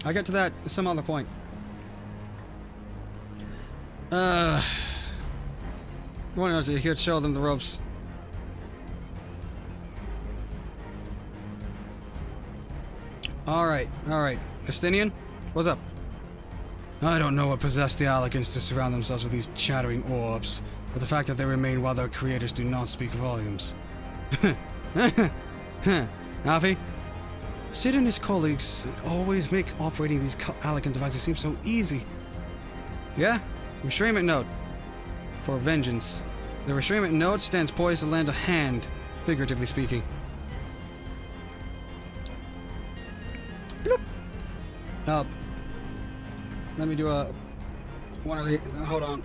I'll get to that at some other point. One of you here to show them the ropes. Alright. Estinian, what's up? I don't know what possessed the Allicans to surround themselves with these chattering orbs, but the fact that they remain while their creators do not speak volumes. Alfie? Sid and his colleagues always make operating these Allican devices seem so easy. Yeah? Restrainment node. For vengeance. The restrainment node stands poised to lend a hand, figuratively speaking. Bloop. Let me do one of the, hold on.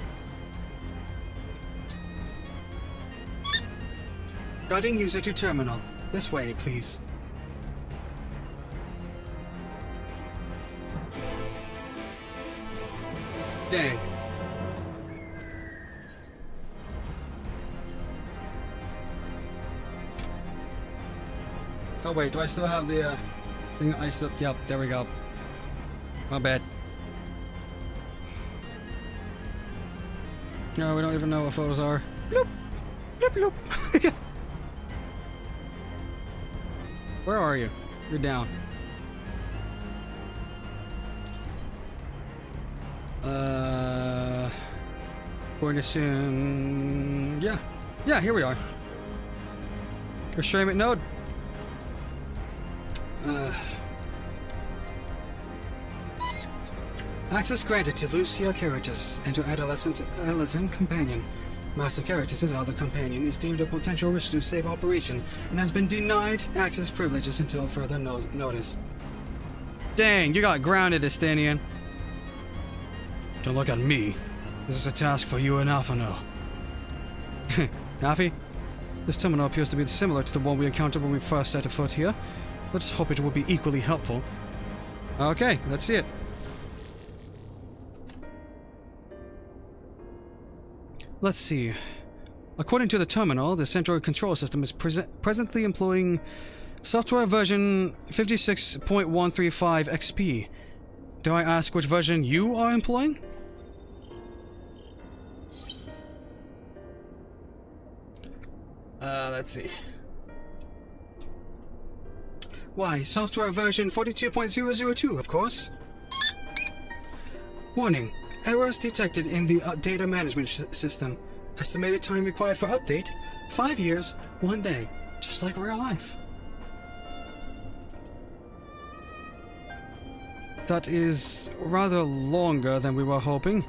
Guiding user to terminal. This way, please. Dang. Oh wait, do I still have the thing? Yep, there we go. My bad. No, we don't even know what photos are. Bloop! Bloop bloop! Where are you? You're down. Going to assume... Yeah, here we are. Restrainment node. Access granted to Lucia Caritas and to adolescent companion. Master Caritas' other companion is deemed a potential risk to safe operation and has been denied access privileges until further notice. Dang, you got grounded, Estanian. Don't look at me. This is a task for you and Alphano. Alfie, this terminal appears to be similar to the one we encountered when we first set afoot here. Let's hope it will be equally helpful. Okay, let's see it. Let's see. According to the terminal, the central control system is presently employing software version 56.135 XP. Do I ask which version you are employing? Let's see. Why, software version 42.002, of course. Warning. Errors detected in the data management system. Estimated time required for update, 5 years, 1 day. Just like real life. That is rather longer than we were hoping.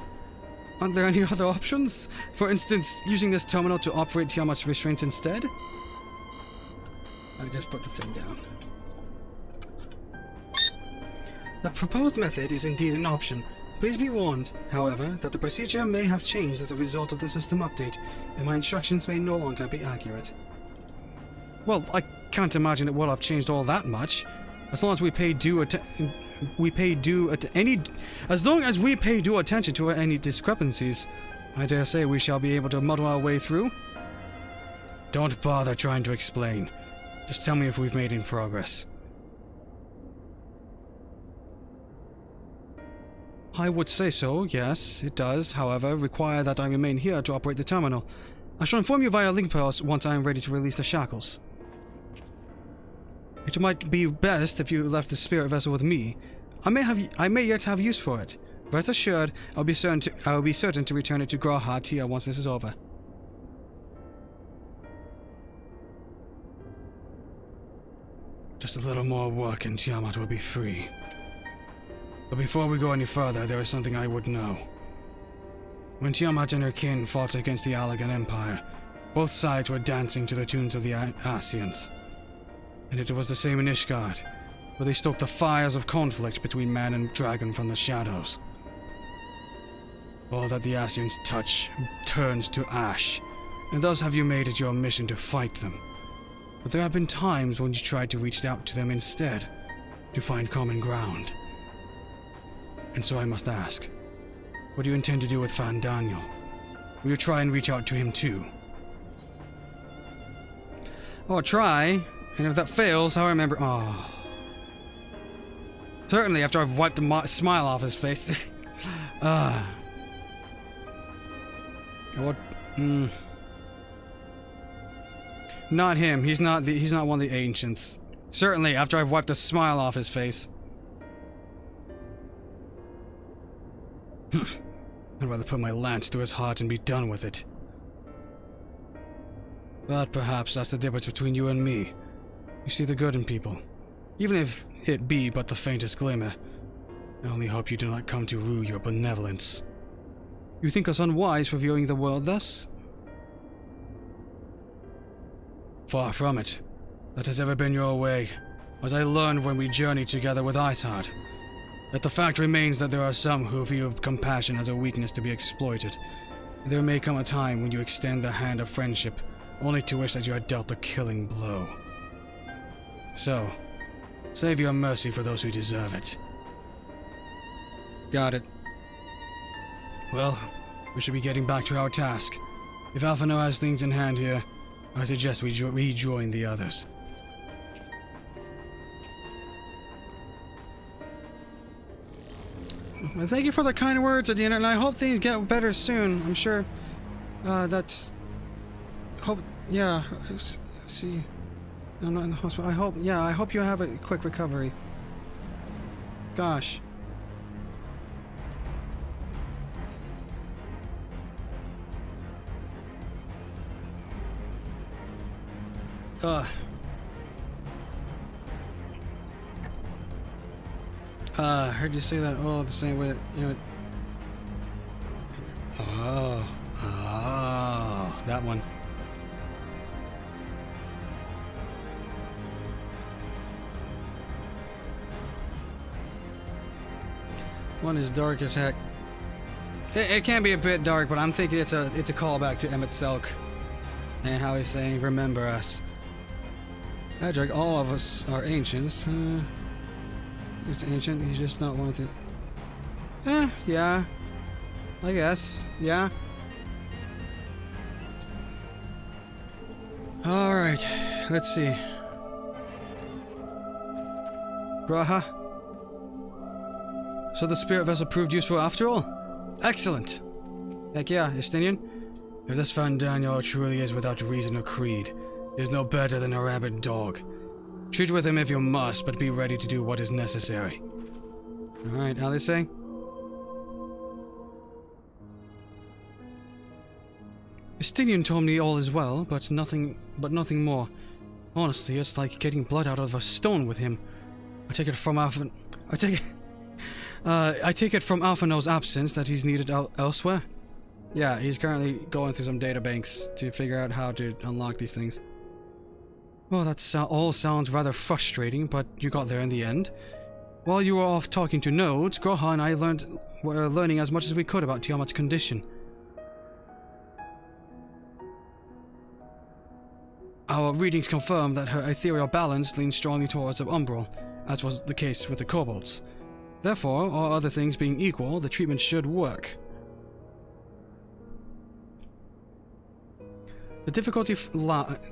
Aren't there any other options? For instance, using this terminal to operate Tiamat's restraint instead? I just put the thing down. The proposed method is indeed an option. Please be warned, however, that the procedure may have changed as a result of the system update, and my instructions may no longer be accurate. Well, I can't imagine it will have changed all that much. As long as we pay due attention to any discrepancies, I dare say we shall be able to muddle our way through. Don't bother trying to explain. Just tell me if we've made any progress. I would say so, yes, it does, however, require that I remain here to operate the terminal. I shall inform you via link post once I am ready to release the shackles. It might be best if you left the spirit vessel with me. I may yet have use for it. Rest assured, I will be certain to return it to Graha Tia once this is over. Just a little more work and Tiamat will be free. But before we go any further, there is something I would know. When Tiamat and her kin fought against the Allagan Empire, both sides were dancing to the tunes of the Ascians. And it was the same in Ishgard, where they stoked the fires of conflict between man and dragon from the shadows. All that the Ascians touch turns to ash, and thus have you made it your mission to fight them. But there have been times when you tried to reach out to them instead, to find common ground. And so I must ask, what do you intend to do with Fan Daniel? Will you try and reach out to him too? I'll try, and if that fails, I'll remember. Oh. Certainly after I've wiped the smile off his face. What? Not him. He's not one of the ancients. Certainly after I've wiped the smile off his face. I'd rather put my lance to his heart and be done with it. But perhaps that's the difference between you and me. You see the good in people. Even if it be but the faintest glimmer. I only hope you do not come to rue your benevolence. You think us unwise for viewing the world thus? Far from it. That has ever been your way, as I learned when we journeyed together with Iceheart. Yet the fact remains that there are some who view compassion as a weakness to be exploited. There may come a time when you extend the hand of friendship, only to wish that you had dealt the killing blow. So, save your mercy for those who deserve it. Got it. Well, we should be getting back to our task. If Alphano has things in hand here, I suggest we rejoin the others. Well, thank you for the kind words, Adina, and I hope things get better soon. I'm sure that's... Hope... Yeah, see... I'm not in the hospital. I hope you have a quick recovery. Gosh. Heard you say that all the same way that, you know... Oh, that one. One is dark as heck. It can be a bit dark, but I'm thinking it's a callback to Emmett Selk and how he's saying, "Remember us." Edric, all of us are ancients. He's ancient. He's just not one of the. Yeah. I guess. Yeah. All right. Let's see. Graha. So the spirit vessel proved useful after all? Excellent! Heck yeah, Estinian. If this Fandaniel truly is without reason or creed, he is no better than a rabid dog. Treat with him if you must, but be ready to do what is necessary. Alright, Alias saying? Estinian told me all is well, but nothing more. Honestly, it's like getting blood out of a stone with him. I take it from Alphino's absence that he's needed elsewhere. Yeah, he's currently going through some data banks to figure out how to unlock these things. Well, that all sounds rather frustrating, but you got there in the end. While you were off talking to nodes, Groha and I were learning as much as we could about Tiamat's condition. Our readings confirm that her ethereal balance leans strongly towards the umbral, as was the case with the kobolds. Therefore, all other things being equal, the treatment should work. The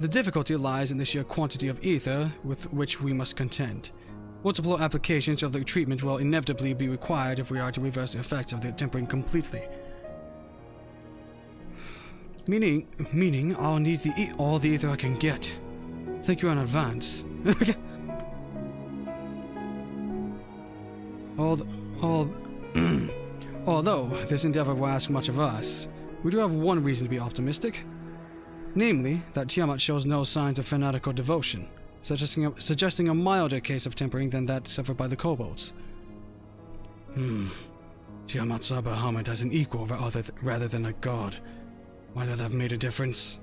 difficulty lies in the sheer quantity of ether with which we must contend. Multiple applications of the treatment will inevitably be required if we are to reverse the effects of the tempering completely. Meaning, I'll need all the ether I can get. Thank you in advance. Although this endeavor will ask much of us, we do have one reason to be optimistic. Namely, that Tiamat shows no signs of fanatical devotion, suggesting a milder case of tempering than that suffered by the kobolds. Tiamat saw Bahamut as an equal rather than a god. Might that have made a difference?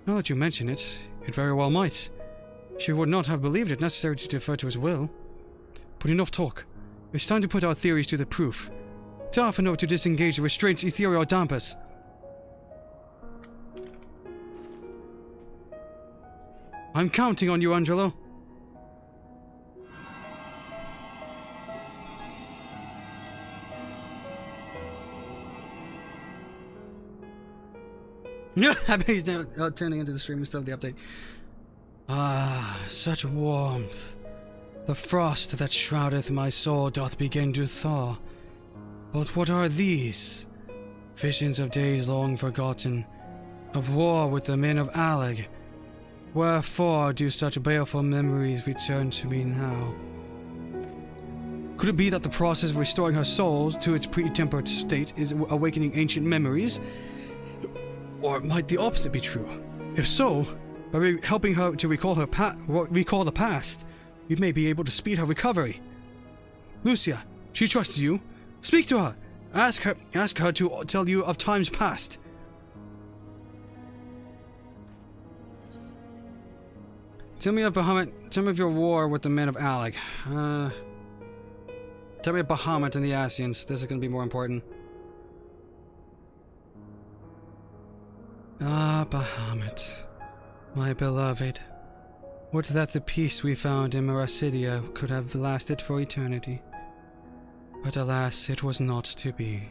Now that you mention it, it very well might. She would not have believed it necessary to defer to his will. But enough talk. It's time to put our theories to the proof. Tell Alphino to disengage the restraints ethereal dampers. I'm counting on you, Angelo. I bet he's turning into the stream and stuff, the update. Ah, such warmth. The frost that shroudeth my soul doth begin to thaw. But what are these? Visions of days long forgotten, of war with the men of Alleg. Wherefore do such baleful memories return to me now? Could it be that the process of restoring her soul to its pre-tempered state is awakening ancient memories? Or might the opposite be true? If so, by helping her to recall the past, we may be able to speed her recovery. Lucia, she trusts you. Speak to her. Ask her to tell you of times past. Tell me of Bahamut. Tell me of your war with the men of Alleg. Tell me of Bahamut and the Asians. This is going to be more important. Ah, Bahamut, my beloved. Would that the peace we found in Meracidia could have lasted for eternity. But alas, it was not to be.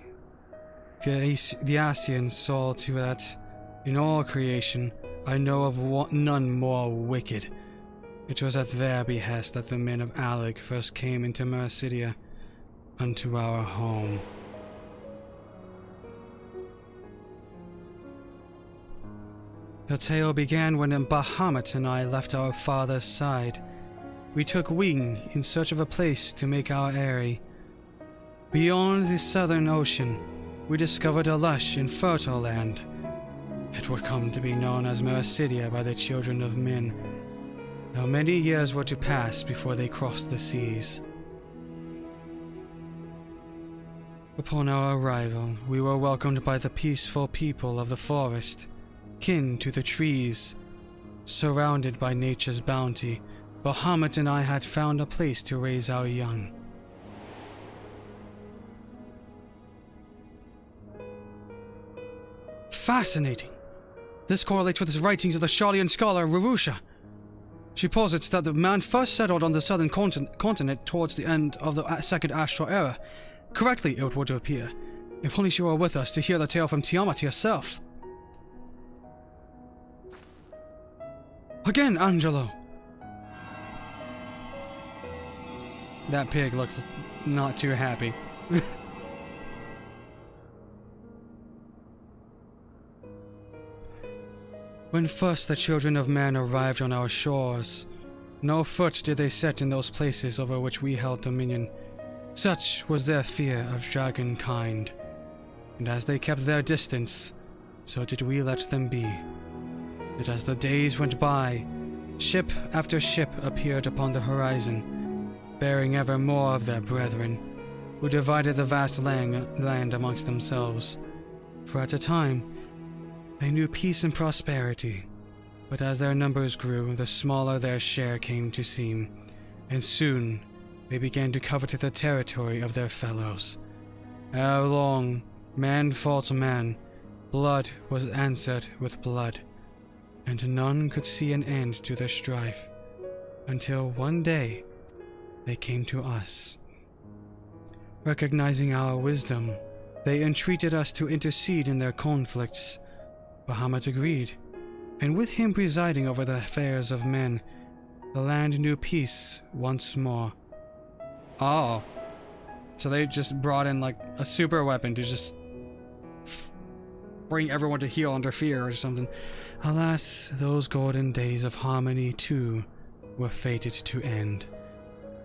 The Asians saw to that, in all creation, I know of none more wicked. It was at their behest that the men of Alleg first came into Meracidia, unto our home. The tale began when Bahamut and I left our father's side. We took wing in search of a place to make our eyrie. Beyond the southern ocean, we discovered a lush and fertile land. It would come to be known as Meracidia by the children of men, though many years were to pass before they crossed the seas. Upon our arrival, we were welcomed by the peaceful people of the forest, kin to the trees. Surrounded by nature's bounty, Bahamut and I had found a place to raise our young. Fascinating. This correlates with the writings of the Sharlayan scholar Rurusha. She posits that the man first settled on the southern continent towards the end of the Second Astral Era. Correctly, it would appear. If only she were with us to hear the tale from Tiamat herself. Again, Angelo! That pig looks not too happy. When first the children of man arrived on our shores, no foot did they set in those places over which we held dominion. Such was their fear of dragonkind, and as they kept their distance, so did we let them be. But as the days went by, ship after ship appeared upon the horizon, bearing ever more of their brethren, who divided the vast land amongst themselves. For at a time, they knew peace and prosperity, but as their numbers grew, the smaller their share came to seem, and soon they began to covet the territory of their fellows. Ere long, man fought man, blood was answered with blood, and none could see an end to the strife, until one day they came to us. Recognizing our wisdom, they entreated us to intercede in their conflicts. Bahamut agreed, and with him presiding over the affairs of men, the land knew peace once more. Oh. So they just brought in like a super weapon to just bring everyone to heel under fear or something. Alas, those golden days of harmony too were fated to end.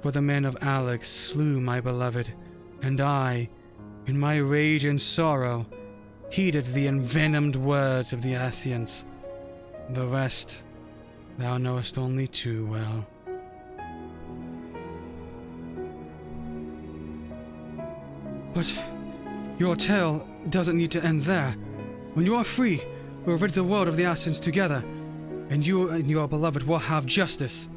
For the men of Alex slew my beloved, and I, in my rage and sorrow, heeded the envenomed words of the Asians. The rest thou knowest only too well. But your tale doesn't need to end there. When you are free, we'll rid the world of the Asians together, and you and your beloved will have justice.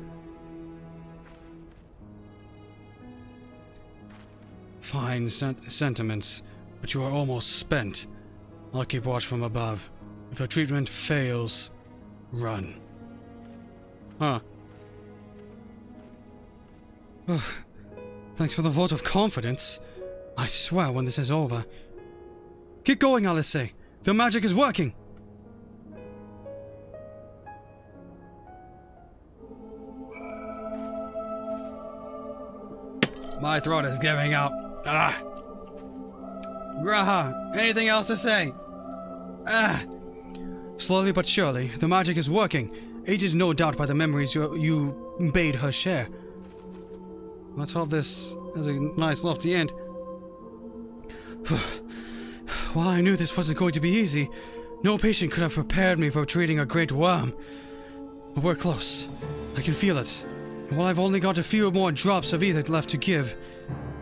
Fine sentiments, but you are almost spent. I'll keep watch from above. If the treatment fails, run. Huh. Ugh. Thanks for the vote of confidence. I swear when this is over. Keep going, Alice. The magic is working. My throat is giving out. Ah. Graha, anything else to say? Ah. Slowly but surely, the magic is working, aided no doubt by the memories you bade her share. Let's hope this has a nice lofty end. While I knew this wasn't going to be easy, no patient could have prepared me for treating a great worm. But we're close. I can feel it. And while I've only got a few more drops of ether left to give,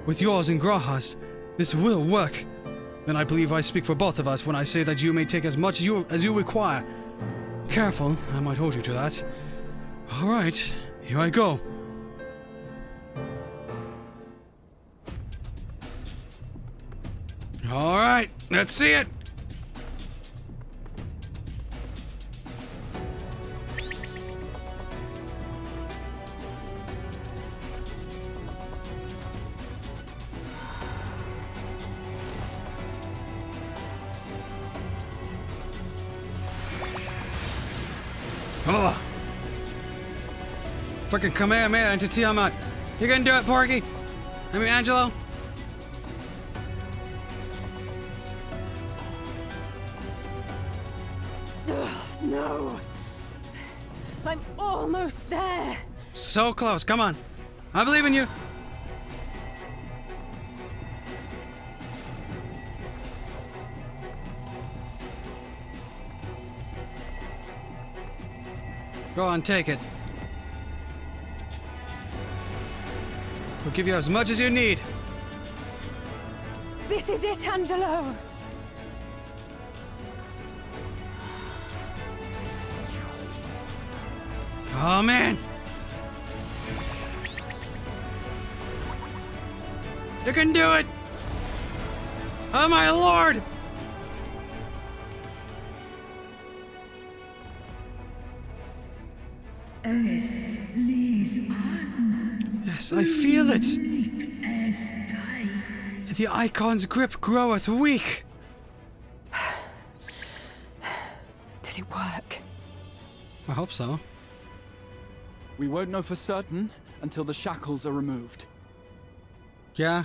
with yours and Graha's, this will work. And I believe I speak for both of us when I say that you may take as much as you require. Careful, I might hold you to that. All right, here I go. All right, let's see it. Oh! Freaking Kamehameha into Tiamat. You gonna do it, Porky? I mean, Angelo? Ugh, no. I'm almost there. So close. Come on. I believe in you. Go on, take it. We'll give you as much as you need. This is it, Angelo! Oh man! You can do it! Oh my lord! Yes, I feel it! The icon's grip groweth weak! Did it work? I hope so. We won't know for certain until the shackles are removed. Yeah.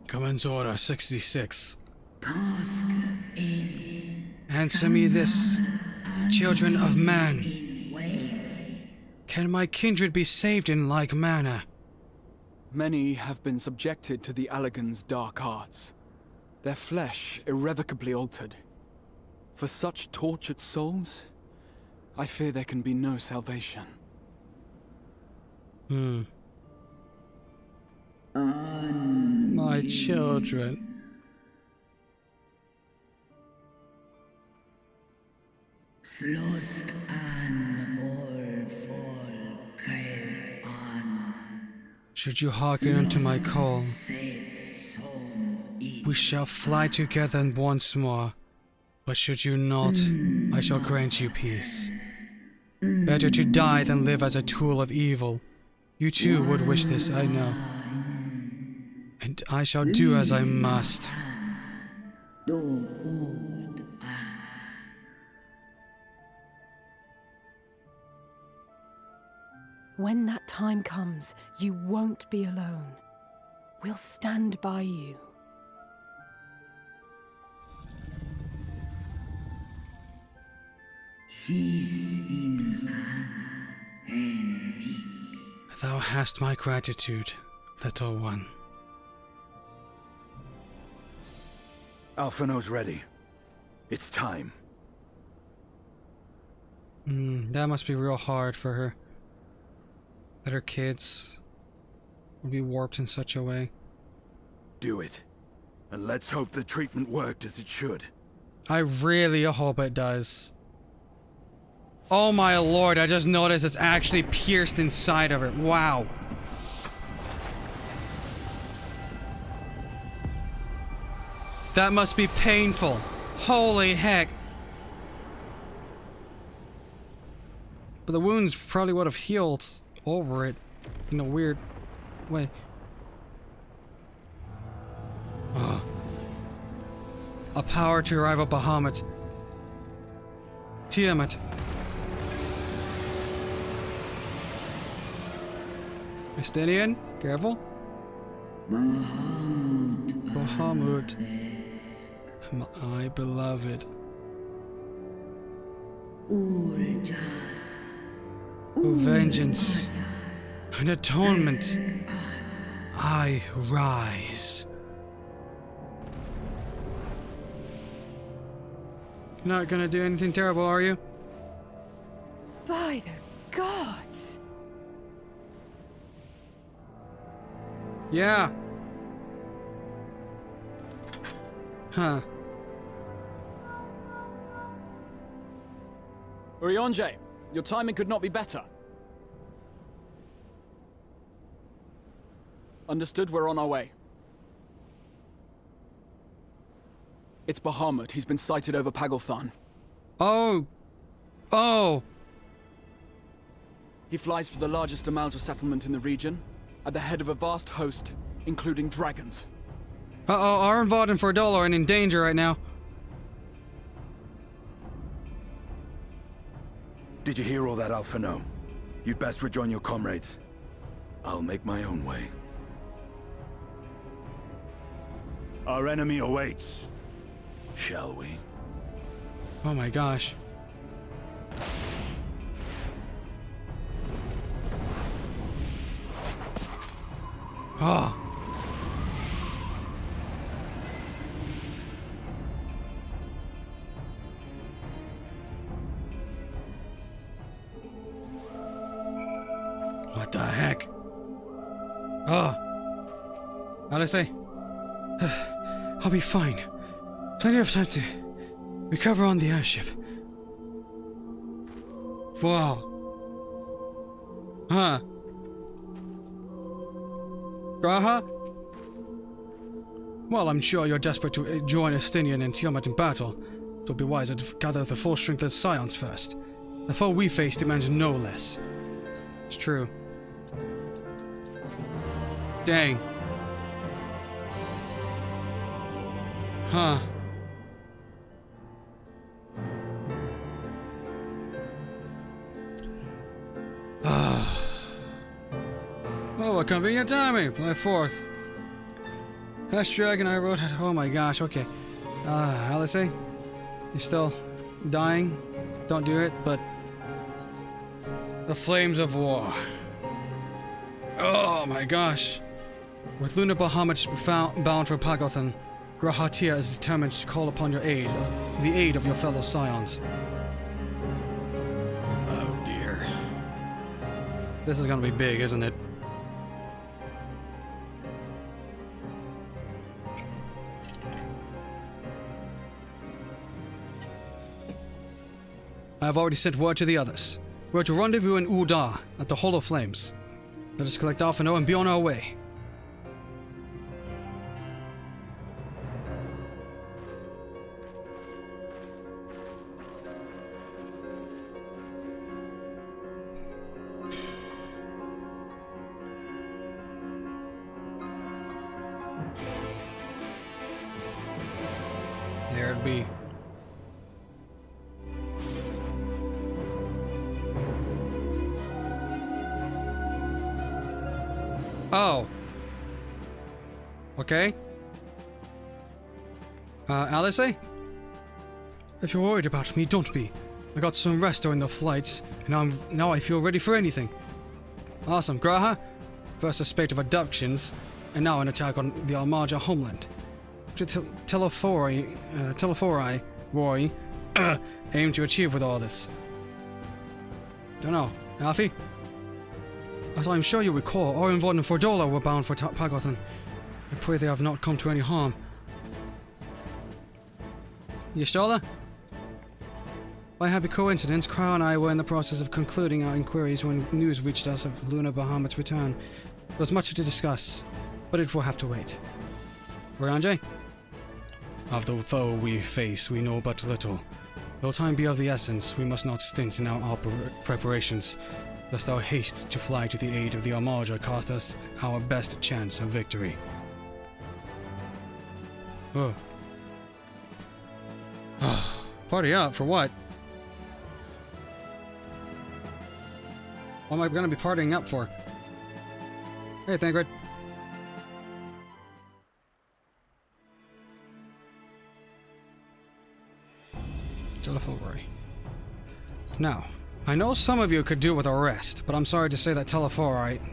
Commence Order 66. Answer me this, children of man. Can my kindred be saved in like manner? Many have been subjected to the Allagan's dark arts, their flesh irrevocably altered. For such tortured souls, I fear there can be no salvation. My children. Should you hearken unto my call, we shall fly together once more. But should you not, I shall grant you peace. Better to die than live as a tool of evil. You too would wish this, I know. And I shall do as I must. When that time comes, you won't be alone. We'll stand by you. Thou hast my gratitude, little one. Alphino's ready. It's time. That must be real hard for her. That her kids will be warped in such a way. Do it. And let's hope the treatment worked as it should. I really hope it does. Oh my lord, I just noticed it's actually pierced inside of her. Wow. That must be painful. Holy heck. But the wounds probably would have healed over it in a weird way. A power to rival Bahamut. Tiamat. Estinian, careful. Bahamut. My beloved. Oh, vengeance and atonement. I rise. You're not gonna do anything terrible, are you? By the gods! Yeah. Huh. Urionje, your timing could not be better. Understood, we're on our way. It's Bahamut. He's been sighted over Pagalthan. Oh. Oh. He flies for the largest amount of settlement in the region, at the head of a vast host, including dragons. Uh-oh, Arnvald and Fordolo are in danger right now. Did you hear all that, Alphino? You'd best rejoin your comrades. I'll make my own way. Our enemy awaits. Shall we? Oh my gosh. Oh. What the heck? Oh. Alice? I'll be fine. Plenty of time to recover on the airship. Wow. Huh. Graha? Well, I'm sure you're desperate to join Estinian and Tiamat in battle. It would be wiser to gather the full strength of the Scions first. The foe we face demands no less. It's true. Dang. Huh. Oh, what convenient timing. Fly forth. Last dragon I wrote at... Oh my gosh, okay. Alice, you're still dying? Don't do it, but... The flames of war. Oh my gosh. With Luna Bahamut bound for Pagothan, Grahatia is determined to call upon your aid, the aid of your fellow Scions. Oh dear. This is gonna be big, isn't it? I have already sent word to the others. We're to rendezvous in Uda at the Hollow Flames. Let us collect Alphino and be on our way. There it be. Oh. Okay. Alice? If you're worried about me, don't be. I got some rest during the flight, and now I feel ready for anything. Awesome. Graha? First a spate of abductions, and now an attack on the Almarja homeland. Telephori, Roy, aim to achieve with all this? Don't know. Alfie? As I'm sure you recall, Orenvod and Fordola were bound for Pagothan. I pray they have not come to any harm. Y'shtola? By happy coincidence, Crow and I were in the process of concluding our inquiries when news reached us of Luna Bahamut's return. There was much to discuss, but it will have to wait. Ranjay? Of the foe we face, we know but little. Though time be of the essence, we must not stint in our preparations, lest our haste to fly to the aid of the Almarja cost us our best chance of victory. Oh. Party out for what? What am I going to be partying up for? Hey, Thangred. Telephori. Now, I know some of you could do with a rest, but I'm sorry to say that Telephori,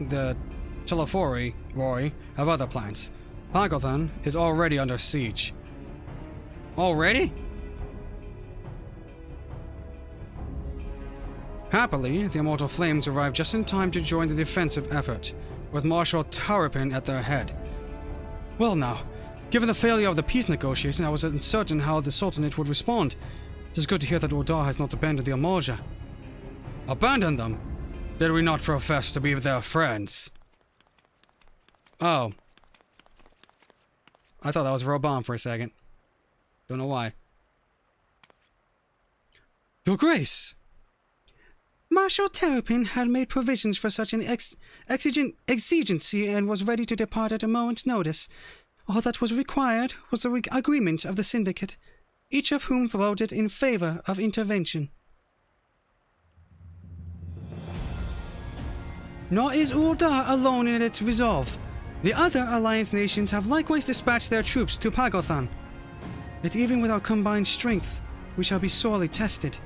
Roy, have other plans. Pagothan is already under siege. Already? Happily, the Immortal Flames arrived just in time to join the defensive effort, with Marshal Tarapin at their head. Well now, given the failure of the peace negotiations, I was uncertain how the Sultanate would respond. It is good to hear that Udar has not abandoned the Almarja. Abandoned them? Did we not profess to be their friends? Oh. I thought that was Robon for a second. Don't know why. Your Grace! Marshal Terrapin had made provisions for such an exigency and was ready to depart at a moment's notice. All that was required was the agreement of the Syndicate, each of whom voted in favor of intervention. Nor is Uldar alone in its resolve. The other Alliance nations have likewise dispatched their troops to Pagothan. Yet even with our combined strength, we shall be sorely tested,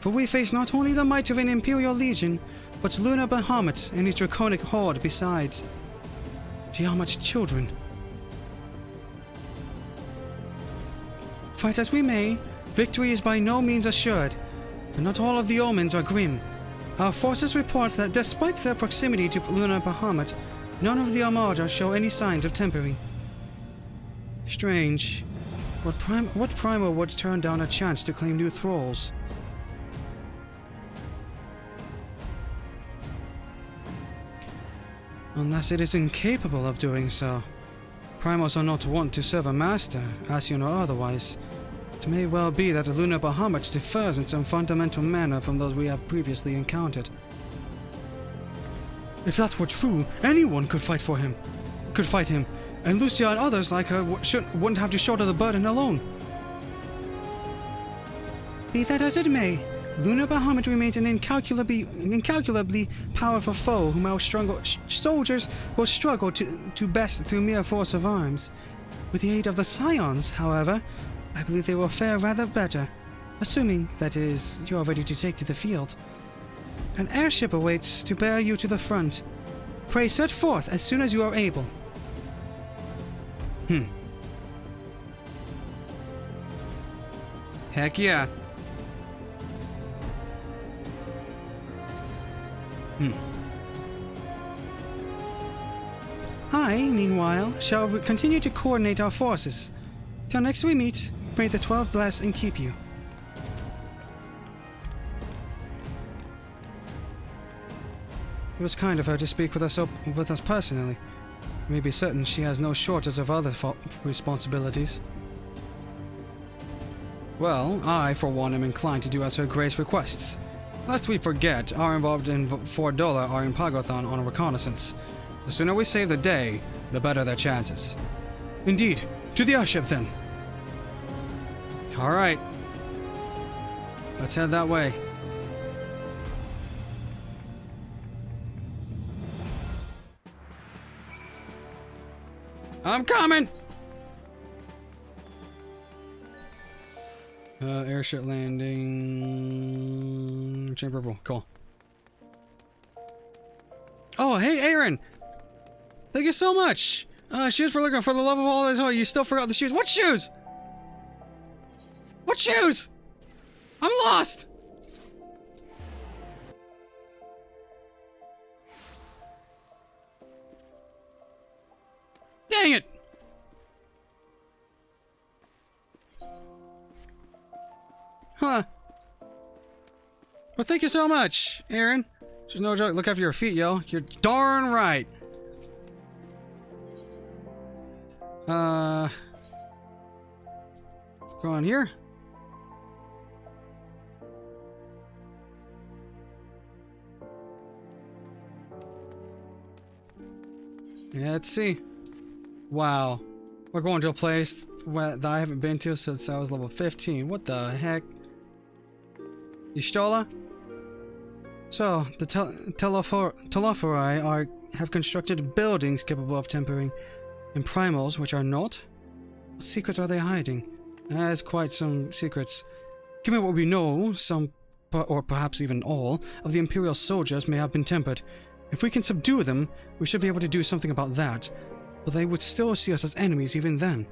for we face not only the might of an Imperial Legion, but Luna Bahamut and his draconic horde besides. Tiamat's children. Fight as we may, victory is by no means assured, and not all of the omens are grim. Our forces report that despite their proximity to Lunar Bahamut, none of the Armada show any signs of tempering. Strange. What primal would turn down a chance to claim new thralls? Unless it is incapable of doing so. Primals are not wont to serve a master, Ascian or otherwise. It may well be that the Lunar Bahamut differs in some fundamental manner from those we have previously encountered. If that were true, anyone could fight him, and Lucia and others like her wouldn't have to shoulder the burden alone. Be that as it may, Lunar Bahamut remains an incalculably powerful foe whom our soldiers will struggle to best through mere force of arms. With the aid of the Scions, however, I believe they will fare rather better, assuming, that is, you are ready to take to the field. An airship awaits to bear you to the front. Pray set forth as soon as you are able. Heck yeah. I, meanwhile, shall continue to coordinate our forces. Till next we meet, may the 12 bless and keep you. It was kind of her to speak with us personally. You may be certain she has no shortage of other responsibilities. Well, I, for one, am inclined to do as her grace requests. Lest we forget, our involved in $4 are in Pagathon on a reconnaissance. The sooner we save the day, the better their chances. Indeed. To the airship, then. Alright. Let's head that way. I'm coming! Airship landing... Chamber roll. Cool. Oh, hey, Aaron! Thank you so much! Shoes for looking for the love of all this. Oh, you still forgot the shoes. What shoes? What shoes? I'm lost! Dang it! Huh. Well, thank you so much, Aaron. There's no joke. Look after your feet, yo. You're darn right. Go on here. Yeah, let's see. Wow. We're going to a place that I haven't been to since I was level 15. What the heck? Y'shtola? So, the Telophori have constructed buildings capable of tempering, and primals, which are not? What secrets are they hiding? There's quite some secrets. Given what we know, some, or perhaps even all, of the Imperial soldiers may have been tempered. If we can subdue them, we should be able to do something about that. But they would still see us as enemies even then.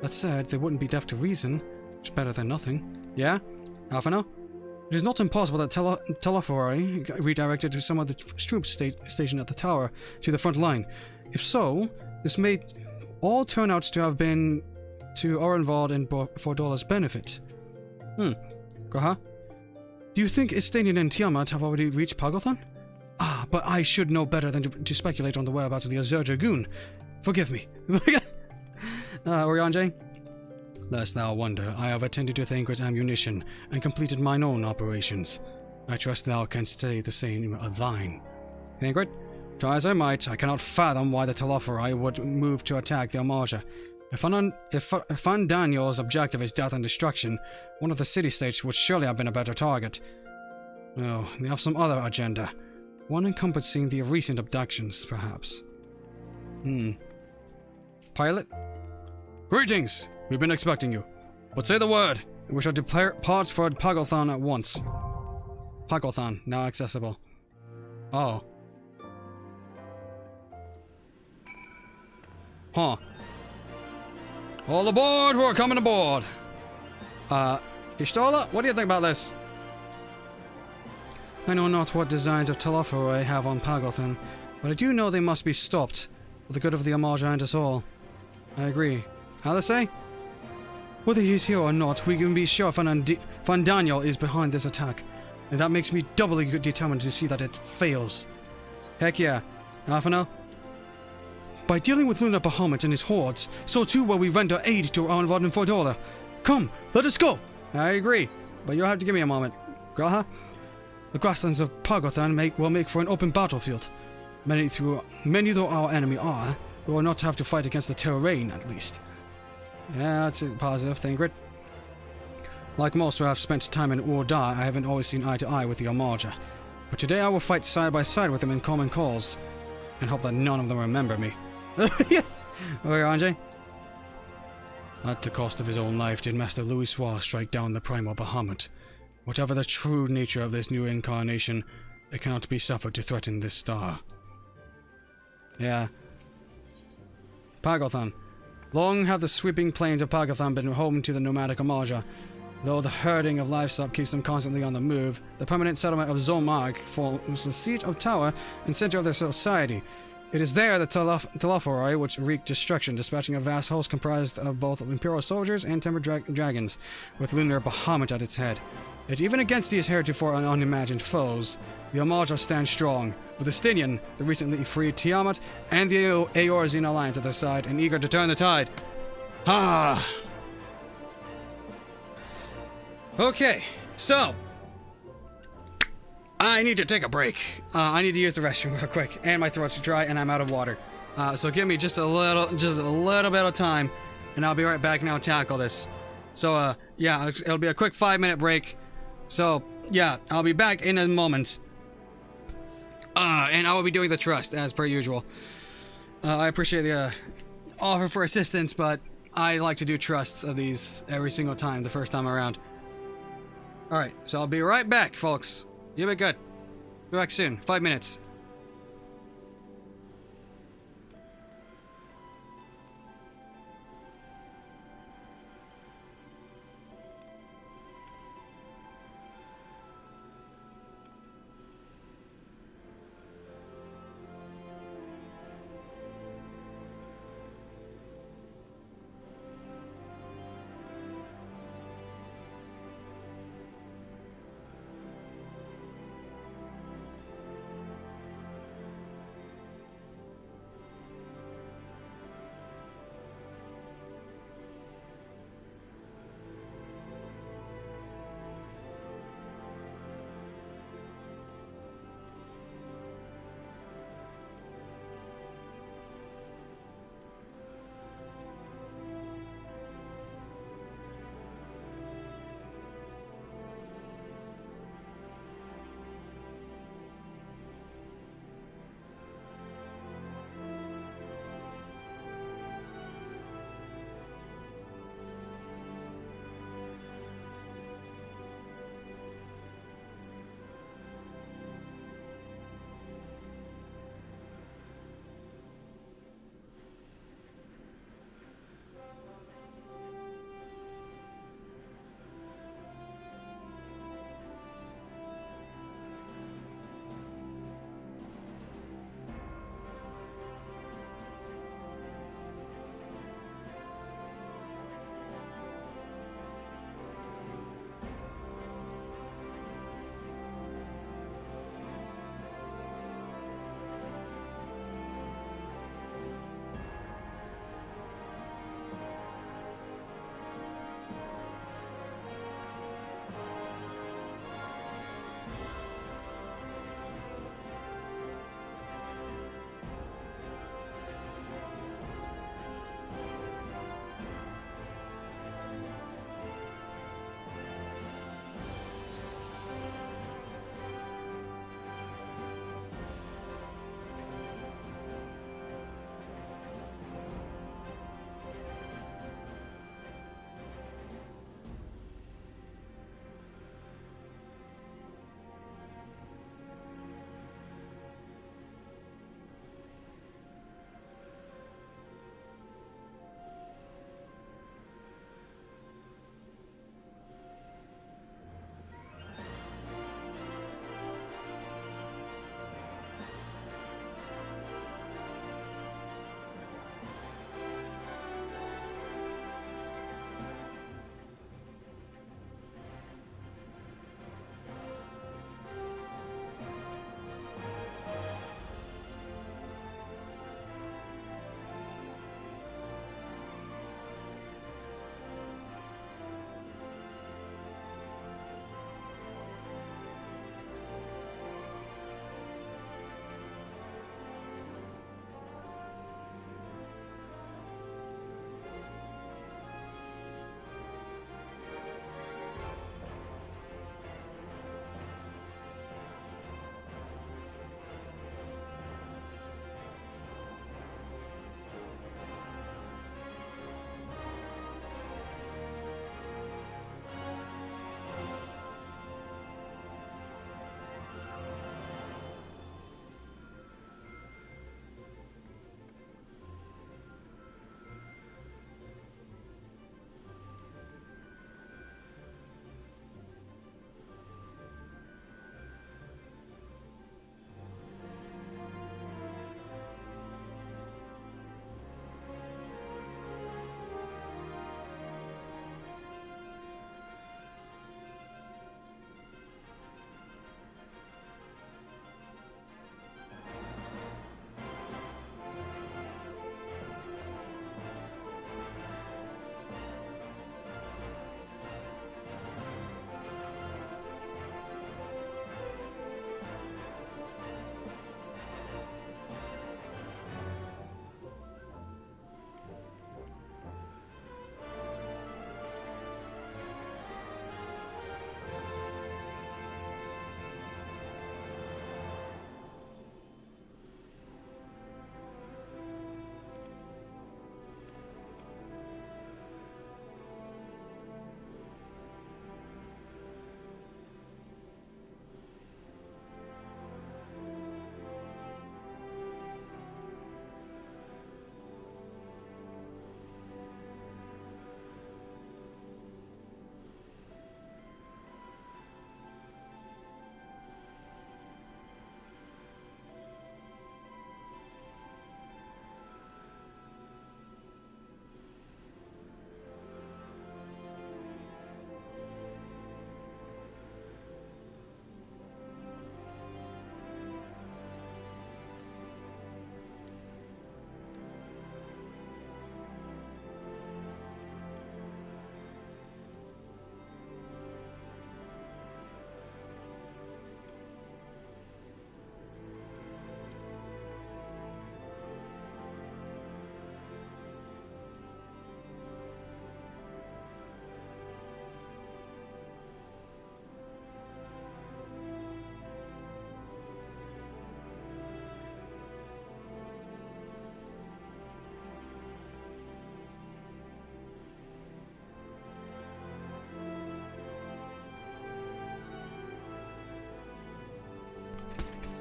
That said, they wouldn't be deaf to reason, which is better than nothing. Yeah? Alphano? It is not impossible that Telophori redirected to some of the troops stationed at the tower to the front line. If so, this may all turn out to have been to Orenvald and Fordola's benefit. Graha? Do you think Estanian and Tiamat have already reached Pagathon? Ah, but I should know better than to speculate on the whereabouts of the Azure Dragoon. Forgive me. Orianjay? Lest thou wonder, I have attended to Thancred's ammunition and completed mine own operations. I trust thou canst say the same of thine. Thancred? Try as I might, I cannot fathom why the Telophori would move to attack the Amarja. If Fan Daniel's objective is death and destruction, one of the city-states would surely have been a better target. No, they have some other agenda. One encompassing the recent abductions, perhaps. Pilot? Greetings! We've been expecting you. But say the word, and we shall depart for Pagathon at once. Pagathon, now accessible. Oh. Huh. All aboard, we're coming aboard! Y'shtola, what do you think about this? I know not what designs of Telophoroi have on Pagothan, but I do know they must be stopped, for the good of the Amarja and us all. I agree. Alice? Whether he's here or not, we can be sure Van Daniel is behind this attack, and that makes me doubly determined to see that it fails. Heck yeah. Alphano? By dealing with Lunar Bahamut and his hordes, so too will we render aid to our Warden Fordola. Come, let us go! I agree, but you'll have to give me a moment. Graha? The grasslands of Pagothan will make for an open battlefield. Many though our enemy are, we will not have to fight against the terrain, at least. Yeah, that's a positive, Thingrid. Like most who have spent time in Ur-Da, I haven't always seen eye to eye with the Amarja. But today I will fight side by side with them in common cause, and hope that none of them remember me. Yeah! Where, Anjay? At the cost of his own life did Master Louisoix strike down the primal Bahamut. Whatever the true nature of this new incarnation, it cannot be suffered to threaten this star. Yeah. Pagothan. Long have the sweeping plains of Pagothan been home to the nomadic Amarja. Though the herding of livestock keeps them constantly on the move, the permanent settlement of Zomag forms the seat of power and center of their society. It is there that Telophoroi which wreaked destruction, dispatching a vast host comprised of both Imperial soldiers and tempered dragons, with Lunar Bahamut at its head. Yet even against these heretofore unimagined foes, the Amarja stand strong, with Estinian, the recently freed Tiamat, and the Eorzine alliance at their side, and eager to turn the tide. Ah! Okay, so I need to take a break. I need to use the restroom real quick, and my throat's dry, and I'm out of water. So give me just a little bit of time, and I'll be right back now and tackle this. So yeah, it'll be a quick 5-minute break. So yeah, I'll be back in a moment. And I will be doing the trust as per usual. I appreciate the offer for assistance, but I like to do trusts of these every single time, the first time around. Alright, so I'll be right back, folks. You be good. Be back soon. 5 minutes.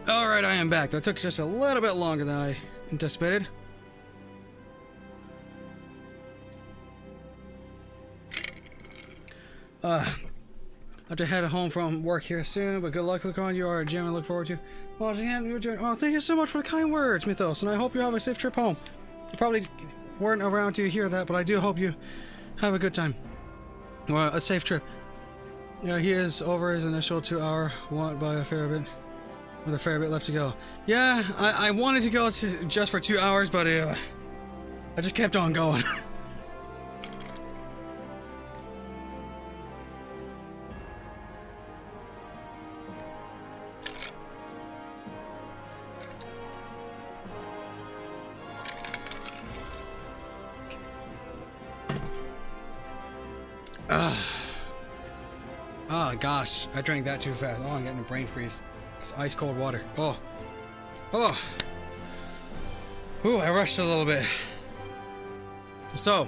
Alright, I am back. That took just a little bit longer than I anticipated. I have to head home from work here soon, but good luck, Lucron. You are a gem I look forward to watching it. Oh, thank you so much for the kind words, Mythos, and I hope you have a safe trip home. You probably weren't around to hear that, but I do hope you have a good time. Well, a safe trip. Yeah, he is over his initial 2-hour want by a fair bit. With a fair bit left to go. Yeah, I wanted to go just for 2 hours, but I just kept on going. Oh gosh, I drank that too fast. Oh, I'm getting a brain freeze. It's ice cold water. Oh. Oh. Ooh, I rushed a little bit. So,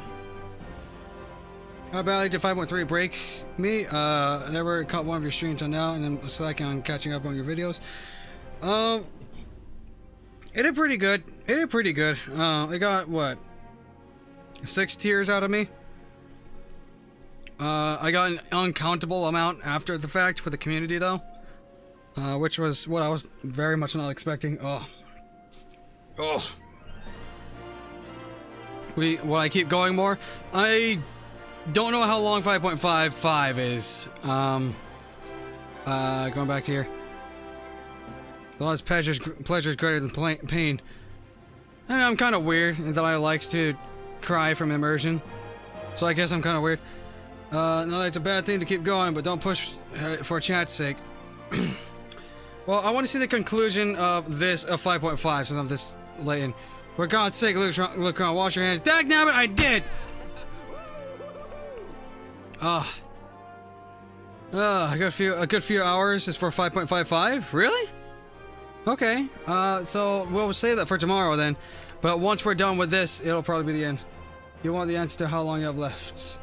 how badly did 5.3 break me? I never caught one of your streams on now, and then slacking on catching up on your videos. It did pretty good. It did pretty good. It got what? 6 tiers out of me. I got an uncountable amount after the fact for the community though. Which was what I was very much not expecting. Oh. Oh. Will I keep going more? I don't know how long 5.55 is. Going back to here. The last pleasure is greater than pain. I mean, I'm kind of weird in that I like to cry from immersion. So I guess I'm kind of weird. No, it's a bad thing to keep going, but don't push for chat's sake. Well, I want to see the conclusion of this, of 5.5, since I'm this late in. For God's sake, Lucron, wash your hands. Dagnabbit, I did! A good few hours is for 5.55? Really? Okay, so we'll save that for tomorrow then. But once we're done with this, it'll probably be the end. You want the answer to how long you have left?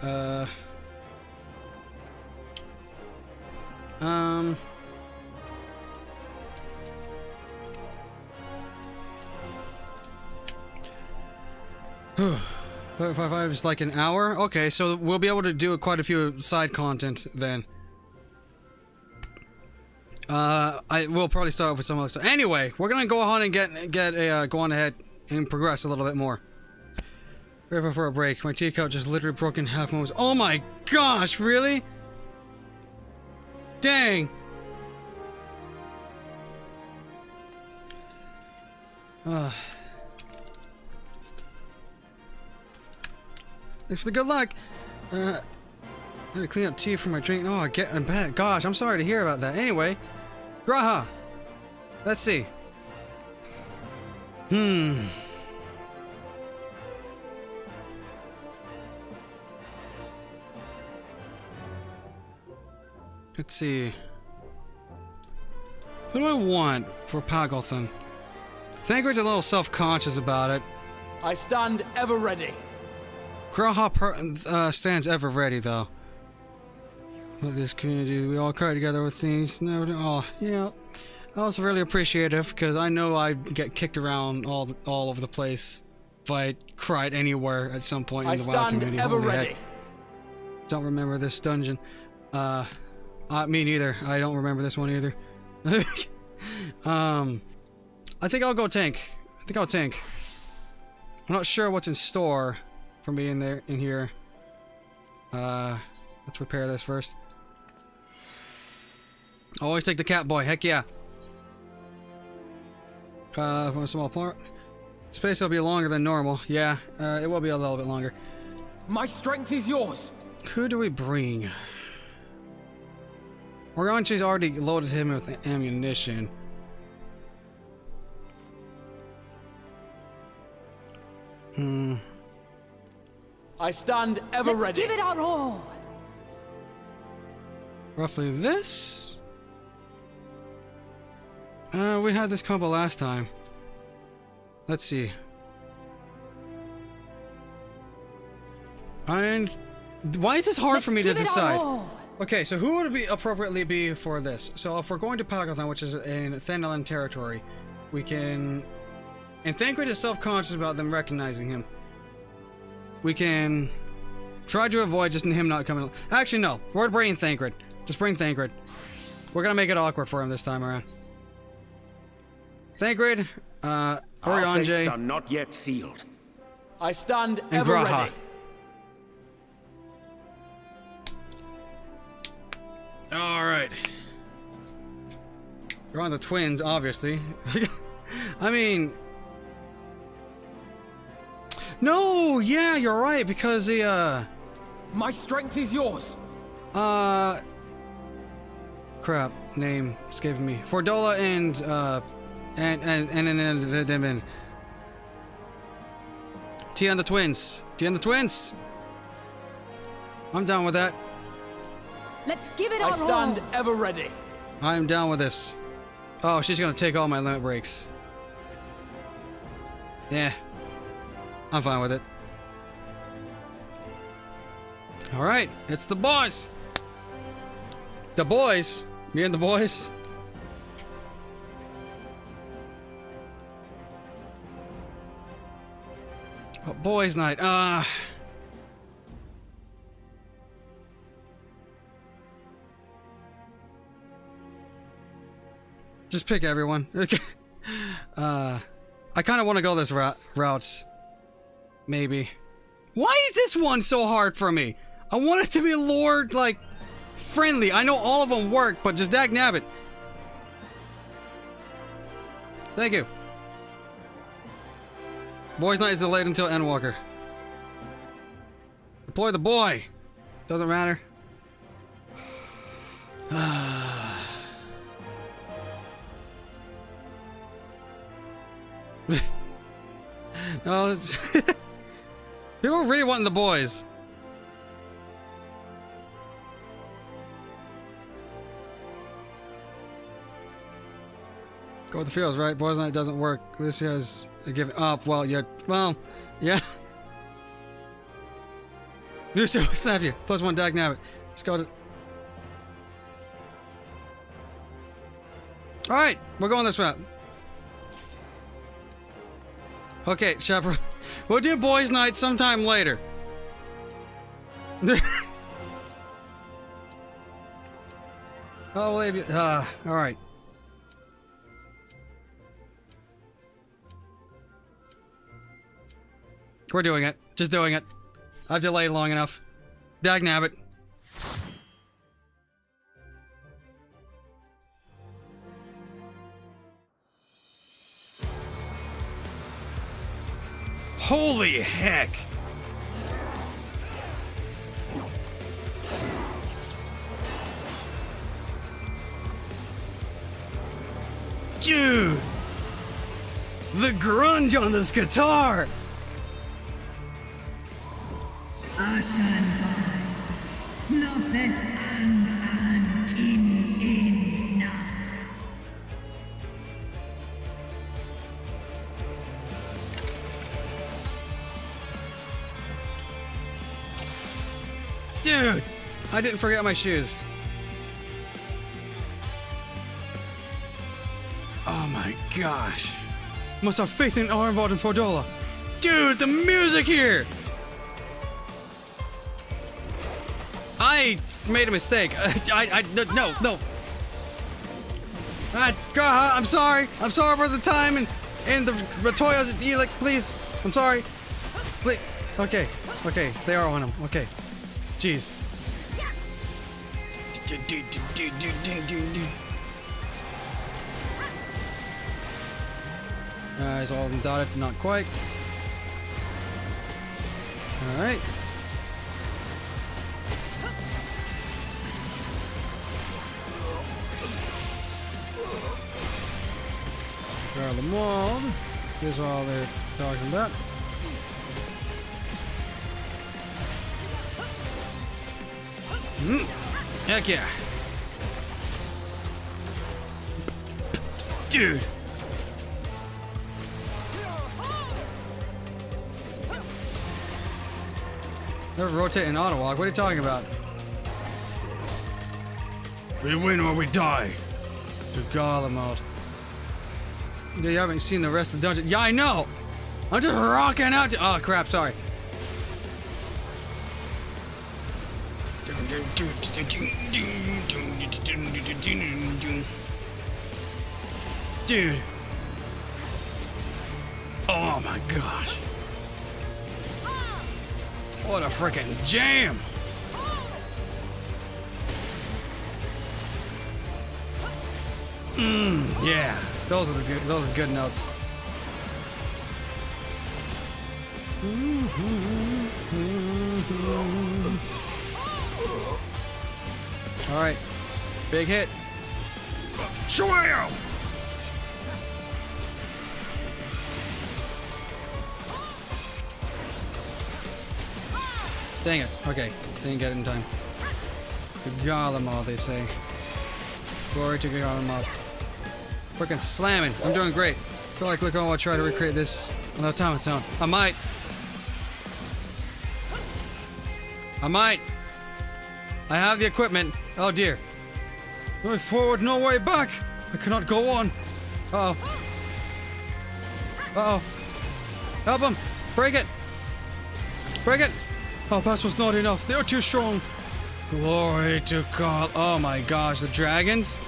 Whew. 5.55 is like an hour? Okay, so we'll be able to do quite a few side content then. I will probably start with some other stuff. Anyway, we're gonna go on and go on ahead and progress a little bit more. Right for a break. My teacup just literally broke in half. Oh my gosh, really? Dang. Thanks for the good luck. I had to clean up tea for my drink. Oh, I'm bad. Gosh, I'm sorry to hear about that. Anyway, Graha. Let's see. Let's see. What do I want for Pagothan? Thancred's a little self-conscious about it. I stand ever ready. Graha stands ever ready, though. With this community, we all cry together with things. Oh, yeah. I was really appreciative because I know I get kicked around all over the place if I cried anywhere at some point in the WoW community. I stand ever ready. Don't remember this dungeon. Me neither. I don't remember this one either. I think I'll go tank. I think I'll tank. I'm not sure what's in store for me in here. Let's repair this first. Always take the cat boy. Heck yeah. From a small part. Space will be longer than normal. Yeah, it will be a little bit longer. My strength is yours. Who do we bring? Oranchi's already loaded him with ammunition. I stand ever ready. Let's give it our all. Roughly this? We had this combo last time. Let's see. And why is this hard for me to decide? Okay, so who would be appropriately be for this? So if we're going to Pagathon, which is in Thandalan territory, we can... And Thancred is self-conscious about them recognizing him. We can try to avoid just him not coming... Actually, no. We're bringing Thancred. Just bring Thancred. We're gonna make it awkward for him this time around. Thancred, Our fates Oriange, are not yet sealed. I stand and ever Graha. ready. Alright. You're on the twins, obviously. I mean... No! Yeah, you're right, because the, My strength is yours! Crap. Name escaping me. Fordola and T on the twins. T on the twins! I'm down with that. Let's give it I our stand all. ever ready. I'm down with this. Oh, she's gonna take all my limit breaks. Yeah. I'm fine with it. Alright, it's the boys! The boys? Me and the boys? Oh, boys' night. Just pick everyone. Okay. I kind of want to go this route. Maybe. Why is this one so hard for me? I want it to be lore, like, friendly. I know all of them work, but just dagnabbit. Thank you. Boys' night is delayed until Endwalker. Deploy the boy. Doesn't matter. No, it's people really wanting the boys. Go with the feels, right? Boys' night doesn't work. This has a given up. Well, yeah. You still snap you. +1 dag nabbit. Just go to. Alright, we're going this route. Okay, Shepard. We'll do boys' night sometime later. Oh, alright. We're doing it. Just doing it. I've delayed long enough. Dagnabbit. Holy heck! Dude! The grunge on this guitar! Asan bai, snobbeth an in na. Dude! I didn't forget my shoes. Oh my gosh. Must have faith in Arnvald and Fordola. Dude, the music here! I made a mistake. No. Graha, I'm sorry. I'm sorry for the time and the Ratoyos and Elic, please. I'm sorry. Please. Okay. They are on him. Okay. Jeez. Is all of them dotted? Not quite. Alright. Guard the mold. Here's all they're talking about. Heck yeah. Dude. They're rotating auto walk. What are you talking about? We win or we die. To Garlemald. Yeah, you haven't seen the rest of the dungeon. Yeah, I know! I'm just rocking out. Oh, crap, sorry. Dude. Oh my gosh. What a freaking jam! Yeah, those are good notes. All right, big hit. Shwam! Dang it. Okay, didn't get it in time. Garlemald, they say. Glory to Garlemald. Freaking slamming. I'm doing great. Feel like Lucron will try to recreate this on the automaton. I might. I have the equipment. Oh dear. No way forward, no way back. I cannot go on. Uh-oh. Uh-oh. Help him. Break it. Break it. Oh, pass was not enough. They are too strong. Glory to God. Oh my gosh, the dragons.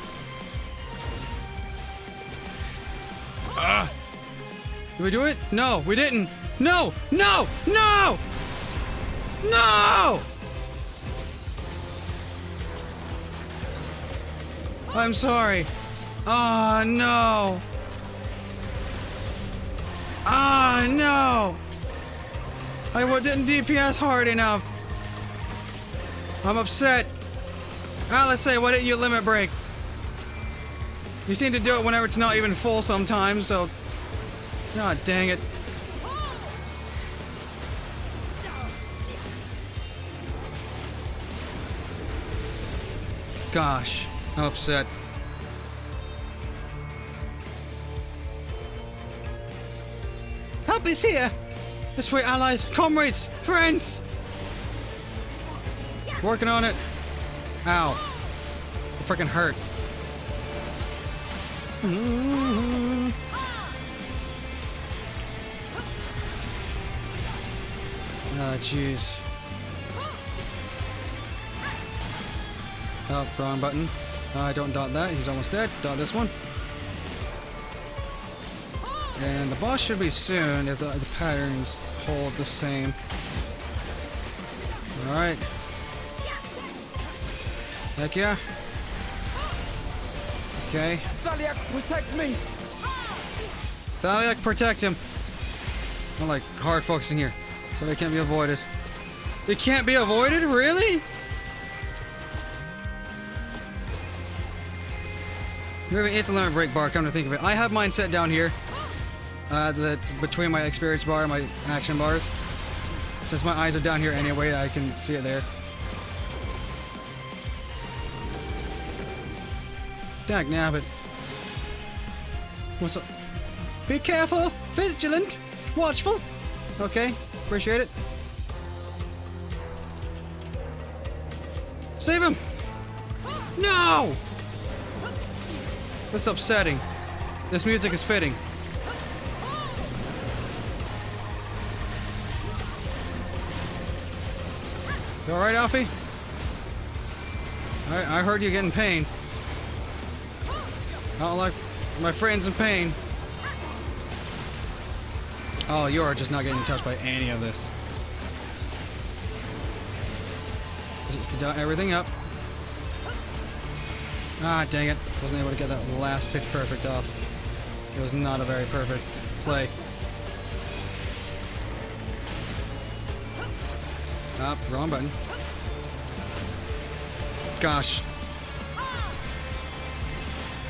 Did we do it? No, we didn't. No! No! No! No! I'm sorry. Oh no. Ah no. I didn't DPS hard enough. I'm upset. Alice, why didn't you limit break? You seem to do it whenever it's not even full sometimes, so... God dang it. Gosh, I'm upset. Help is here! This way, allies, comrades, friends! Working on it. Ow. It freaking hurt. Oh, jeez. Oh, wrong button. Don't dot that. He's almost dead. Dot this one. And the boss should be soon if the patterns hold the same. Alright. Heck yeah. Okay. Thaliak, protect me! Thaliak, protect him. I'm like hard focusing here. So they can't be avoided. They can't be avoided? Really? Moving instant limit break bar, come to think of it. I have mine set down here. Between my experience bar and my action bars. Since my eyes are down here anyway, I can see it there. Dag nabbit. What's up? Be careful, vigilant, watchful. Okay, appreciate it. Save him! No! That's upsetting. This music is fitting. You alright, Alfie? I heard you getting pain. I don't like my friends in pain. Oh, you are just not getting touched by any of this. Just dot everything up. Ah, dang it. Wasn't able to get that last pitch perfect off. It was not a very perfect play. Ah, wrong button. Gosh.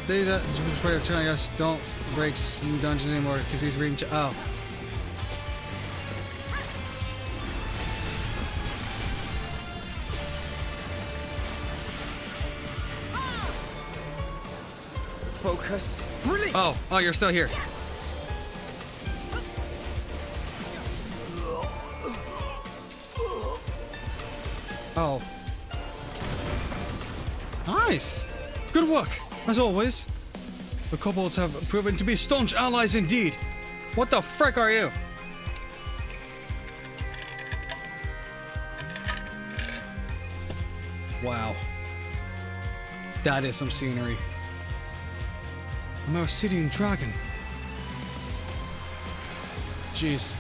They that way of telling us don't breaks in dungeons anymore because he's reading. Oh. Focus. Release. Oh, you're still here. Oh. Nice. Good work, as always. The kobolds have proven to be staunch allies indeed. What the frick are you? Wow. That is some scenery. Another sitting dragon. Jeez.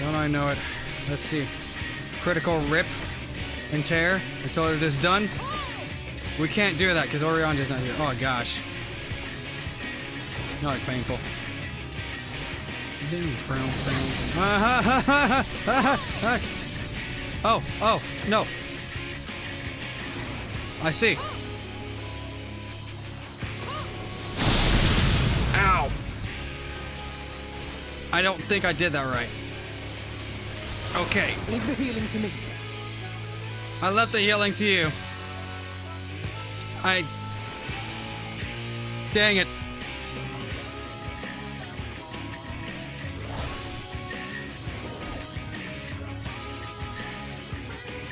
Don't I know it? Let's see. Critical rip and tear until it is done. We can't do that because Orion's not here. Oh gosh. No, it's painful. Oh, no. I see. Ow. I don't think I did that right. Okay. Leave the healing to me. I left the healing to you. Dang it.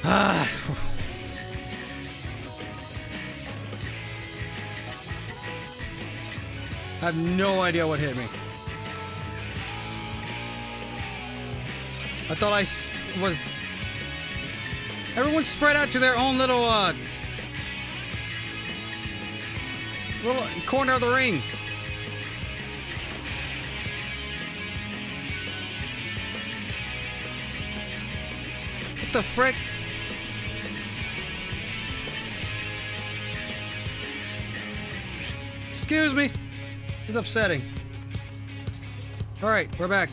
Ah. I have no idea what hit me. I thought I was... Everyone's spread out to their own little corner of the ring. What the frick? Excuse me. It's upsetting. Alright, we're back.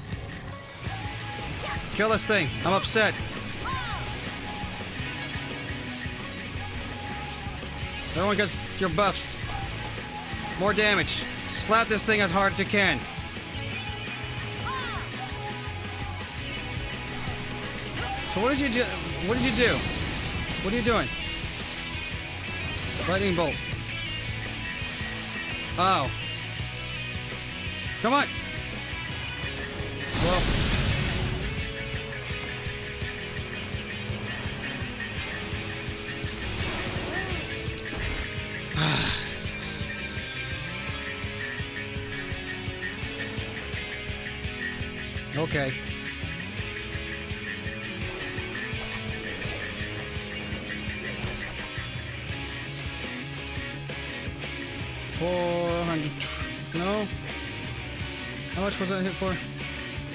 Kill this thing. I'm upset. Everyone gets your buffs. More damage. Slap this thing as hard as you can. So what did you do? What did you do? What are you doing? Lightning bolt. Oh. Come on. Well. Okay. $400. No. How much was that hit for?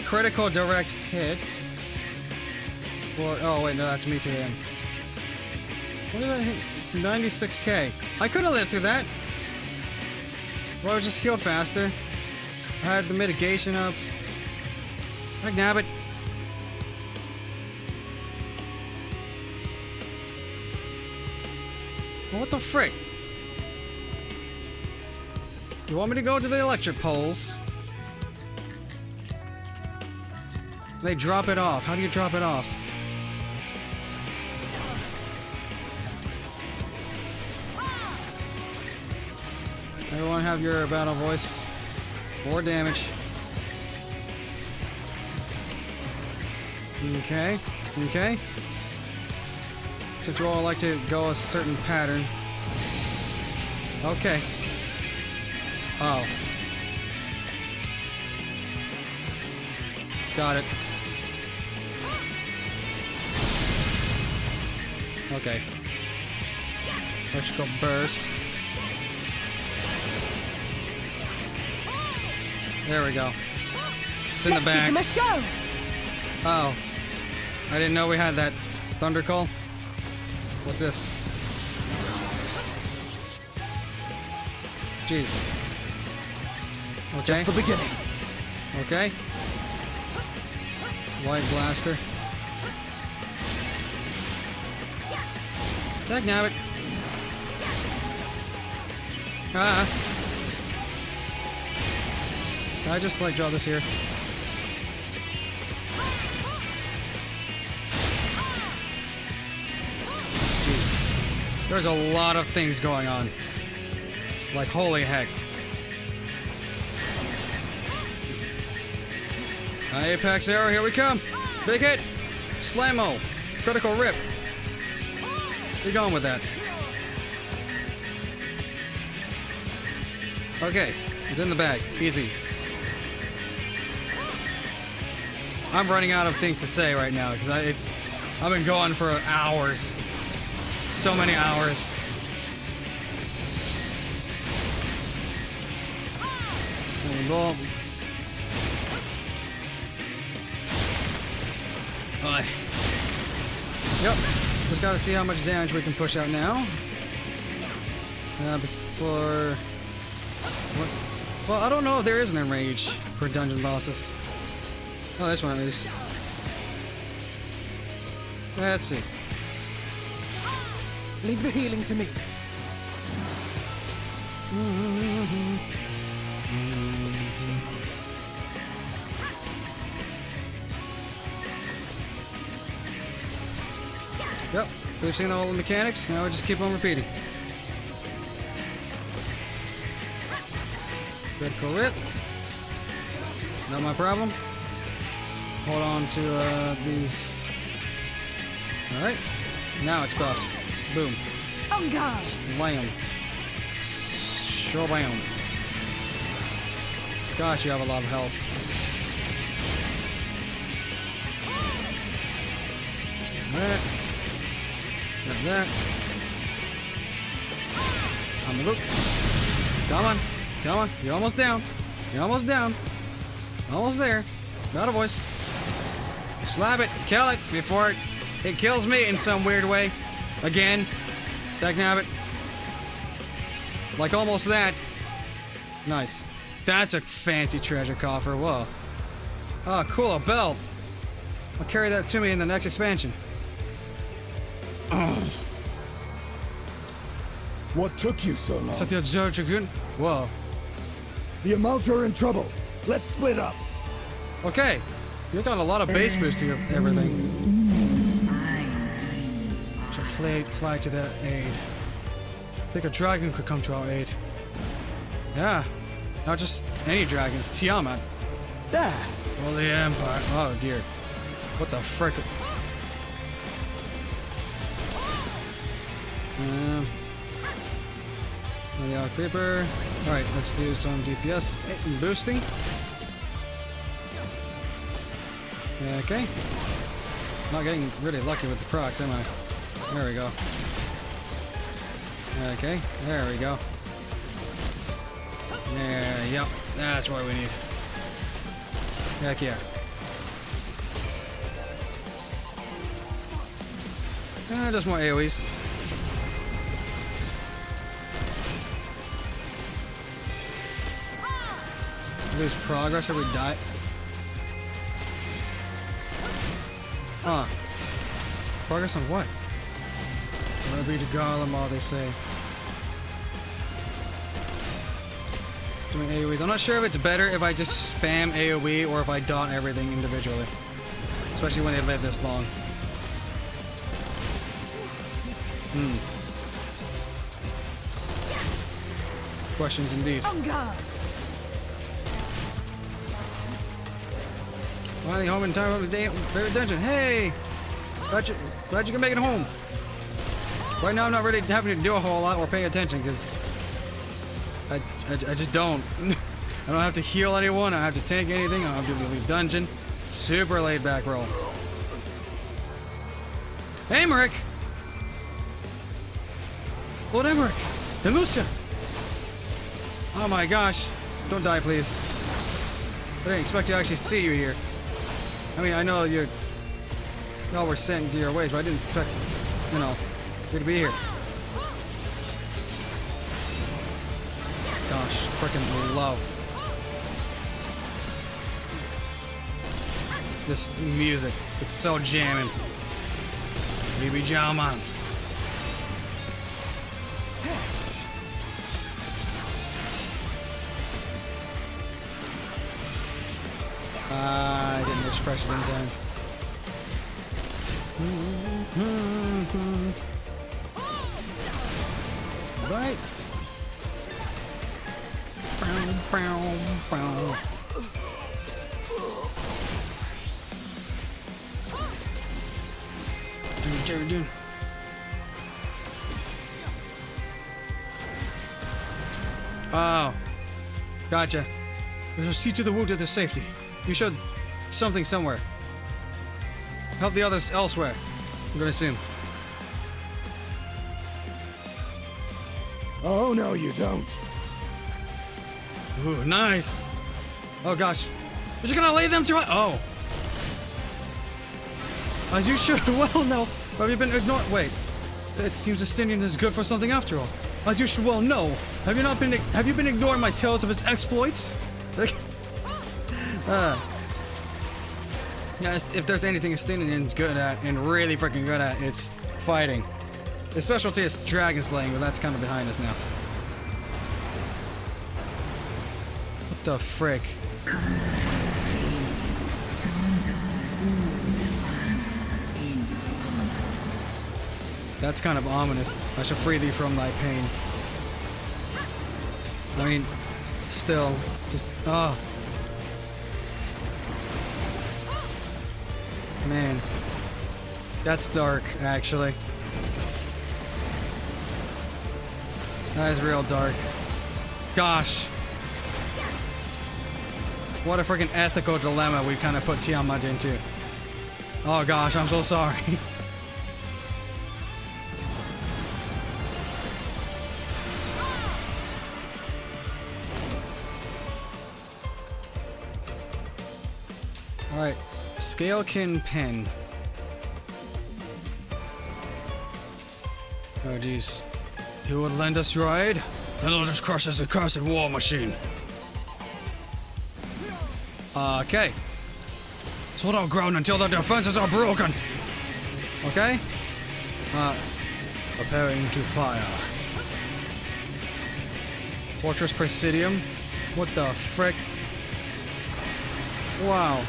Critical direct hits. For, oh wait, no, that's me to him. What did that hit? 96k. I could have lived through that. Well, I was just healed faster. I had the mitigation up. Like nabbit. Well, what the frick? You want me to go to the electric poles? They drop it off. How do you drop it off? Everyone have your battle voice. 4 damage. Okay. Okay. Since you all like to go a certain pattern. Okay. Oh. Got it. Okay. Electrical burst. There we go. It's in the back. Give him a show. Oh. I didn't know we had that. Thunder call? What's this? Jeez. Okay. Just the beginning. Okay. Light blaster. Dagnabbit. Ah. Can I just like draw this here? Jeez. There's a lot of things going on. Like holy heck. Apex arrow, here we come. Big hit. Slammo. Critical rip. You're going with that. Okay, it's in the bag. Easy. I'm running out of things to say right now because I've been going for hours. So many hours. Well, yep. Just gotta see how much damage we can push out now. Before. What? Well, I don't know if there is an enrage for dungeon bosses. Oh, this one at least. Let's see. Leave the healing to me. Yep, we've seen all the mechanics, now we just keep on repeating. Critical hit. Not my problem. Hold on to these. Alright, now it's buffed. Boom. On guard. Slam. Shobam. Gosh, you have a lot of health. That. Like that. On the loop. Come on. Come on. You're almost down. You're almost down. Almost there. Not a voice. Slap it. Kill it before it kills me in some weird way. Again. Dagnabbit. Like almost that. Nice. That's a fancy treasure coffer. Whoa. Oh, cool. A belt. I'll carry that to me in the next expansion. What took you so long? Whoa. The Amalta are in trouble. Let's split up. Okay. You've got a lot of base boosting of everything. Should fly to their aid. I think a dragon could come to our aid. Yeah. Not just any dragons. Tiamat. There. Well, the Empire. Oh, dear. What the frick? The Arc Creeper. Alright, let's do some DPS boosting. Okay. Not getting really lucky with the procs, am I? There we go. Okay, there we go. Yeah, yep, that's what we need. Heck yeah. Just more AoEs. Lose progress every die. Huh. Progress on what? Maybe to Garlemald, they say. Doing AoEs. I'm not sure if it's better if I just spam AoE or if I dot everything individually. Especially when they live this long. Questions indeed. On guard. Finally home in time of the favorite dungeon. Hey! Glad you can make it home. Right now I'm not really having to do a whole lot or pay attention because I just don't. I don't have to heal anyone, I don't have to tank anything, I don't have to leave dungeon. Super laid back roll. Hey Emmerich! Lord Emmerich! Elucia! Oh my gosh. Don't die please. I didn't expect to actually see you here. I mean, I know y'all were sent to your ways, but I didn't expect, you know, you to be here. Gosh, freaking love this music. It's so jamming. Baby Jaman. I didn't refresh it in time. Right. Oh. Gotcha. We shall see to the wounded to safety. You should... something somewhere. Help the others elsewhere. I'm gonna assume. Oh, no, you don't. Ooh, nice. Oh, gosh. You're just gonna lay them to... Oh. As you should well know. Have you been ignored? Wait. It seems Justinian is good for something after all. As you should well know. Have you been ignoring my tales of his exploits? Yeah, if there's anything Justinian's good at, and really freaking good at, it's fighting. His specialty is dragon slaying, but that's kind of behind us now. What the frick? That's kind of ominous. I shall free thee from thy pain. I mean, still, just, oh. Man. That's dark, actually. That is real dark. Gosh. What a freaking ethical dilemma we kind of put Tiamat into. Oh gosh, I'm so sorry. Alright. Scalekin pen. Oh jeez. You would lend us your aid? Then I'll just crush this accursed war machine. Okay. So don't groan until the defenses are broken. Okay? Preparing to fire. Fortress Presidium? What the frick? Wow.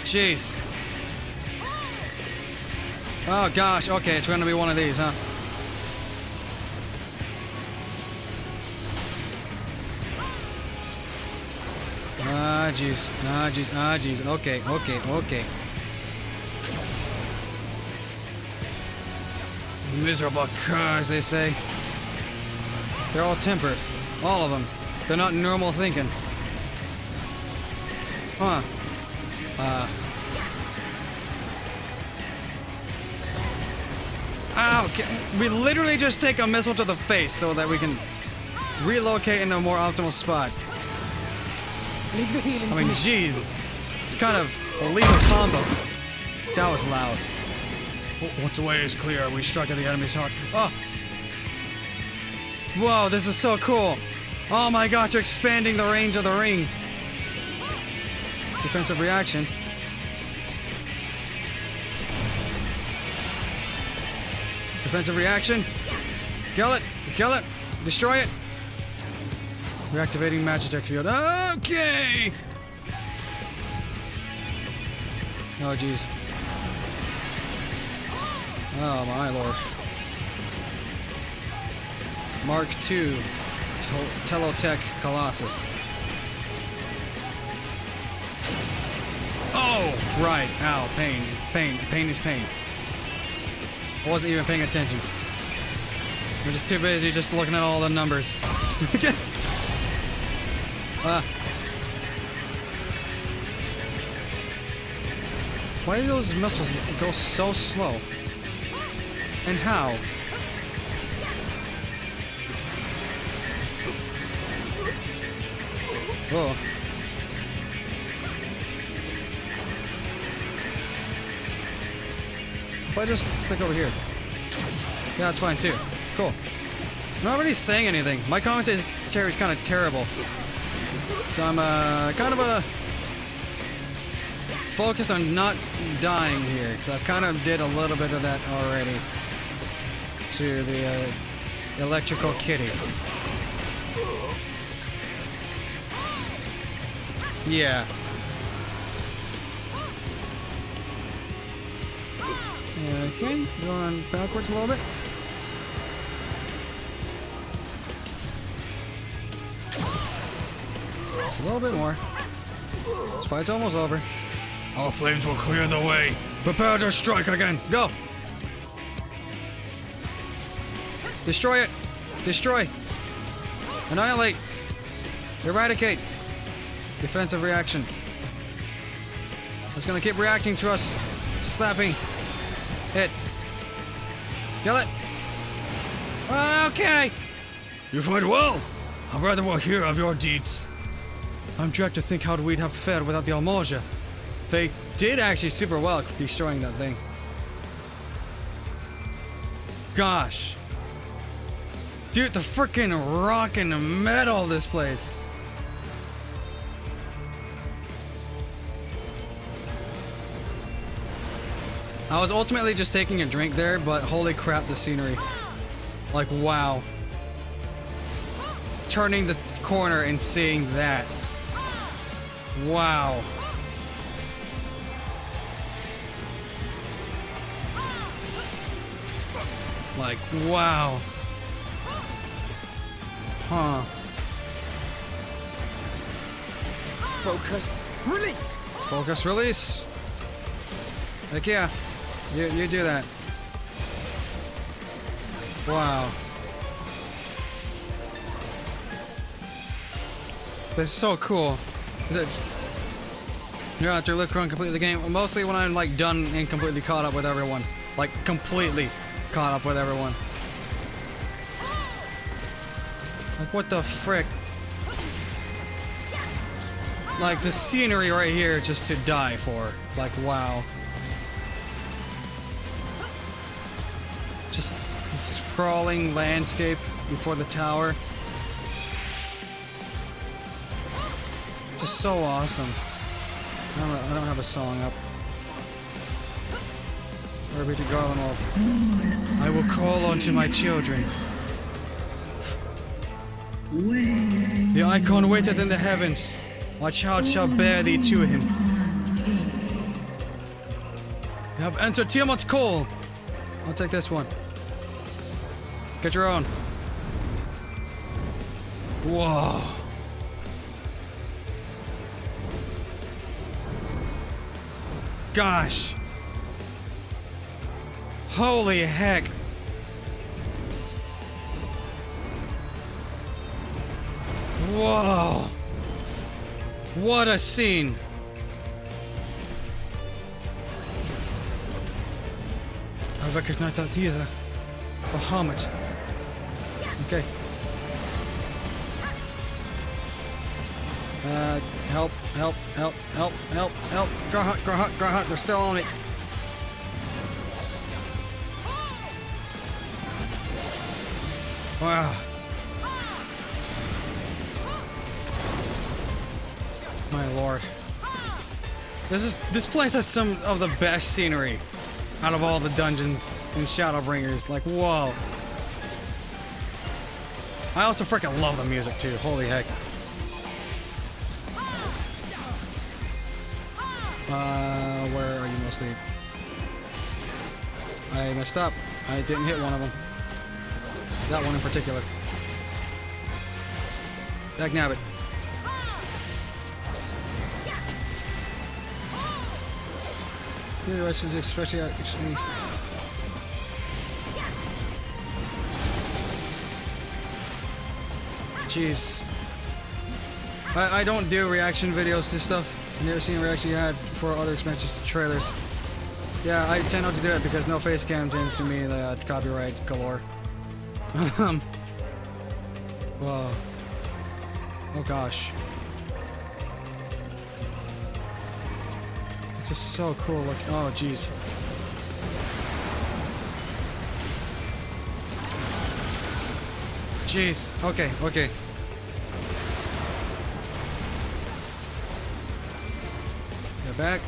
Jeez. Oh gosh, okay, it's gonna be one of these, huh? Ah, jeez. Ah, jeez. Ah, jeez. Okay, okay, okay. Miserable curs, they say. They're all tempered. All of them. They're not normal thinking. Huh. Ow! We literally just take a missile to the face so that we can relocate in a more optimal spot. Leave the healing. I mean, jeez. It's kind of a lethal combo. That was loud. Once the way is clear, we strike at the enemy's heart. Oh! Whoa, this is so cool. Oh my gosh, you're expanding the range of the ring. Defensive reaction. Defensive reaction. Kill it. Kill it. Destroy it. Reactivating Magitech field. Okay. Oh jeez. Oh my lord. Mark II. Telotech Colossus. Oh! Right. Ow. Pain. Pain. Pain is pain. I wasn't even paying attention. I'm just too busy just looking at all the numbers. Why do those missiles go so slow? And how? Whoa. If I just stick over here. Yeah, that's fine too. Cool. I'm not really saying anything. My commentary is kind of terrible. So I'm kind of focused on not dying here, because I've kind of did a little bit of that already to the electrical kitty. Yeah. Okay, going backwards a little bit. Just a little bit more. This fight's almost over. Our flames will clear the way. Prepare to strike again. Go! Destroy it! Destroy! Annihilate! Eradicate! Defensive reaction. It's gonna keep reacting to us. Slapping. Hit. Kill it! Okay! You fight well! I'd rather well hear of your deeds. I'm dread to think how we'd have fared without the Almoja. They did actually super well destroying that thing. Gosh. Dude, the freaking rock and metal of this place. I was ultimately just taking a drink there, but holy crap, the scenery. Like, wow. Turning the corner and seeing that. Wow. Like, wow. Huh. Focus, release! Focus, release. Heck yeah. You do that. Wow. This is so cool. You're out there, Lucron, complete the game. Mostly when I'm like done and completely caught up with everyone. Like completely caught up with everyone. Like what the frick? Like the scenery right here just to die for. Like wow. Just the sprawling landscape before the tower. Just so awesome. I don't have a song up. Where to Garlemald. I will call unto my children. The icon waiteth in the heavens. My child shall bear thee to him. You have entered Tiamat's call. I'll take this one. Get your own. Whoa. Gosh. Holy heck. Whoa. What a scene. I recognize that either. Bahamut. Okay. Help. Garhut, they're still on me. Wow. My lord. This place has some of the best scenery out of all the dungeons in Shadowbringers. Like, whoa. I also freaking love the music too. Holy heck. Where are you mostly? I messed up. I didn't hit one of them. That one in particular. Dagnabbit. Especially actually. Jeez. I don't do reaction videos to stuff. I've never seen a reaction you had for other expansions to trailers. Yeah, I tend not to do it because no face cam tends to me that copyright galore. Whoa. Oh gosh. It's just so cool looking. Oh jeez. Jeez. Okay. Get back.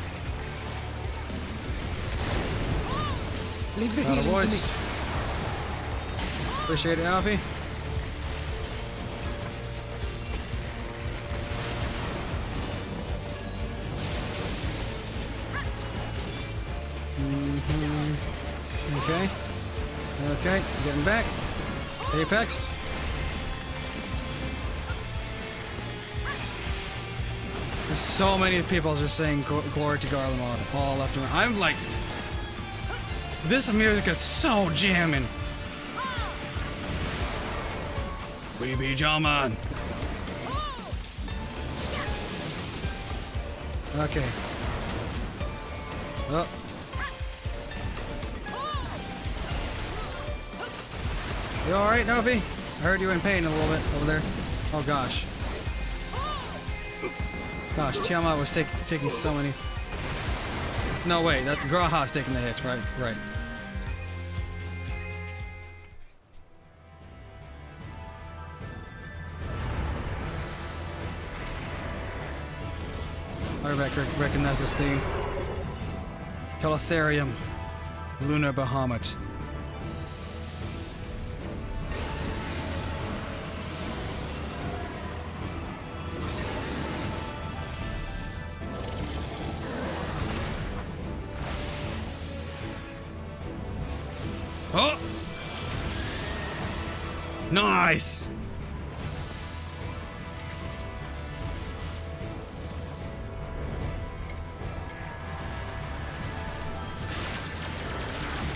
Leave the healing to me. Appreciate it, Alfie. Okay, getting back. Apex. There's so many people just saying glory to Garlemald all left and right. I'm like, this music is so jamming. We be Jawman. Okay. Oh. You alright, Novi? I heard you in pain a little bit over there. Oh gosh. Gosh, Tiamat was taking so many. No, wait, that Graha's taking the hits, right? Right. I recognize this theme. Calotherium, Lunar Bahamut. Oh! Nice!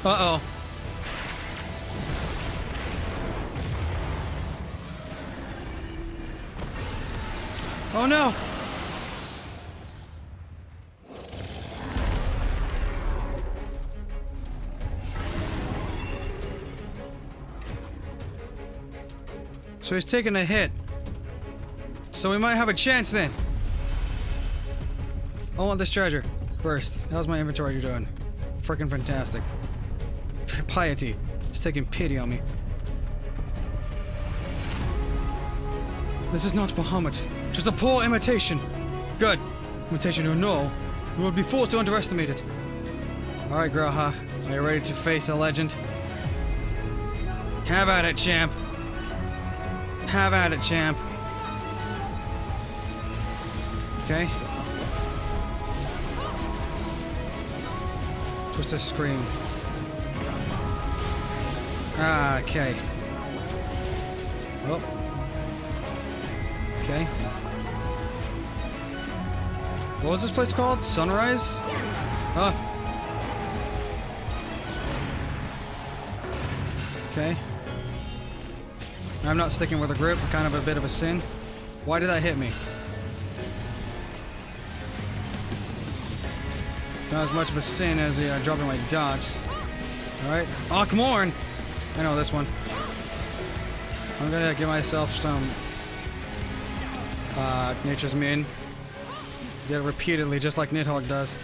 Uh-oh. Oh no! So he's taking a hit. So we might have a chance then. I want this treasure first. How's my inventory doing? Freaking fantastic. Piety. He's taking pity on me. This is not Bahamut. Just a poor imitation. Good. Imitation or no, we will be forced to underestimate it. Alright, Graha. Are you ready to face a legend? Have at it, champ. Have at it, champ. Okay. What's a scream? Ah, okay. Oh. Okay. What was this place called? Sunrise? Ah. Okay. I'm not sticking with a grip, kind of a bit of a sin. Why did that hit me? Not as much of a sin as dropping my dots. Alright. Akmorn! I know this one. I'm gonna give myself some Nature's Min. Get it repeatedly, just like Nidhogg does.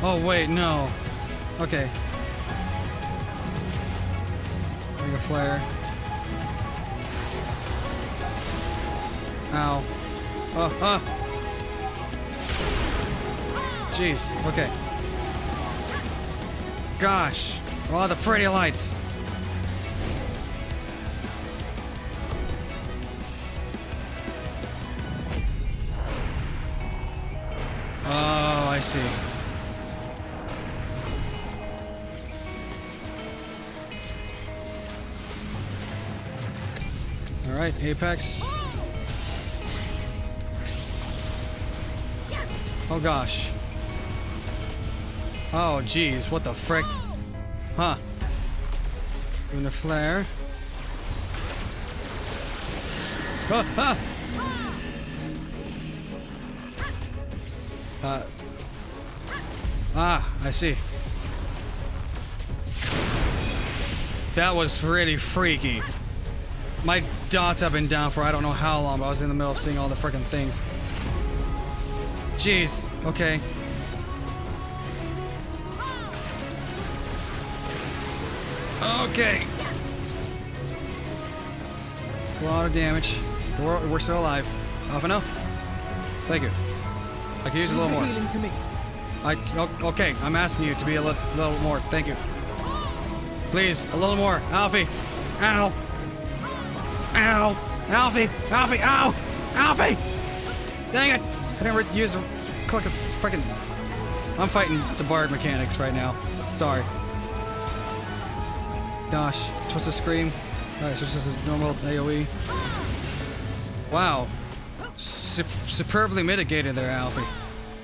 Oh wait, no. Okay. Bring a flare. Ow. Oh, ah! Jeez, okay. Gosh. Oh, the pretty lights. Oh, I see. Alright, Apex. Oh gosh. Oh geez, what the frick? Huh. Doing the flare. Ah, ah. I see. That was really freaky. My dots have been down for I don't know how long, but I was in the middle of seeing all the frickin' things. Jeez, okay. Okay. It's a lot of damage. We're still alive. Half enough? Thank you. I could use a little more. Okay, I'm asking you to be a little more. Thank you. Please, a little more. Alfie. Ow. Ow. Alfie. Alfie. Ow. Alfie. Dang it. I didn't use a click of freaking. I'm fighting the bard mechanics right now. Sorry. Gosh, Twisted Scream. Alright, so it's just a normal AoE. Wow. Superbly mitigated there, Alfie.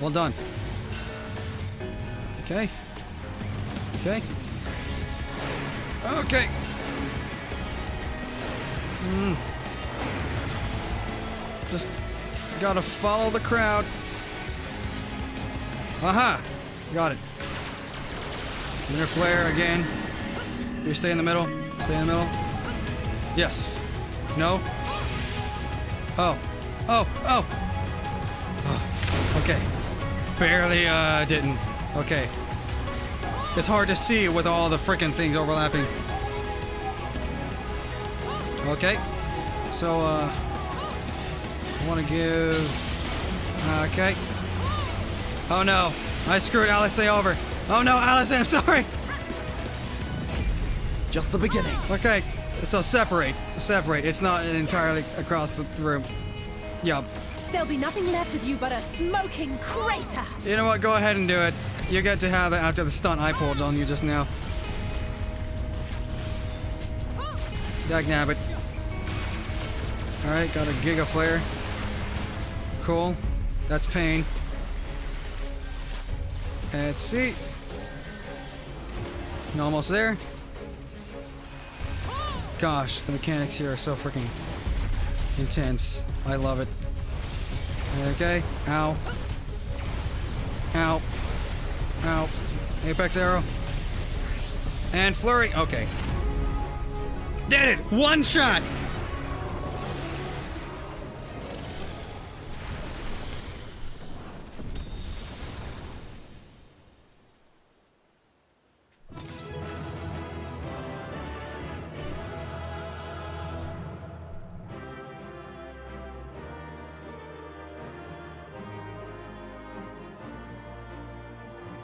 Well done. Okay. Okay. Okay. Just gotta follow the crowd. Aha! Got it. Inner flare again. Do you stay in the middle? Stay in the middle. Yes. No. Oh. Oh. Oh. Oh. Okay. Barely didn't. Okay. It's hard to see with all the freaking things overlapping. Okay. So I want to give. Okay. Oh no! I screwed Alice over. Oh no, Alice, I'm sorry. Just the beginning. Okay. So separate. Separate. It's not entirely across the room. Yup. There'll be nothing left of you but a smoking crater. You know what? Go ahead and do it. You get to have it after the stunt I pulled on you just now. Dagnabbit. Alright, got a Giga Flare. Cool. That's pain. Let's see. Almost there. Gosh, the mechanics here are so freaking intense. I love it. Okay. Ow. Ow. Ow. Apex arrow. And flurry. Okay. Did it! One shot!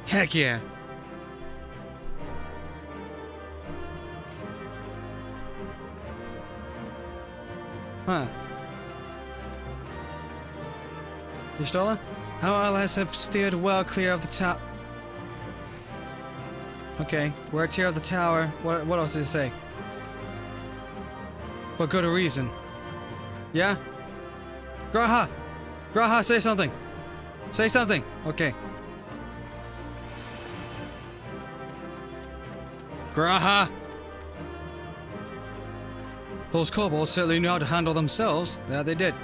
Heck yeah. Huh. Y'shtola? Our allies have steered well clear of the top. Okay, we're clear of the tower. What else did it say? For good reason. Yeah? Graha! Graha, say something! Say something! Okay. Graha! Those kobolds certainly knew how to handle themselves. Yeah, they did.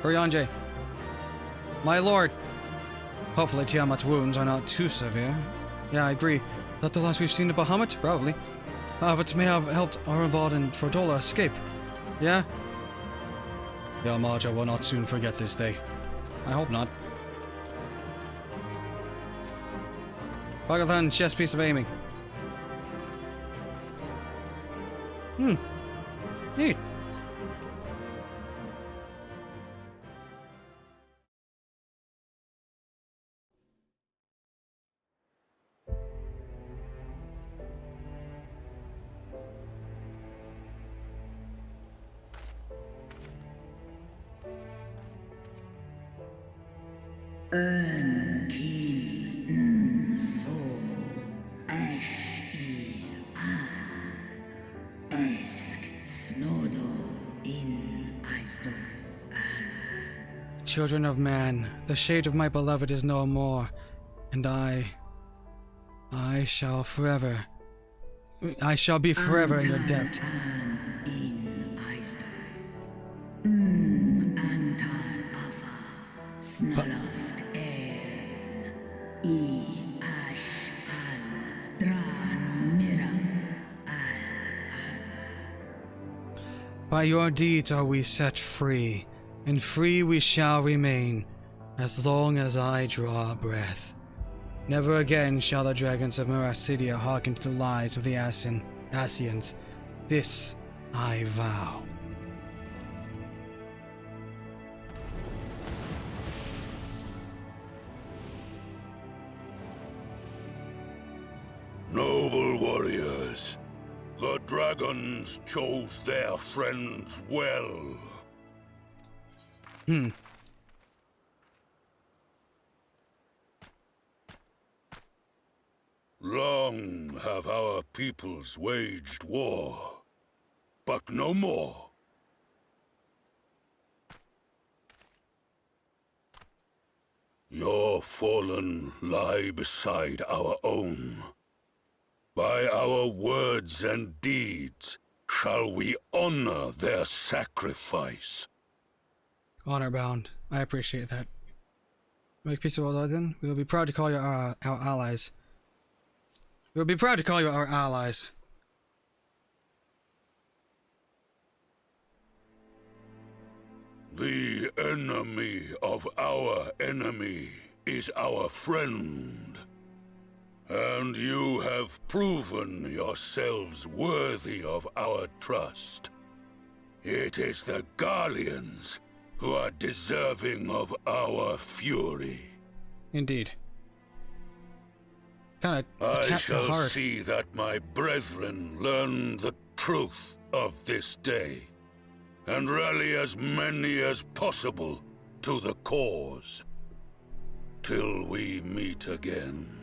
Urianje. My lord. Hopefully Tiamat's wounds are not too severe. Yeah, I agree. That the last we've seen of Bahamut? Probably. But may have helped Arenvald and Fordola escape. Yeah? Yalmarja will not soon forget this day. I hope not. Bagathan, chess piece of aiming. Neat. Children of man, the shade of my beloved is no more, and I shall be forever in your debt. By your deeds are we set free, and free we shall remain, as long as I draw breath. Never again shall the dragons of Meracidia hearken to the lies of the Asians. This I vow. Noble warriors, the dragons chose their friends well. Long have our peoples waged war, but no more. Your fallen lie beside our own, By our words and deeds shall we honor their sacrifice. Honor bound. I appreciate that. Make peace with all then. We will be proud to call you our allies. We will be proud to call you our allies. The enemy of our enemy is our friend. And you have proven yourselves worthy of our trust. It is the Garleans who are deserving of our fury. Indeed. Kind of I attack shall hard. see that my brethren learn the truth of this day, and rally as many as possible to the cause. Till we meet again.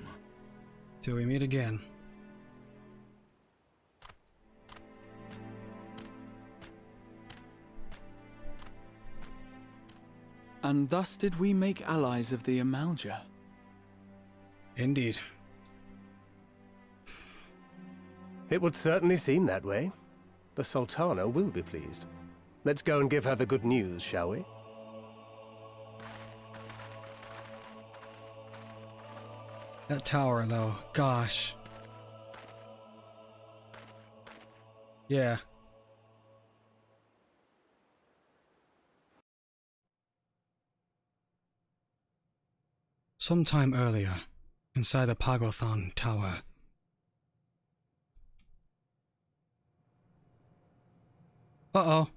Till we meet again. And thus did we make allies of the Amalja. Indeed. It would certainly seem that way. The Sultana will be pleased. Let's go and give her the good news, shall we? That tower, though. Gosh. Yeah. Sometime earlier, inside the Pagothon Tower. Uh-oh.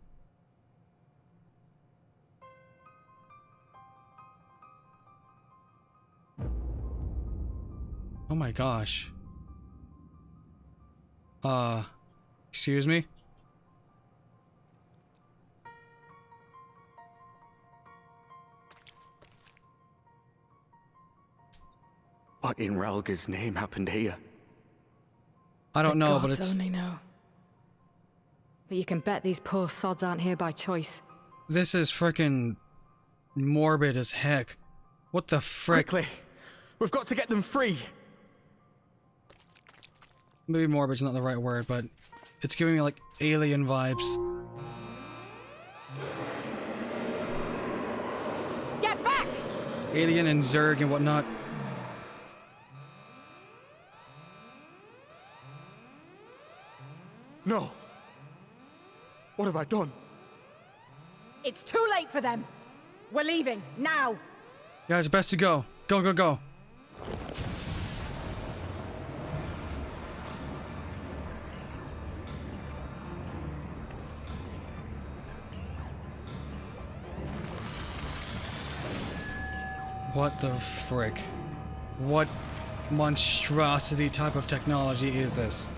Oh my gosh. Excuse me? What in Ralga's name happened here? I don't know, but Gods it's... only know. But you can bet these poor sods aren't here by choice. This is frickin' morbid as heck. What the frick? Quickly! We've got to get them free! Maybe morbid's not the right word, but it's giving me like alien vibes. Get back! Alien and Zerg and whatnot. No. What have I done? It's too late for them. We're leaving, now. Yeah, it's best to go. Go, go, go. What the frick? What monstrosity type of technology is this?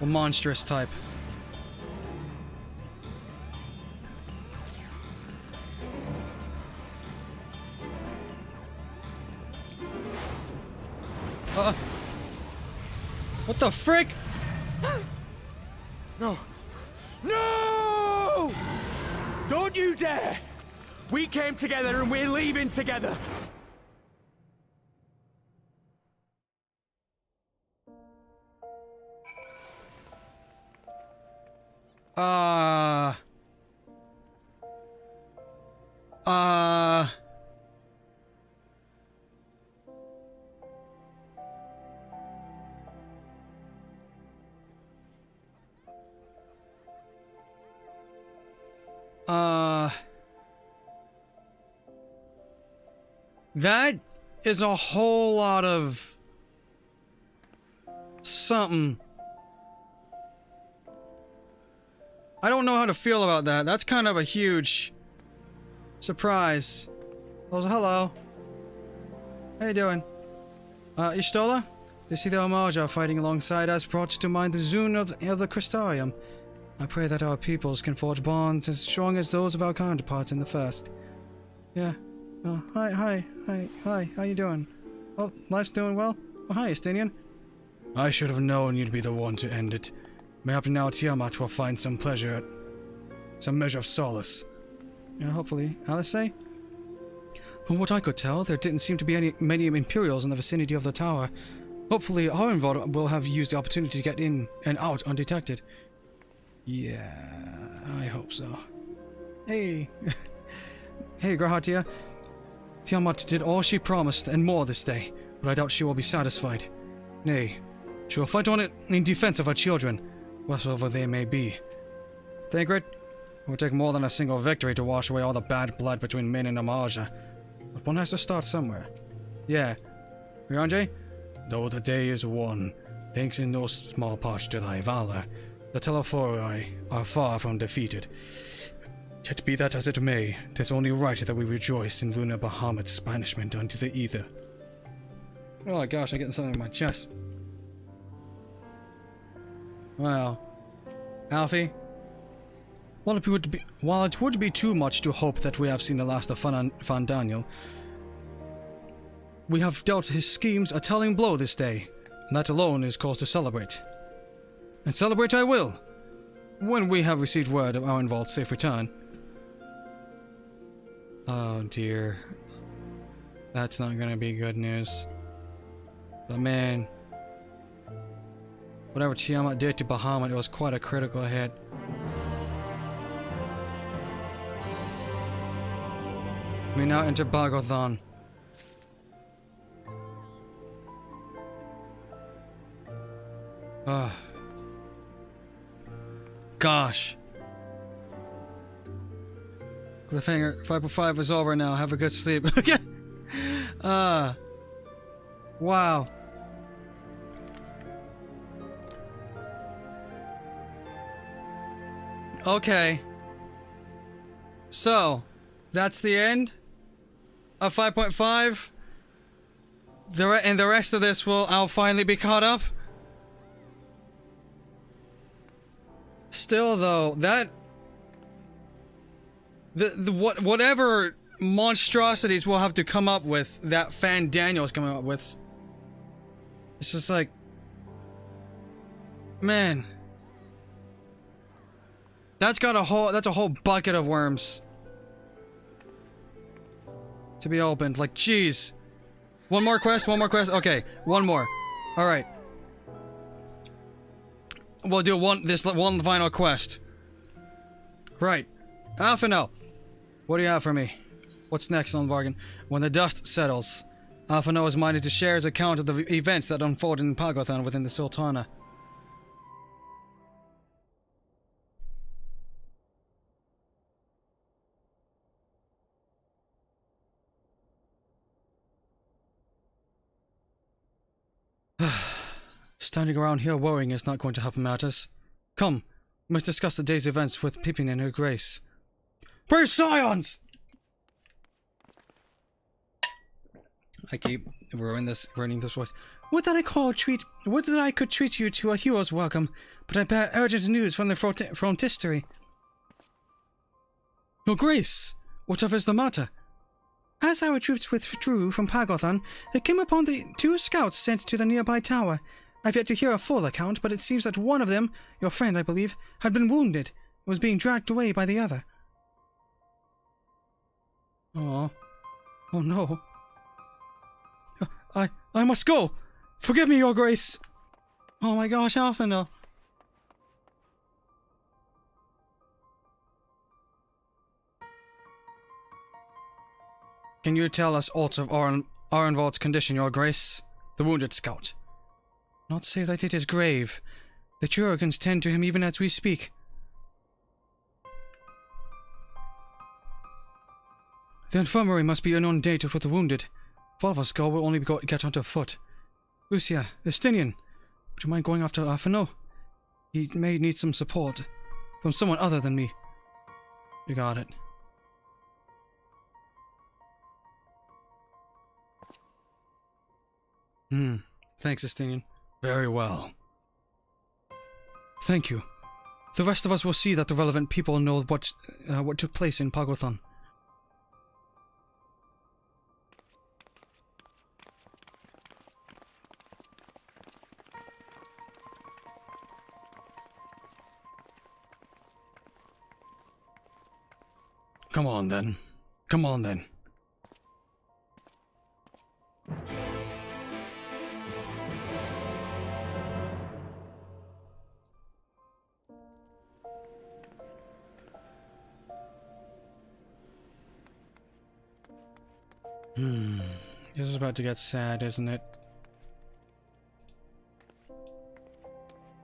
A monstrous type. What the frick? No. No! Don't you dare! We came together and we're leaving together! That is a whole lot of something. I don't know how to feel about that. That's kind of a huge surprise. Oh, hello. How you doing? Ishtola? You see the Amalja fighting alongside us brought to mind the Zune of the Crystarium. I pray that our peoples can forge bonds as strong as those of our counterparts in the First. Yeah. Oh, hi, how you doing? Oh, life's doing well? Oh, hi, Estinian. I should have known you'd be the one to end it. Mayhap now Tiamat will find some pleasure, some measure of solace. Yeah, hopefully. Alice say? From what I could tell, there didn't seem to be many Imperials in the vicinity of the tower. Hopefully, Orenvald will have used the opportunity to get in and out undetected. Yeah, I hope so. Hey. Hey, Grahatia. Tiamat did all she promised and more this day, but I doubt she will be satisfied. Nay, she will fight on it in defense of her children, whatsoever they may be. Thancred, it will take more than a single victory to wash away all the bad blood between Min and Amaja. But one has to start somewhere. Yeah. Rianjay? Though the day is won, thanks in no small part to thy valor, the Telefori are far from defeated. Yet be that as it may, 'tis only right that we rejoice in Luna Bahamut's banishment unto the ether. Oh my gosh, I'm getting something in my chest. Well, Alfie, while it would be too much to hope that we have seen the last of Van Daniel, we have dealt his schemes a telling blow this day, and that alone is cause to celebrate. And celebrate I will, when we have received word of Orenvald's safe return. Oh dear. That's not gonna be good news. But man, whatever Tiamat did to Bahamut, it was quite a critical hit. We now enter Bagothan. Ah. Gosh. Cliffhanger 5.5 is over now. Have a good sleep. Wow. Okay. So, that's the end of 5.5. And the rest of this I'll finally be caught up. Still though, that whatever monstrosities we'll have to come up with, that Fan Daniel's coming up with, it's just like, man, that's a whole bucket of worms to be opened. Like, jeez. One more quest. Okay, one more. All right. We'll do one final quest. Right. Alphino, what do you have for me? What's next on bargain? When the dust settles, Alphino is minded to share his account of the events that unfolded in Pagothan within the Sultana. Standing around here worrying is not going to help matters. Come, we must discuss the day's events with Pippin and her grace. Praise Scions! I keep ruining this voice. Would that I could treat you to a hero's welcome, but I bear urgent news from the frontistery. Your grace, whatever is the matter? As our troops withdrew from Pagothan, they came upon the 2 scouts sent to the nearby tower. I've yet to hear a full account, but it seems that one of them, your friend I believe, had been wounded and was being dragged away by the other. Oh no. I must go! Forgive me, your grace! Oh my gosh, Alphino. Can you tell us aught of Orenvald's condition, your grace? The wounded scout. Not save that it is grave. The chirurgeons tend to him even as we speak. The infirmary must be inundated with the wounded. If all of us go, we'll only get onto foot. Lucia, Estinian, would you mind going after Alphino? He may need some support from someone other than me. You got it. Thanks, Estinian. Very well. Thank you. The rest of us will see that the relevant people know what took place in Pagothan. Come on then. Come on then. This is about to get sad, isn't it?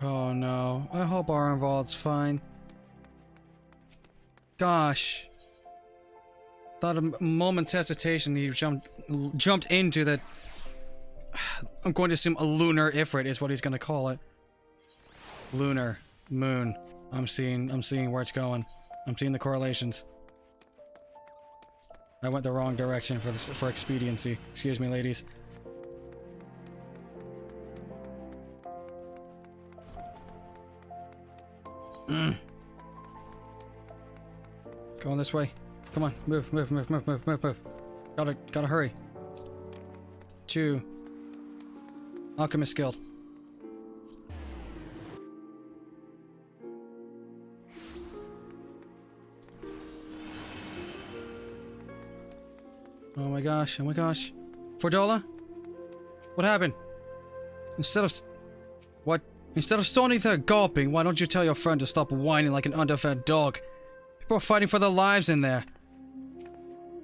Oh no. I hope Arnvald's fine. Gosh. Thought a moment's hesitation he jumped into that. I'm going to assume a lunar Ifrit is what he's going to call it. Lunar. Moon. I'm seeing where it's going. I'm seeing the correlations. I went the wrong direction for expediency. Excuse me, ladies. Going this way. Come on, move. Gotta hurry. 2. Alchemist Guild. Oh my gosh, Fordola? What happened? Instead of standing there gulping, why don't you tell your friend to stop whining like an underfed dog? People are fighting for their lives in there.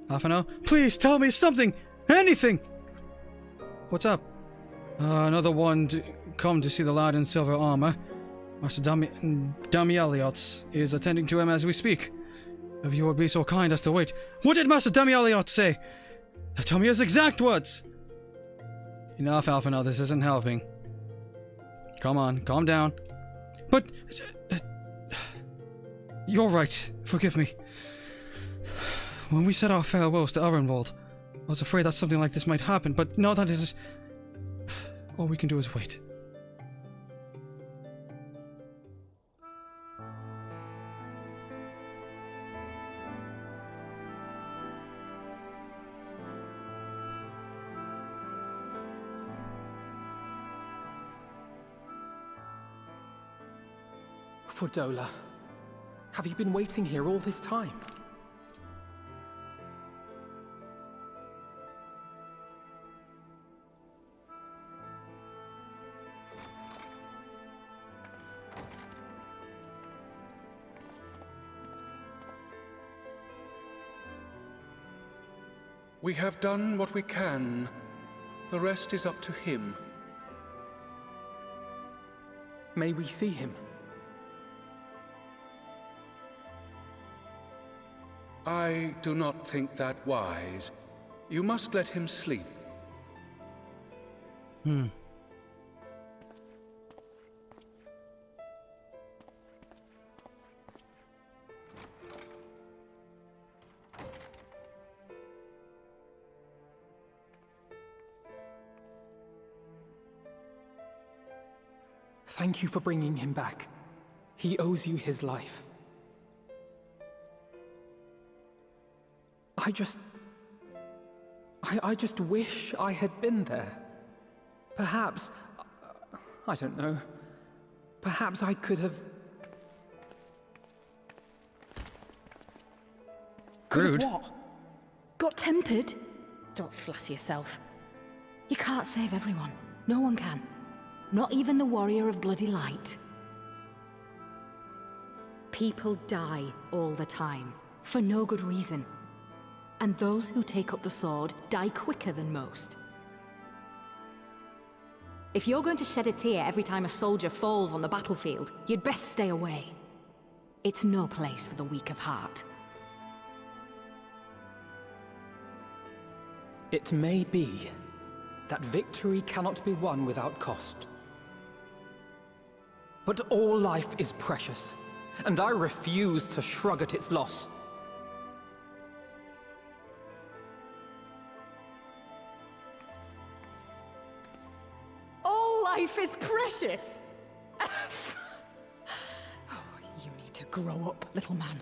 Alphano? Please tell me something! Anything! What's up? Another one come to see the lad in silver armor. Master Damieliots is attending to him as we speak. If you would be so kind as to wait. What did Master Damieliots say? Tell me his exact words! Enough, Alphano, this isn't helping. Come on, calm down. But... you're right, forgive me. When we said our farewells to Arenwald, I was afraid that something like this might happen, but now that it is... all we can do is wait. Fordola, have you been waiting here all this time? We have done what we can. The rest is up to him. May we see him? I do not think that wise. You must let him sleep. Thank you for bringing him back. He owes you his life. I just wish I had been there. Perhaps, I don't know. Perhaps I could have... Rude. What? Got tempered? Don't flatter yourself. You can't save everyone. No one can. Not even the warrior of bloody light. People die all the time, for no good reason. And those who take up the sword die quicker than most. If you're going to shed a tear every time a soldier falls on the battlefield, you'd best stay away. It's no place for the weak of heart. It may be that victory cannot be won without cost. But all life is precious, and I refuse to shrug at its loss. All life is precious! Oh, you need to grow up, little man.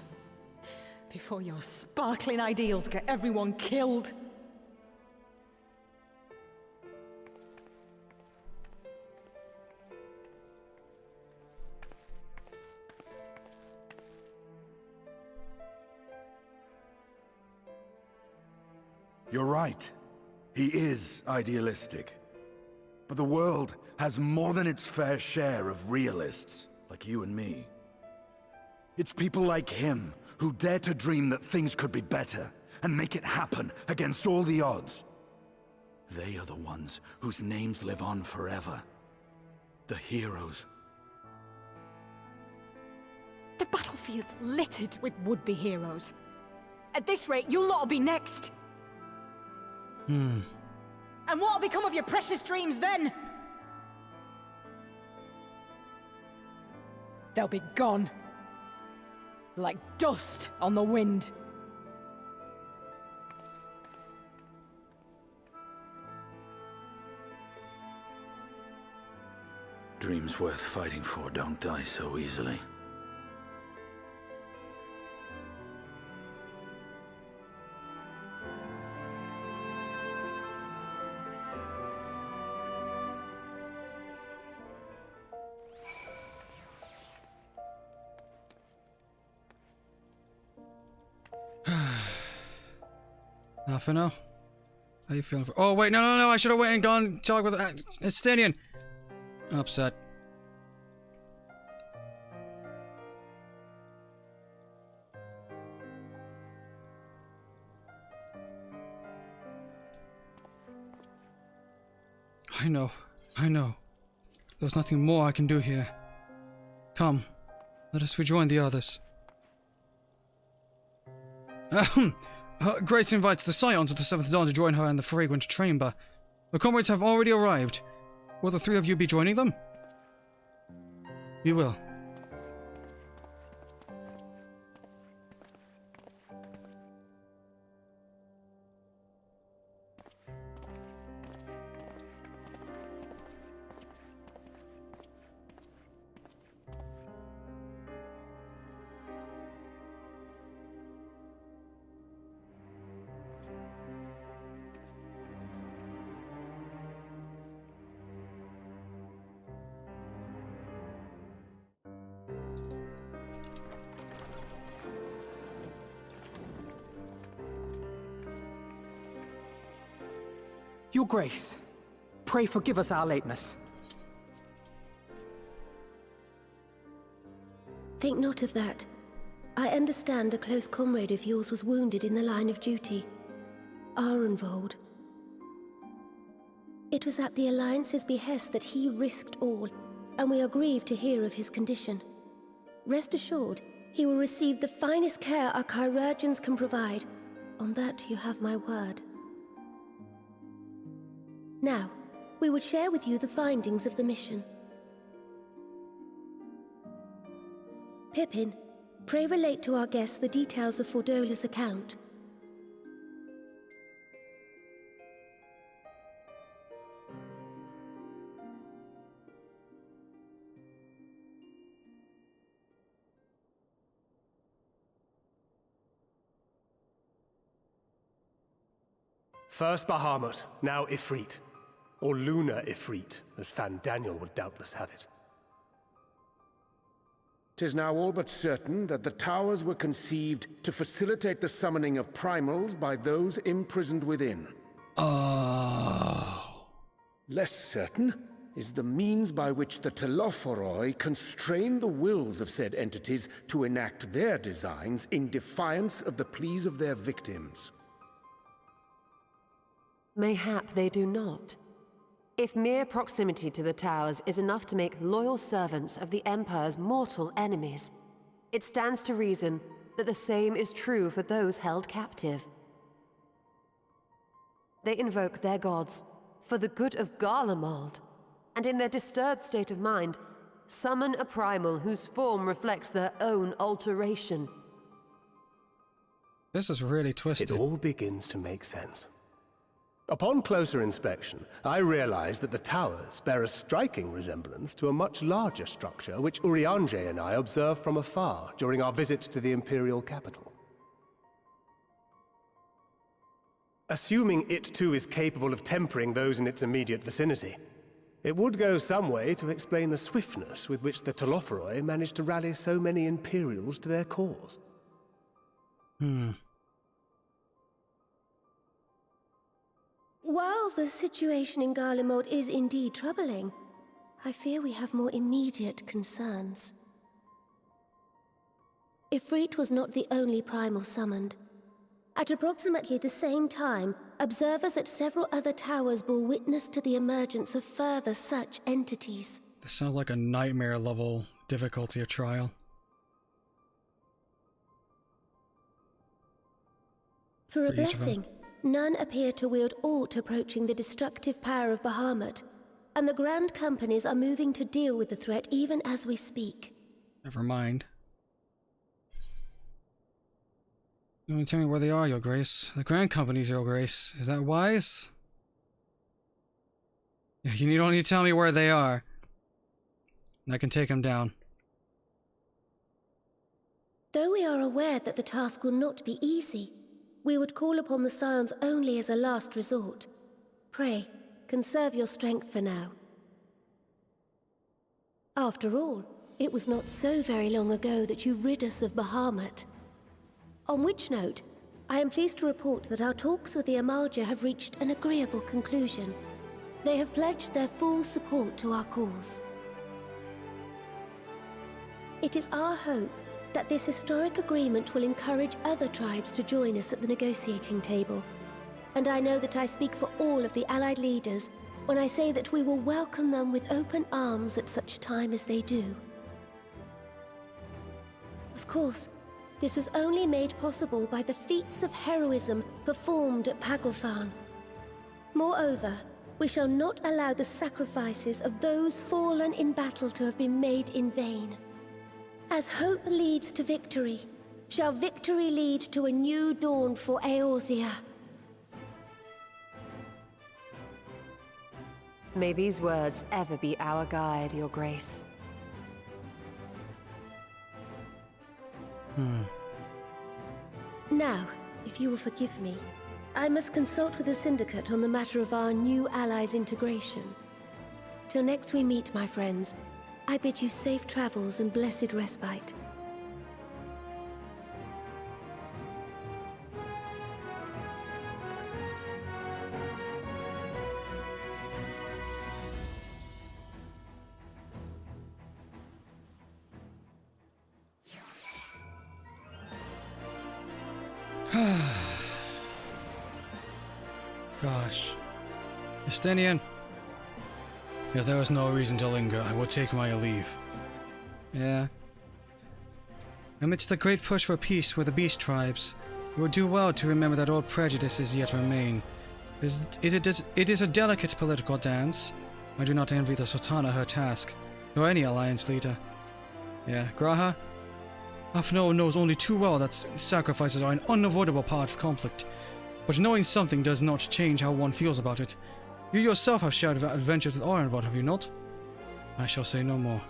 Before your sparkling ideals get everyone killed. You're right. He is idealistic. But the world has more than its fair share of realists, like you and me. It's people like him who dare to dream that things could be better, and make it happen against all the odds. They are the ones whose names live on forever. The heroes. The battlefield's littered with would-be heroes. At this rate, you lot'll be next. Hmm. And what'll become of your precious dreams then? They'll be gone. Like dust on the wind. Dreams worth fighting for don't die so easily. Nothing now. How you feeling? Oh wait, no, I should have went and gone talk with Estinian. I'm upset. I know. There's nothing more I can do here. Come, let us rejoin the others. Grace invites the Scions of the Seventh Dawn to join her in the Fragrant Chamber. The comrades have already arrived. Will the three of you be joining them? We will. Your Grace, pray forgive us our lateness. Think not of that. I understand a close comrade of yours was wounded in the line of duty. Arenvold. It was at the Alliance's behest that he risked all, and we are grieved to hear of his condition. Rest assured, he will receive the finest care our chirurgeons can provide. On that you have my word. Now, we would share with you the findings of the mission. Pippin, pray relate to our guests the details of Fordola's account. First Bahamut, now Ifrit. Or Lunar Ifrit, as Fan Daniel would doubtless have it. 'Tis now all but certain that the towers were conceived to facilitate the summoning of primals by those imprisoned within. Oh. Less certain is the means by which the Telophoroi constrain the wills of said entities to enact their designs in defiance of the pleas of their victims. Mayhap they do not. If mere proximity to the towers is enough to make loyal servants of the Empire's mortal enemies, it stands to reason that the same is true for those held captive. They invoke their gods for the good of Garlemald, and in their disturbed state of mind, summon a primal whose form reflects their own alteration. This is really twisted. It all begins to make sense. Upon closer inspection, I realized that the towers bear a striking resemblance to a much larger structure which Urianger and I observed from afar during our visit to the Imperial capital. Assuming it too is capable of tempering those in its immediate vicinity, it would go some way to explain the swiftness with which the Telophoroi managed to rally so many Imperials to their cause. While the situation in Garlemald is indeed troubling, I fear we have more immediate concerns. Ifrit was not the only primal summoned. At approximately the same time, observers at several other towers bore witness to the emergence of further such entities. This sounds like a nightmare level difficulty of trial. For a blessing, none appear to wield aught approaching the destructive power of Bahamut, and the Grand Companies are moving to deal with the threat even as we speak. Never mind. You want to tell me where they are, Your Grace? The Grand Companies, Your Grace. Is that wise? You don't need to tell me where they are. And I can take them down. Though we are aware that the task will not be easy, we would call upon the Scions only as a last resort. Pray, conserve your strength for now. After all, it was not so very long ago that you rid us of Bahamut. On which note, I am pleased to report that our talks with the Amalja have reached an agreeable conclusion. They have pledged their full support to our cause. It is our hope that this historic agreement will encourage other tribes to join us at the negotiating table. And I know that I speak for all of the Allied leaders when I say that we will welcome them with open arms at such time as they do. Of course, this was only made possible by the feats of heroism performed at Paglfan. Moreover, we shall not allow the sacrifices of those fallen in battle to have been made in vain. As hope leads to victory, shall victory lead to a new dawn for Eorzea. May these words ever be our guide, Your Grace. Now, if you will forgive me, I must consult with the Syndicate on the matter of our new allies' integration. Till next we meet, my friends, I bid you safe travels and blessed respite. Gosh. Justinian! If there was no reason to linger, I would take my leave. Yeah. Amidst the great push for peace with the beast tribes, you would do well to remember that old prejudices yet remain. It is a delicate political dance. I do not envy the Sultana her task, nor any alliance leader. Yeah, Graha? Afno knows only too well that sacrifices are an unavoidable part of conflict, but knowing something does not change how one feels about it. You yourself have shared adventures with Arenvod, have you not? I shall say no more.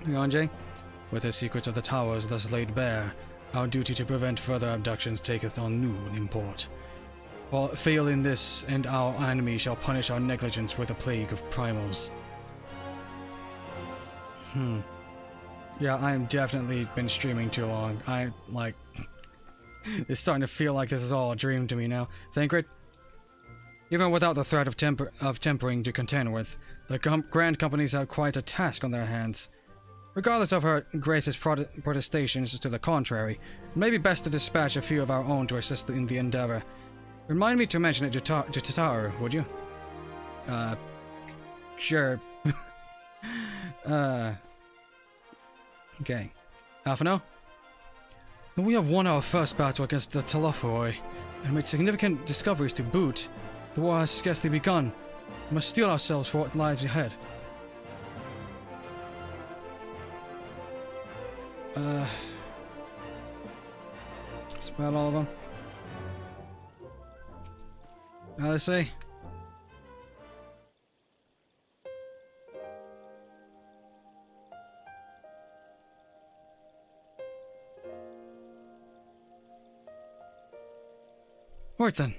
Anjay, with the secrets of the towers thus laid bare, our duty to prevent further abductions taketh on new import. For fail in this, and our enemy shall punish our negligence with a plague of primals. Yeah, I've definitely been streaming too long. It's starting to feel like this is all a dream to me now. Thancred? Even without the threat of tempering to contend with, the Grand Companies have quite a task on their hands. Regardless of Her Grace's protestations to the contrary, it may be best to dispatch a few of our own to assist in the endeavor. Remind me to mention it to Tataru, would you? Sure. Okay. Alphino? We have won our first battle against the Telophoroi, and made significant discoveries to boot. The war has scarcely begun. We must steel ourselves for what lies ahead. That's about all of them. Now they say. Right then.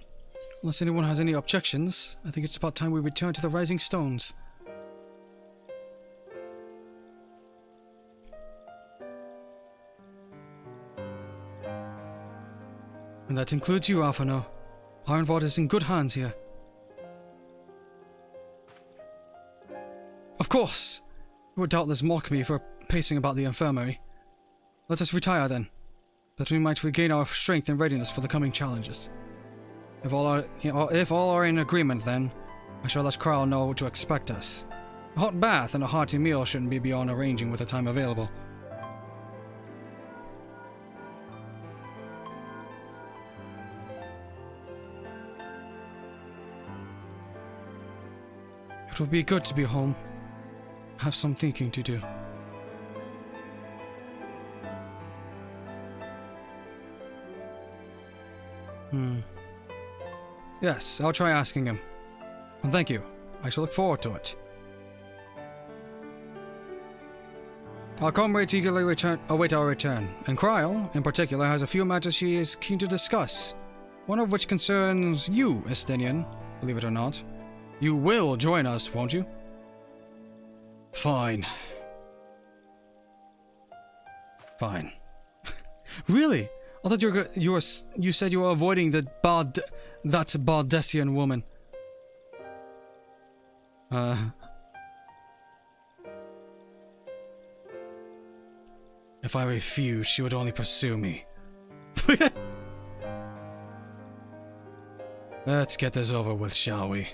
Unless anyone has any objections, I think it's about time we return to the Rising Stones. And that includes you, Alphino. Arenvod is in good hands here. Of course! You would doubtless mock me for pacing about the infirmary. Let us retire then, that we might regain our strength and readiness for the coming challenges. If all are in agreement, then I shall let Kyle know what to expect us. A hot bath and a hearty meal shouldn't be beyond arranging with the time available. It would be good to be home. Have some thinking to do. Yes, I'll try asking him. And thank you. I shall look forward to it. Our comrades eagerly await our return, and Kryl, in particular, has a few matters she is keen to discuss. One of which concerns you, Estinian, believe it or not. You will join us, won't you? Fine. Fine. Really? I thought you said you were avoiding that Bardessian woman. If I refused, she would only pursue me. Let's get this over with, shall we?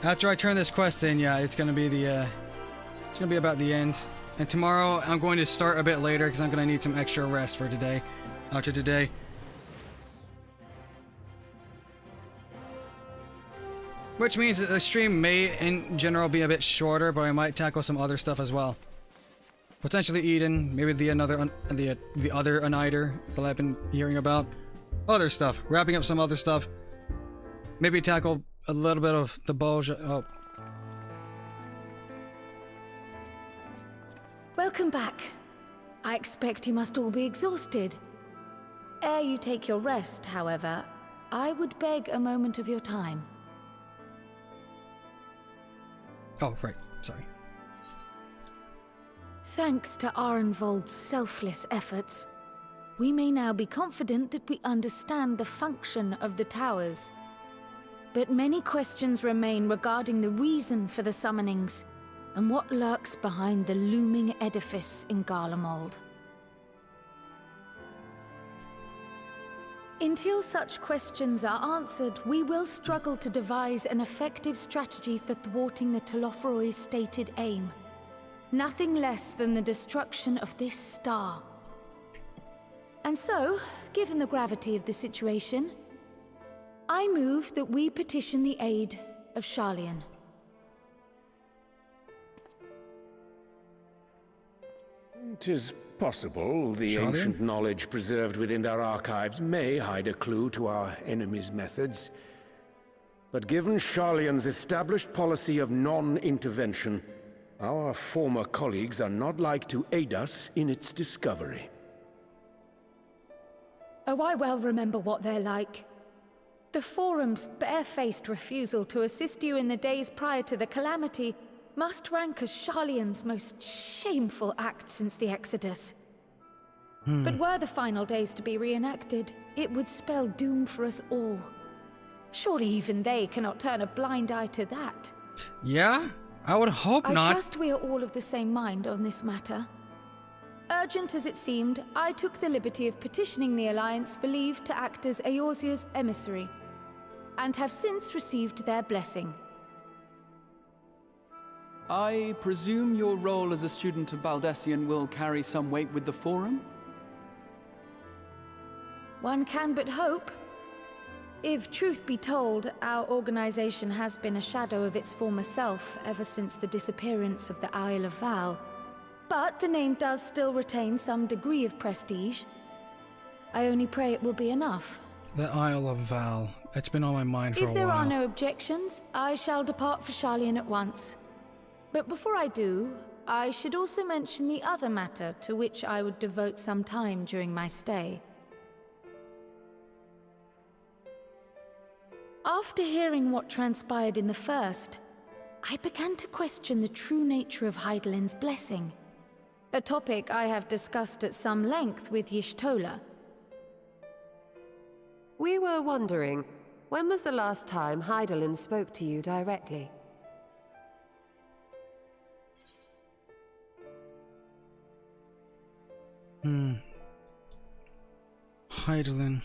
After I turn this quest in, yeah, it's gonna be about the end. And tomorrow I'm going to start a bit later because I'm gonna need some extra rest for today. After today. Which means that the stream may, in general, be a bit shorter, but I might tackle some other stuff as well. Potentially Eden, maybe the other Uniter that I've been hearing about. Other stuff, wrapping up some other stuff. Maybe tackle a little bit of the bullshit. Oh. Welcome back. I expect you must all be exhausted. Ere you take your rest, however, I would beg a moment of your time. Oh, right. Sorry. Thanks to Arenvold's selfless efforts, we may now be confident that we understand the function of the towers. But many questions remain regarding the reason for the summonings, and what lurks behind the looming edifice in Garlemald. Until such questions are answered, we will struggle to devise an effective strategy for thwarting the Telophoroi's stated aim. Nothing less than the destruction of this star. And so, given the gravity of the situation, I move that we petition the aid of Sharlayan. It is possible the ancient knowledge preserved within our archives may hide a clue to our enemy's methods. But given Sharlayan's established policy of non-intervention, our former colleagues are not like to aid us in its discovery. Oh, I well remember what they're like. The Forum's barefaced refusal to assist you in the days prior to the calamity must rank as Sharlayan's most shameful act since the Exodus. But were the final days to be reenacted, it would spell doom for us all. Surely even they cannot turn a blind eye to that. Yeah? I would hope not. I trust we are all of the same mind on this matter. Urgent as it seemed, I took the liberty of petitioning the Alliance for leave to act as Eorzea's emissary, and have since received their blessing. I presume your role as a student of Baldessian will carry some weight with the Forum? One can but hope. If truth be told, our organization has been a shadow of its former self ever since the disappearance of the Isle of Val. But the name does still retain some degree of prestige. I only pray it will be enough. The Isle of Val. It's been on my mind for a while. If there are no objections, I shall depart for Sharlayan at once. But before I do, I should also mention the other matter to which I would devote some time during my stay. After hearing what transpired in the first, I began to question the true nature of Hydaelyn's blessing. A topic I have discussed at some length with Y'shtola. We were wondering, when was the last time Hydaelyn spoke to you directly? Hydaelyn.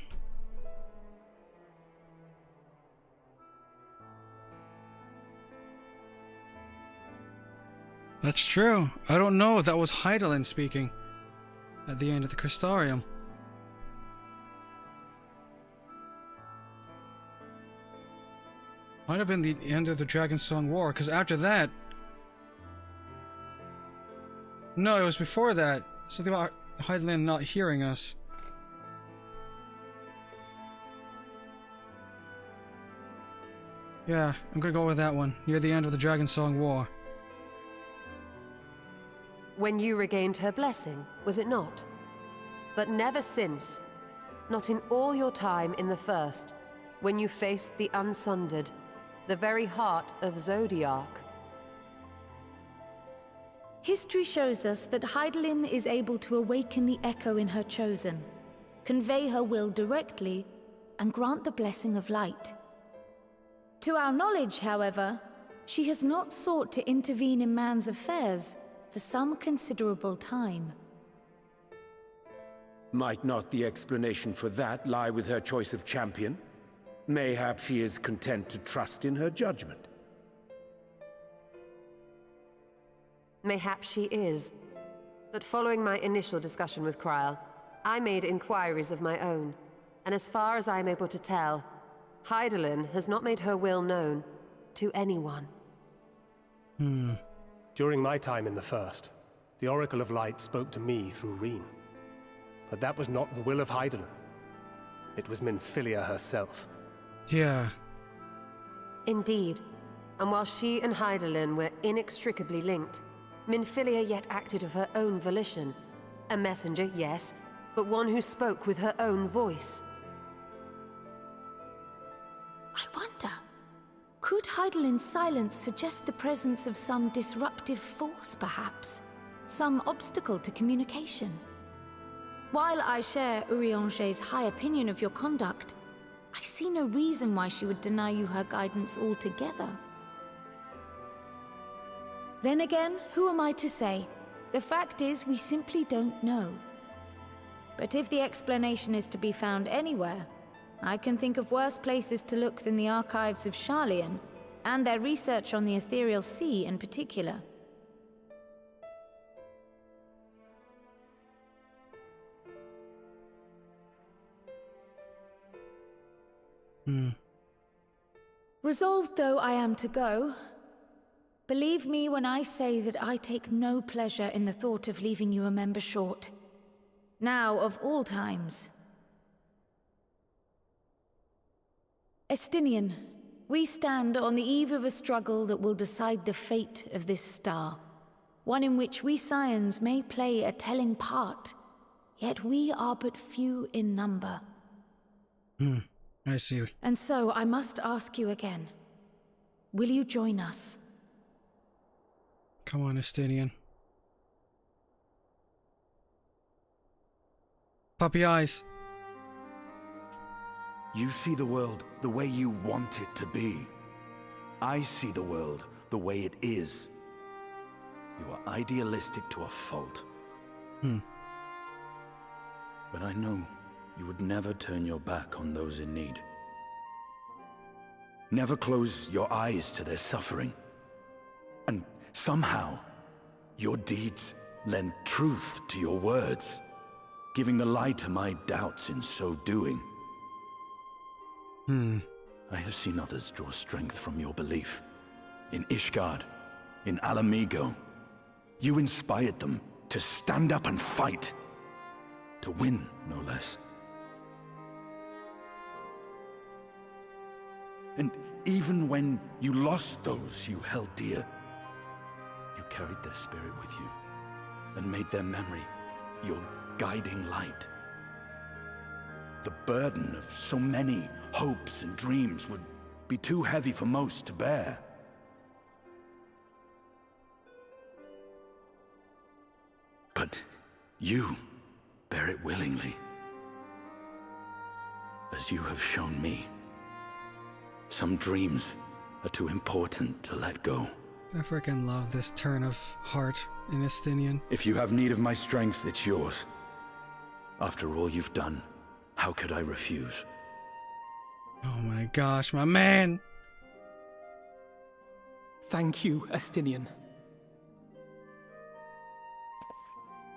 That's true. I don't know if that was Hydaelyn speaking at the end of the Crystarium. Might have been the end of the Dragonsong War, because after that... No, it was before that. Something about Hydaelyn not hearing us. Yeah, I'm gonna go with that one. Near the end of the Dragonsong War. When you regained her blessing, was it not? But never since. Not in all your time in the First, when you faced the Unsundered, the very heart of Zodiark. History shows us that Hydaelyn is able to awaken the echo in her chosen, convey her will directly, and grant the blessing of light. To our knowledge, however, she has not sought to intervene in man's affairs for some considerable time. Might not the explanation for that lie with her choice of champion? Mayhap she is content to trust in her judgment. Mayhap she is. But following my initial discussion with Kryl, I made inquiries of my own, and as far as I am able to tell, Hydaelyn has not made her will known to anyone. During my time in the First, the Oracle of Light spoke to me through Reen. But that was not the will of Hydaelyn. It was Minfilia herself. Yeah. Indeed. And while she and Hydaelyn were inextricably linked, Minfilia yet acted of her own volition. A messenger, yes, but one who spoke with her own voice. I wonder, could Hydaelyn's silence suggest the presence of some disruptive force, perhaps? Some obstacle to communication? While I share Urianger's high opinion of your conduct, I see no reason why she would deny you her guidance altogether. Then again, who am I to say? The fact is, we simply don't know. But if the explanation is to be found anywhere, I can think of worse places to look than the archives of Sharlayan, and their research on the Ethereal Sea in particular. Resolved though I am to go, believe me when I say that I take no pleasure in the thought of leaving you a member short. Now of all times. Estinian, we stand on the eve of a struggle that will decide the fate of this star. One in which we Scions may play a telling part, yet we are but few in number. I see. And so I must ask you again. Will you join us? Come on, Estinian. Puppy eyes. You see the world the way you want it to be. I see the world the way it is. You are idealistic to a fault. But I know you would never turn your back on those in need. Never close your eyes to their suffering. And somehow, your deeds lend truth to your words, giving the lie to my doubts in so doing. I have seen others draw strength from your belief. In Ishgard, in Alamigo. You inspired them to stand up and fight. To win, no less. And even when you lost those you held dear, you carried their spirit with you and made their memory your guiding light. The burden of so many hopes and dreams would be too heavy for most to bear. But you bear it willingly, as you have shown me. Some dreams are too important to let go. I freaking love this turn of heart in Estinian. If you have need of my strength, it's yours. After all you've done, how could I refuse? Oh my gosh, my man! Thank you, Estinian.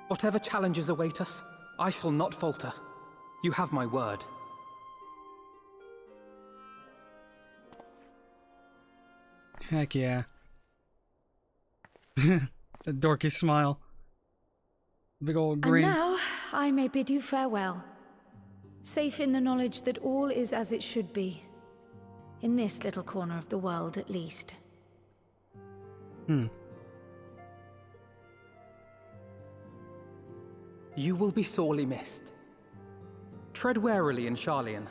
Whatever challenges await us, I shall not falter. You have my word. Heck yeah. The dorky smile. Big old green. And now, I may bid you farewell. Safe in the knowledge that all is as it should be. In this little corner of the world, at least. You will be sorely missed. Tread warily in Sharlayan,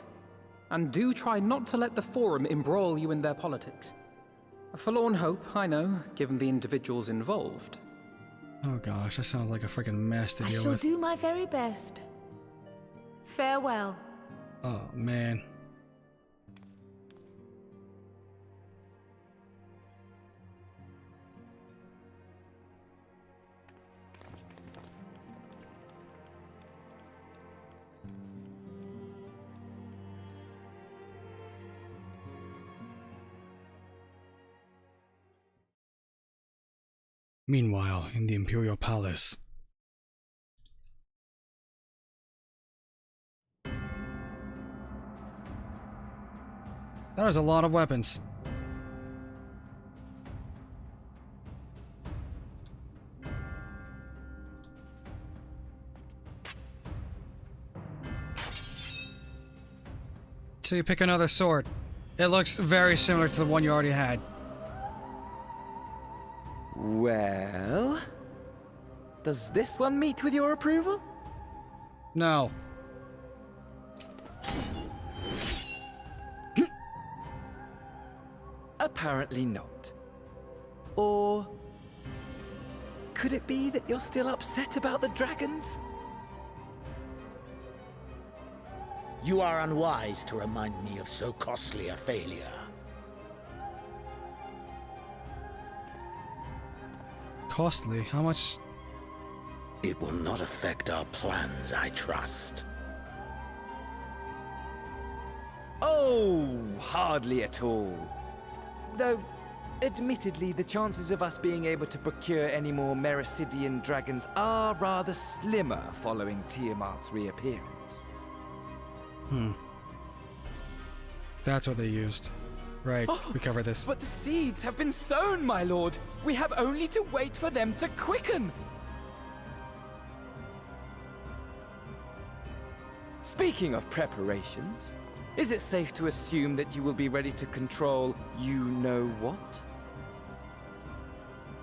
and do try not to let the Forum embroil you in their politics. A forlorn hope, I know, given the individuals involved. Oh gosh, that sounds like a freaking mess to I deal shall with. do my very best. Farewell. Oh man. Meanwhile, in the Imperial Palace. That is a lot of weapons. So you pick another sword. It looks very similar to the one you already had. Well, does this one meet with your approval? No. Apparently not. Or could it be that you're still upset about the dragons? You are unwise to remind me of so costly a failure. Costly? How much? It will not affect our plans, I trust. Oh, hardly at all. Though, admittedly, the chances of us being able to procure any more Mericidian dragons are rather slimmer following Tiamat's reappearance. That's what they used. Right, we covered this. But the seeds have been sown, my lord. We have only to wait for them to quicken. Speaking of preparations, is it safe to assume that you will be ready to control you-know-what?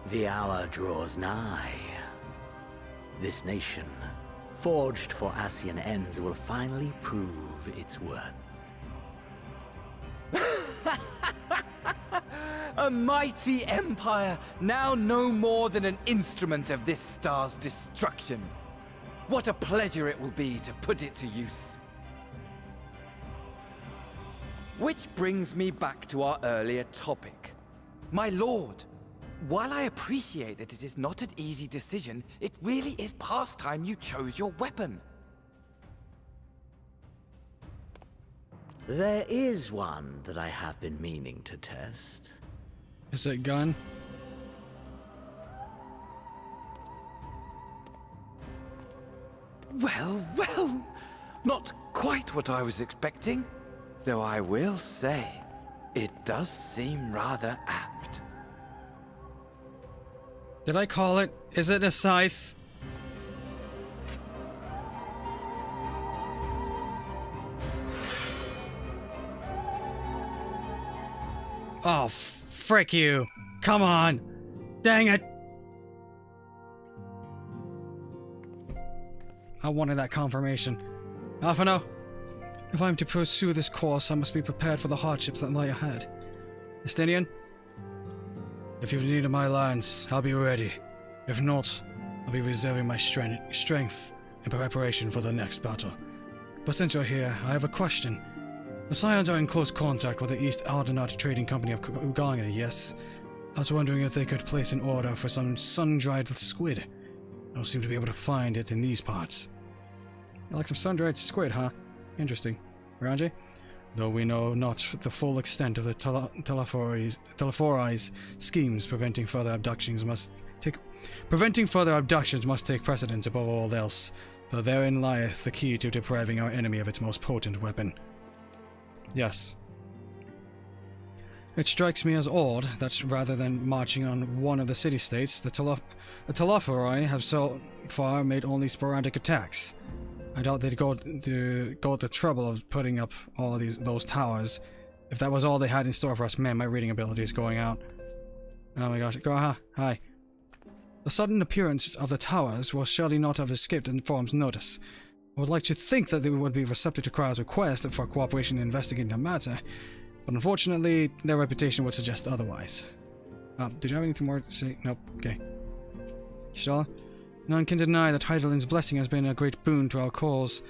The hour draws nigh. This nation, forged for Ascian ends, will finally prove its worth. A mighty empire, now no more than an instrument of this star's destruction. What a pleasure it will be to put it to use. Which brings me back to our earlier topic. My lord, while I appreciate that it is not an easy decision, it really is past time you chose your weapon. There is one that I have been meaning to test. Is it a gun? Well, well, not quite what I was expecting. Though I will say, it does seem rather apt. Did I call it? Is it a scythe? Oh, frick you. Come on. Dang it. I wanted that confirmation. Alphino, if I'm to pursue this course, I must be prepared for the hardships that lie ahead. Estinian, if you've need of my lands, I'll be ready. If not, I'll be reserving my strength in preparation for the next battle. But since you're here, I have a question. The Scions are in close contact with the East Aldenot Trading Company of Uganga, yes? I was wondering if they could place an order for some sun-dried squid. I don't seem to be able to find it in these parts. You like some sun-dried squid, huh? Interesting. Ranjay? Though we know not the full extent of the Telefori's schemes, preventing further abductions must take precedence above all else, for therein lieth the key to depriving our enemy of its most potent weapon. Yes. It strikes me as odd that rather than marching on one of the city-states, the Telefori have so far made only sporadic attacks. I doubt they'd go the trouble of putting up all those towers if that was all they had in store for us. Man, my reading ability is going out. Oh my gosh. Hi. The sudden appearance of the towers will surely not have escaped the Forum's notice. I would like to think that they would be receptive to Kra's request for cooperation in investigating the matter, but unfortunately, their reputation would suggest otherwise. Did you have anything more to say? Nope. Okay. Sure. None can deny that Heidelin's blessing has been a great boon to our cause,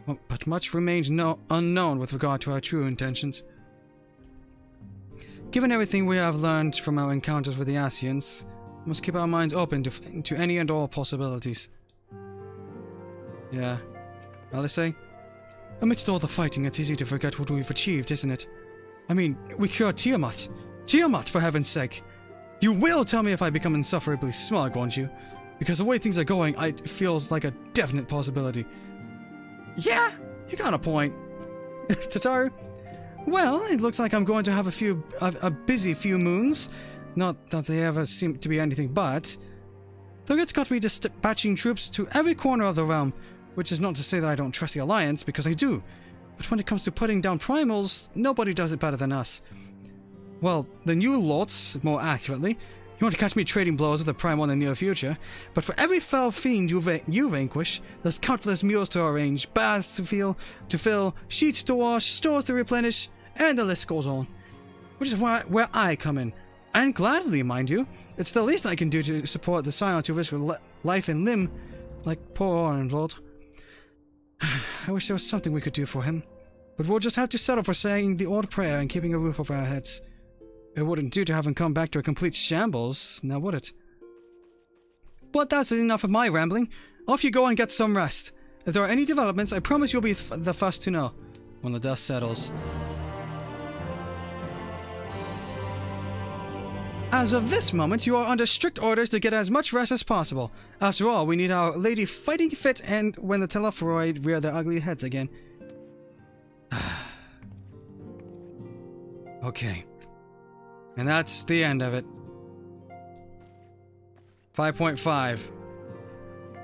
but much remains unknown with regard to our true intentions. Given everything we have learned from our encounters with the Asians, we must keep our minds open to any and all possibilities. Yeah. Alice? Amidst all the fighting, it's easy to forget what we've achieved, isn't it? I mean, we cured Tiamat. Tiamat, for heaven's sake! You will tell me if I become insufferably smug, won't you? Because the way things are going, it feels like a definite possibility. Yeah, you got a point. Tataru? Well, it looks like I'm going to have a busy few moons. Not that they ever seem to be anything but. Though it's got me dispatching troops to every corner of the realm, which is not to say that I don't trust the Alliance, because I do. But when it comes to putting down primals, nobody does it better than us. Well, then you lots, more accurately. You want to catch me trading blows with a primal in the near future, but for every fell fiend you vanquish, there's countless meals to arrange, baths to fill, sheets to wash, stores to replenish, and the list goes on. Which is where I come in. And gladly, mind you. It's the least I can do to support the Scion to risk life and limb, like poor Orenvold. I wish there was something we could do for him, but we'll just have to settle for saying the odd prayer and keeping a roof over our heads. It wouldn't do to have him come back to a complete shambles, now would it? But that's enough of my rambling. Off you go and get some rest. If there are any developments, I promise you'll be the first to know when the dust settles. As of this moment, you are under strict orders to get as much rest as possible. After all, we need our lady fighting fit and when the Teleforoid rear their ugly heads again. Okay. And that's the end of it. 5.5.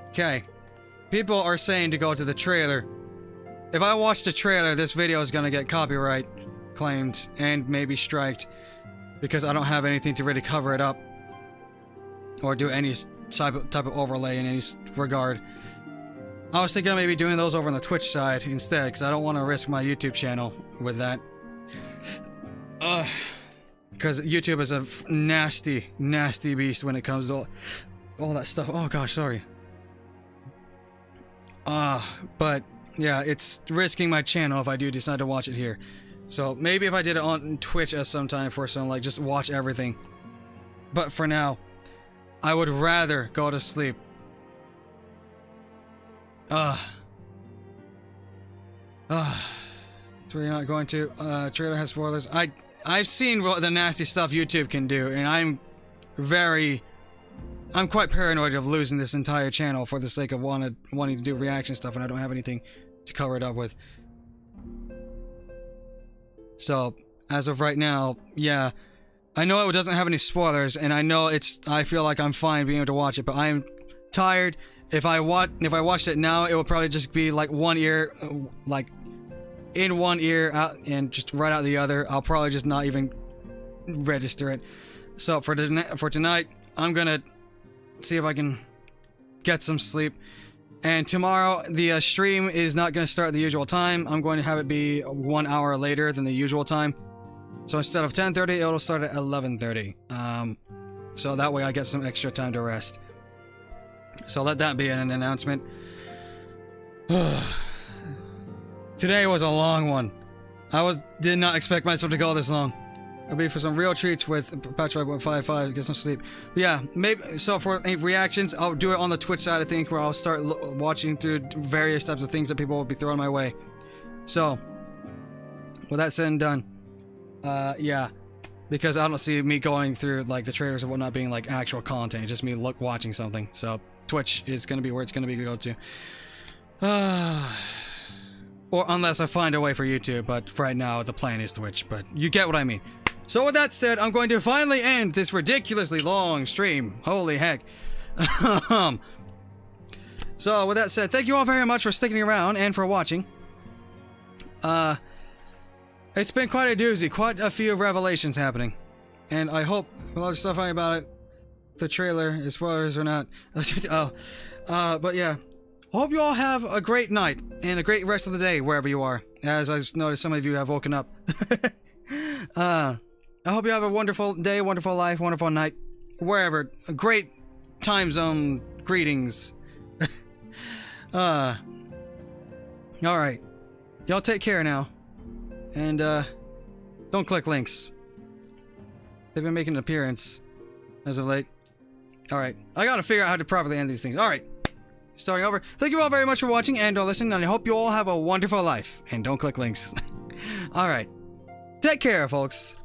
Okay. People are saying to go to the trailer. If I watch the trailer, this video is gonna get copyright claimed and maybe striked. Because I don't have anything to really cover it up. Or do any type of overlay in any regard. I was thinking of maybe doing those over on the Twitch side instead, because I don't want to risk my YouTube channel with that. Because YouTube is a nasty, nasty beast when it comes to all that stuff. Oh gosh, sorry. But yeah, it's risking my channel if I do decide to watch it here. So maybe if I did it on Twitch at some time for some, like, just watch everything. But for now, I would rather go to sleep. It's really not going to. Trailer has spoilers. I've seen what the nasty stuff YouTube can do, and I'm quite paranoid of losing this entire channel for the sake of wanting to do reaction stuff, and I don't have anything to cover it up with. So, as of right now, yeah, I know it doesn't have any spoilers, and I know I feel like I'm fine being able to watch it, but I'm tired. If I watched it now, it will probably just be like one ear, like in one ear out and just right out the other. I'll probably just not even register it. So for tonight, I'm gonna see if I can get some sleep. And tomorrow, the stream is not going to start at the usual time. I'm going to have it be 1 hour later than the usual time. So instead of 10:30, it'll start at 11:30. So that way I get some extra time to rest. So let that be an announcement. Today was a long one. Did not expect myself to go this long. It'll be for some real treats with Post-5.3, get some sleep. But yeah, maybe, so for any reactions, I'll do it on the Twitch side, I think, where I'll start watching through various types of things that people will be throwing my way. So, with that said and done, yeah, because I don't see me going through, like, the trailers and whatnot being, like, actual content, it's just me watching something. So, Twitch is going to be where it's going to be go to. Or unless I find a way for YouTube, but for right now, the plan is Twitch, but you get what I mean. So with that said, I'm going to finally end this ridiculously long stream. Holy heck. So with that said, thank you all very much for sticking around and for watching. It's been quite a doozy, quite a few revelations happening. And I hope a lot of stuff about it, the trailer, as spoilers or not. But yeah. I hope you all have a great night and a great rest of the day wherever you are, as I've noticed some of you have woken up. I hope you have a wonderful day, wonderful life, wonderful night, wherever. A great time zone greetings. Alright. Y'all take care now. And, don't click links. They've been making an appearance as of late. Alright. I gotta figure out how to properly end these things. Alright. Starting over. Thank you all very much for watching and or listening, and I hope you all have a wonderful life. And don't click links. Alright. Take care, folks.